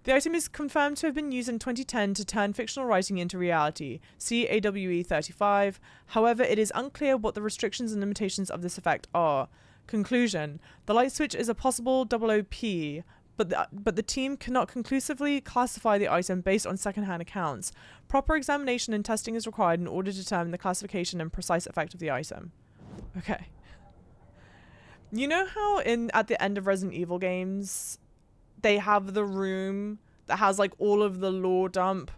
The item is confirmed to have been used in 2010 to turn fictional writing into reality. See AWE 35. However, it is unclear what the restrictions and limitations of this effect are. Conclusion. The light switch is a possible OOP, but the team cannot conclusively classify the item based on second-hand accounts. Proper examination and testing is required in order to determine the classification and precise effect of the item. Okay. You know how at the end of Resident Evil games, they have the room that has like all of the lore dump?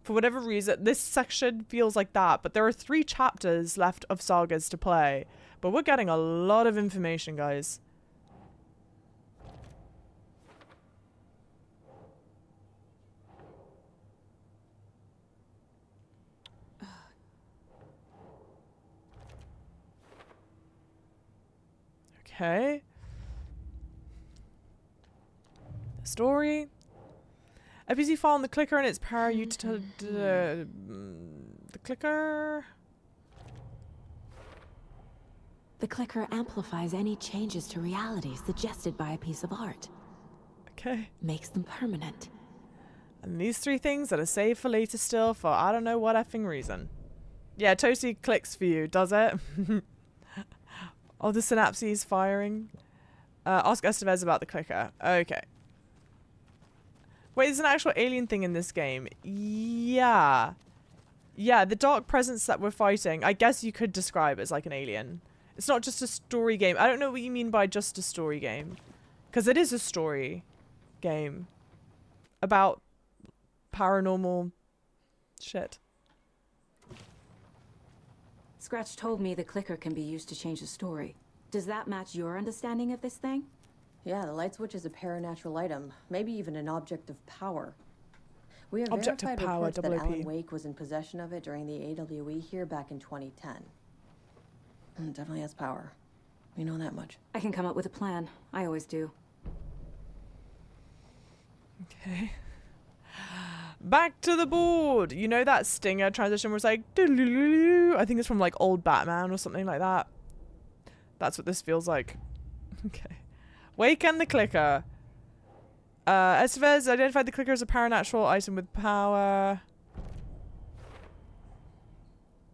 For whatever reason, this section feels like that, but there are 3 chapters left of sagas to play. But we're getting a lot of information, guys. Okay. The story. FBC found the clicker and its power the clicker. The clicker amplifies any changes to reality suggested by a piece of art. Okay. Makes them permanent. And these 3 things that are saved for later still for I don't know what effing reason. Yeah, it totally clicks for you, does it? Oh, the synapses firing. Ask Estevez about the clicker. Okay. Wait, there's an actual alien thing in this game. Yeah. Yeah, the dark presence that we're fighting, I guess you could describe as like an alien. It's not just a story game. I don't know what you mean by just a story game. Because it is a story game. About paranormal shit. Scratch told me the clicker can be used to change the story. Does that match your understanding of this thing? Yeah, the light switch is a paranatural item, maybe even an object of power. We have Object of verified power, reports that OOP. Alan Wake was in possession of it during the AWE here back in 2010. It definitely has power. We know that much. I can come up with a plan. I always do. Okay. Back to the board. You know that stinger transition where it's like, I think it's from like old Batman or something like that. That's what this feels like. Okay. Wake and the clicker. Estevez identified the clicker as a paranatural item with power.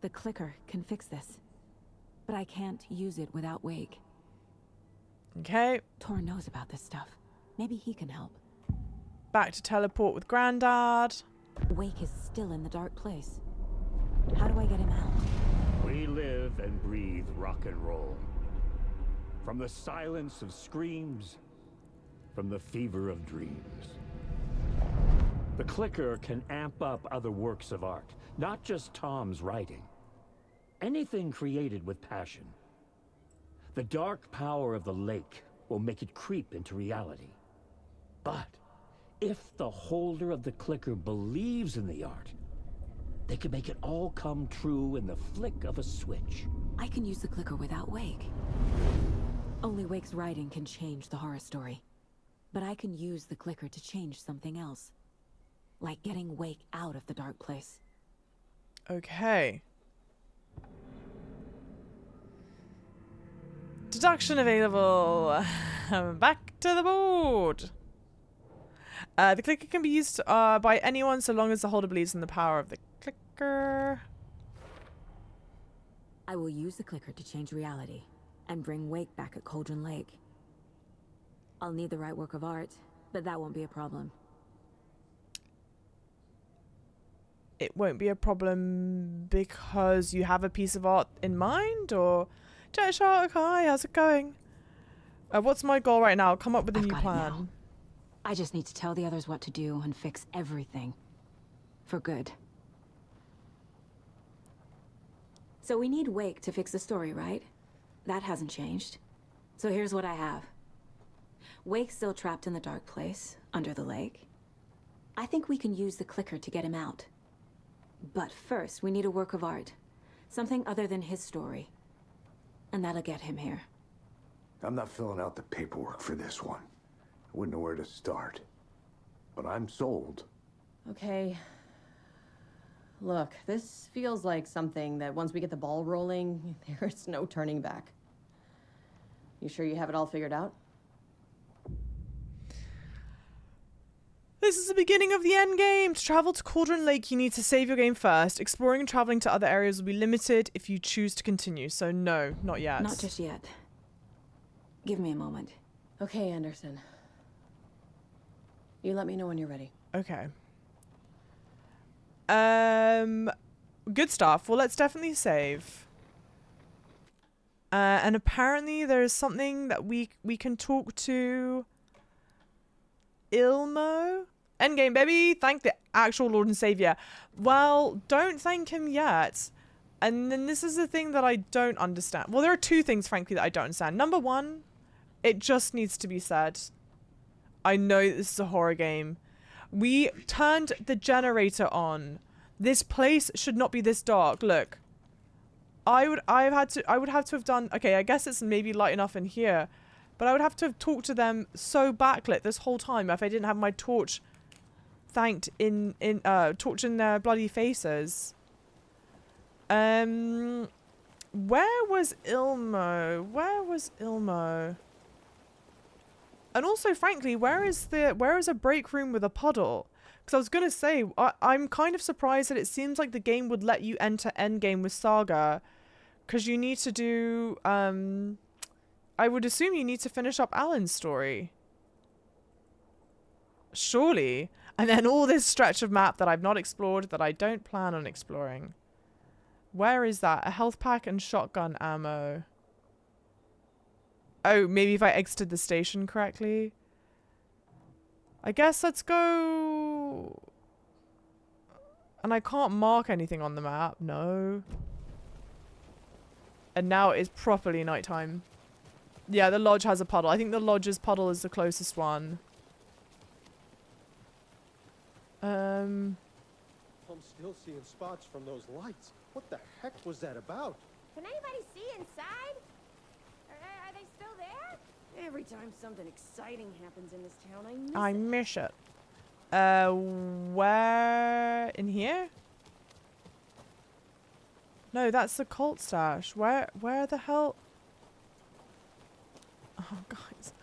The clicker can fix this. But I can't use it without Wake. Okay. Tor knows about this stuff. Maybe he can help. Back to teleport with Grandad. Wake is still in the dark place. How do I get him out? We live and breathe rock and roll. From the silence of screams, from the fever of dreams. The clicker can amp up other works of art, not just Tom's writing. Anything created with passion. The dark power of the lake will make it creep into reality. But if the holder of the clicker believes in the art, they can make it all come true in the flick of a switch. I can use the clicker without Wake. Only Wake's writing can change the horror story. But I can use the clicker to change something else. Like getting Wake out of the dark place. Okay. Deduction available. Back to the board. The clicker can be used by anyone so long as the holder believes in the power of the clicker. I will use the clicker to change reality and bring Wake back at Cauldron Lake. I'll need the right work of art, but that won't be a problem. It won't be a problem because you have a piece of art in mind, or Jet Shark, hi, how's it going? What's my goal right now? Come up with a new plan. I just need to tell the others what to do and fix everything. For good. So we need Wake to fix the story, right? That hasn't changed. So here's what I have. Wake's still trapped in the dark place, under the lake. I think we can use the clicker to get him out. But first, we need a work of art. Something other than his story. And that'll get him here. I'm not filling out the paperwork for this one. I wouldn't know where to start. But I'm sold. Okay. Look, this feels like something that once we get the ball rolling, there's no turning back. You sure you have it all figured out? This is the beginning of the end game. To travel to Cauldron Lake, you need to save your game first. Exploring and traveling to other areas will be limited if you choose to continue. So no, not yet. Not just yet. Give me a moment. Okay, Anderson. You let me know when you're ready. Okay. Good stuff. Well, let's definitely save. And apparently there's something that we can talk to Ilmo. Endgame, baby. Thank the actual Lord and Savior. Well, don't thank him yet. And then this is the thing that I don't understand. Well, there are two things, frankly, that I don't understand. Number one, it just needs to be said. I know this is a horror game. We turned the generator on. This place should not be this dark. Look. I would have to have done, okay, I guess it's maybe light enough in here, but I would have to have talked to them so backlit this whole time if I didn't have my torch torch in their bloody faces. Where was Ilmo? Where was Ilmo? And also, frankly, where is a break room with a puddle? Because I was going to say, I'm kind of surprised that it seems like the game would let you enter endgame with Saga. Because you need to do, I would assume you need to finish up Alan's story. Surely. And then all this stretch of map that I've not explored that I don't plan on exploring. Where is that? A health pack and shotgun ammo. Oh, maybe if I exited the station correctly. I guess let's go. And I can't mark anything on the map. No. And now it is properly nighttime. Yeah, the lodge has a puddle. I think the lodge's puddle is the closest one. I'm still seeing spots from those lights. What the heck was that about? Can anybody see inside? Are they still there? Every time something exciting happens in this town, I miss it. Where? In here? No, that's the cult stash. Where the hell? Oh, guys.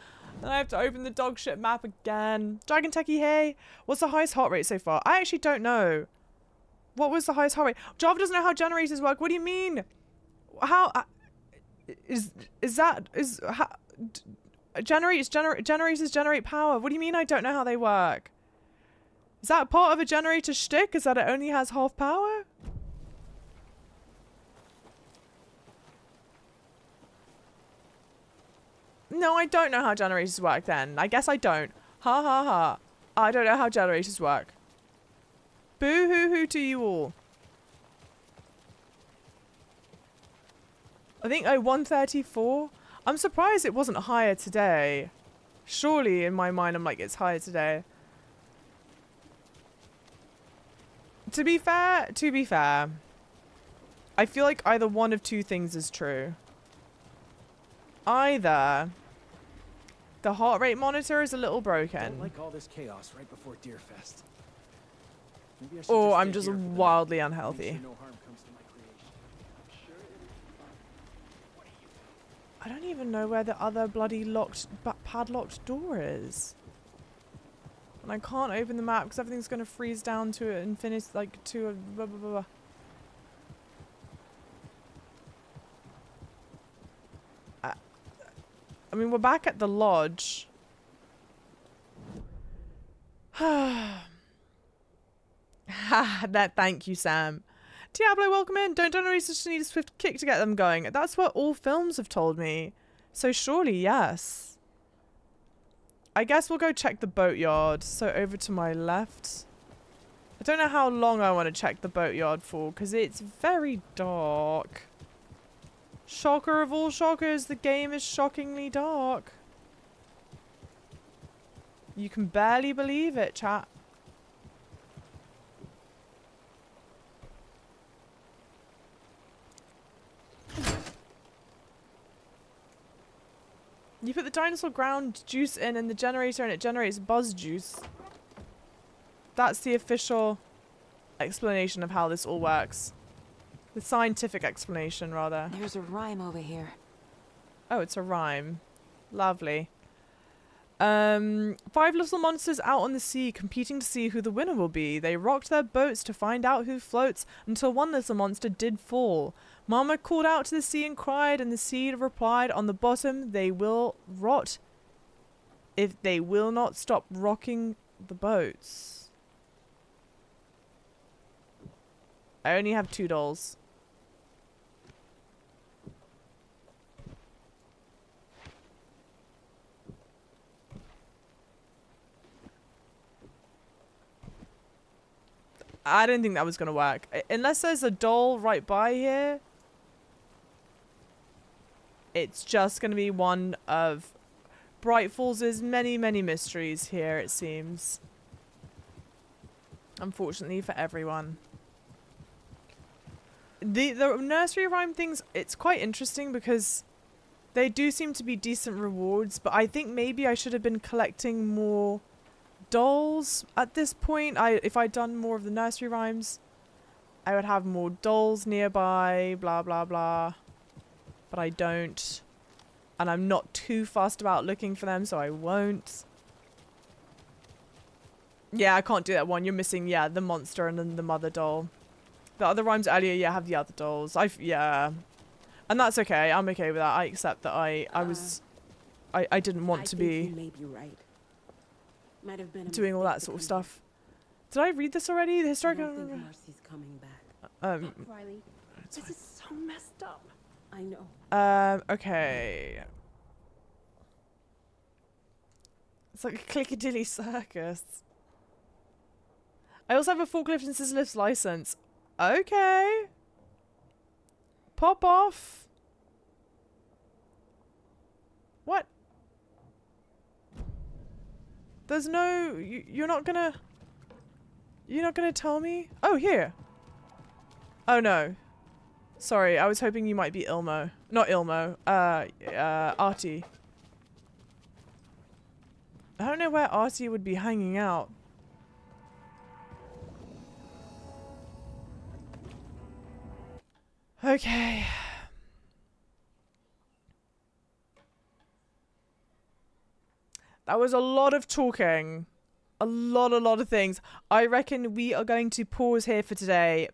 Then I have to open the dog shit map again. Dragon Techie, hey. What's the highest heart rate so far? I actually don't know. What was the highest heart rate? Java doesn't know how generators work. What do you mean? How generators generate power? What do you mean I don't know how they work? Is that part of a generator shtick? Is that it only has half power? No, I don't know how generators work then. I guess I don't. Ha ha ha. I don't know how generators work. Boo hoo hoo to you all. I think 134. I'm surprised it wasn't higher today. Surely in my mind I'm like, it's higher today. To be fair, I feel like either one of two things is true. Either the heart rate monitor is a little broken. Don't like all this chaos right before Deerfest. Maybe I should Or I'm stay just here for the night. wildly Make unhealthy. sure no harm comes to my creation. I don't even know where the other bloody padlocked door is. And I can't open the map because everything's going to freeze down to an infinity, like to a blah, blah, blah, blah. I mean, we're back at the lodge. Thank you, Sam. Diablo, welcome in. Don't generators just need a swift kick to get them going? That's what all films have told me. So surely, yes. I guess we'll go check the boatyard. So over to my left. I don't know how long I want to check the boatyard for because it's very dark. Shocker of all shockers, the game is shockingly dark. You can barely believe it, chat. You put the dinosaur ground juice in the generator and it generates buzz juice. That's the official explanation of how this all works. The scientific explanation, rather. There's a rhyme over here. Oh, it's a rhyme. Lovely. 5 little monsters out on the sea competing to see who the winner will be. They rocked their boats to find out who floats until one little monster did fall. Mama called out to the sea and cried, and the sea replied, on the bottom they will rot if they will not stop rocking the boats. I only have 2 dolls. I didn't think that was going to work. Unless there's a doll right by here. It's just going to be one of Bright Falls' many, many mysteries here, it seems. Unfortunately for everyone. The nursery rhyme things, it's quite interesting because they do seem to be decent rewards, but I think maybe I should have been collecting more dolls at this point. If I'd done more of the nursery rhymes, I would have more dolls nearby, blah blah blah, but I don't, and I'm not too fussed about looking for them, so I won't. Yeah, I can't do that one. You're missing, yeah, the monster and then the mother doll. The other rhymes earlier, yeah, have the other dolls. Yeah, and that's okay. I'm okay with that. I accept that I didn't want to be you may be right. Might have been doing all that sort of stuff. Did I read this already? The historical. I don't think Marcy's coming back. Riley, this is so messed up. I know. Okay. It's like a clickadilly circus. I also have a forklift and scissor lift license. Okay. Pop off. What? There's no... You're not gonna tell me? Oh, here. Oh, no. Sorry, I was hoping you might be Ilmo. Not Ilmo. Artie. I don't know where Artie would be hanging out. Okay. That was a lot of talking. A lot of things. I reckon we are going to pause here for today.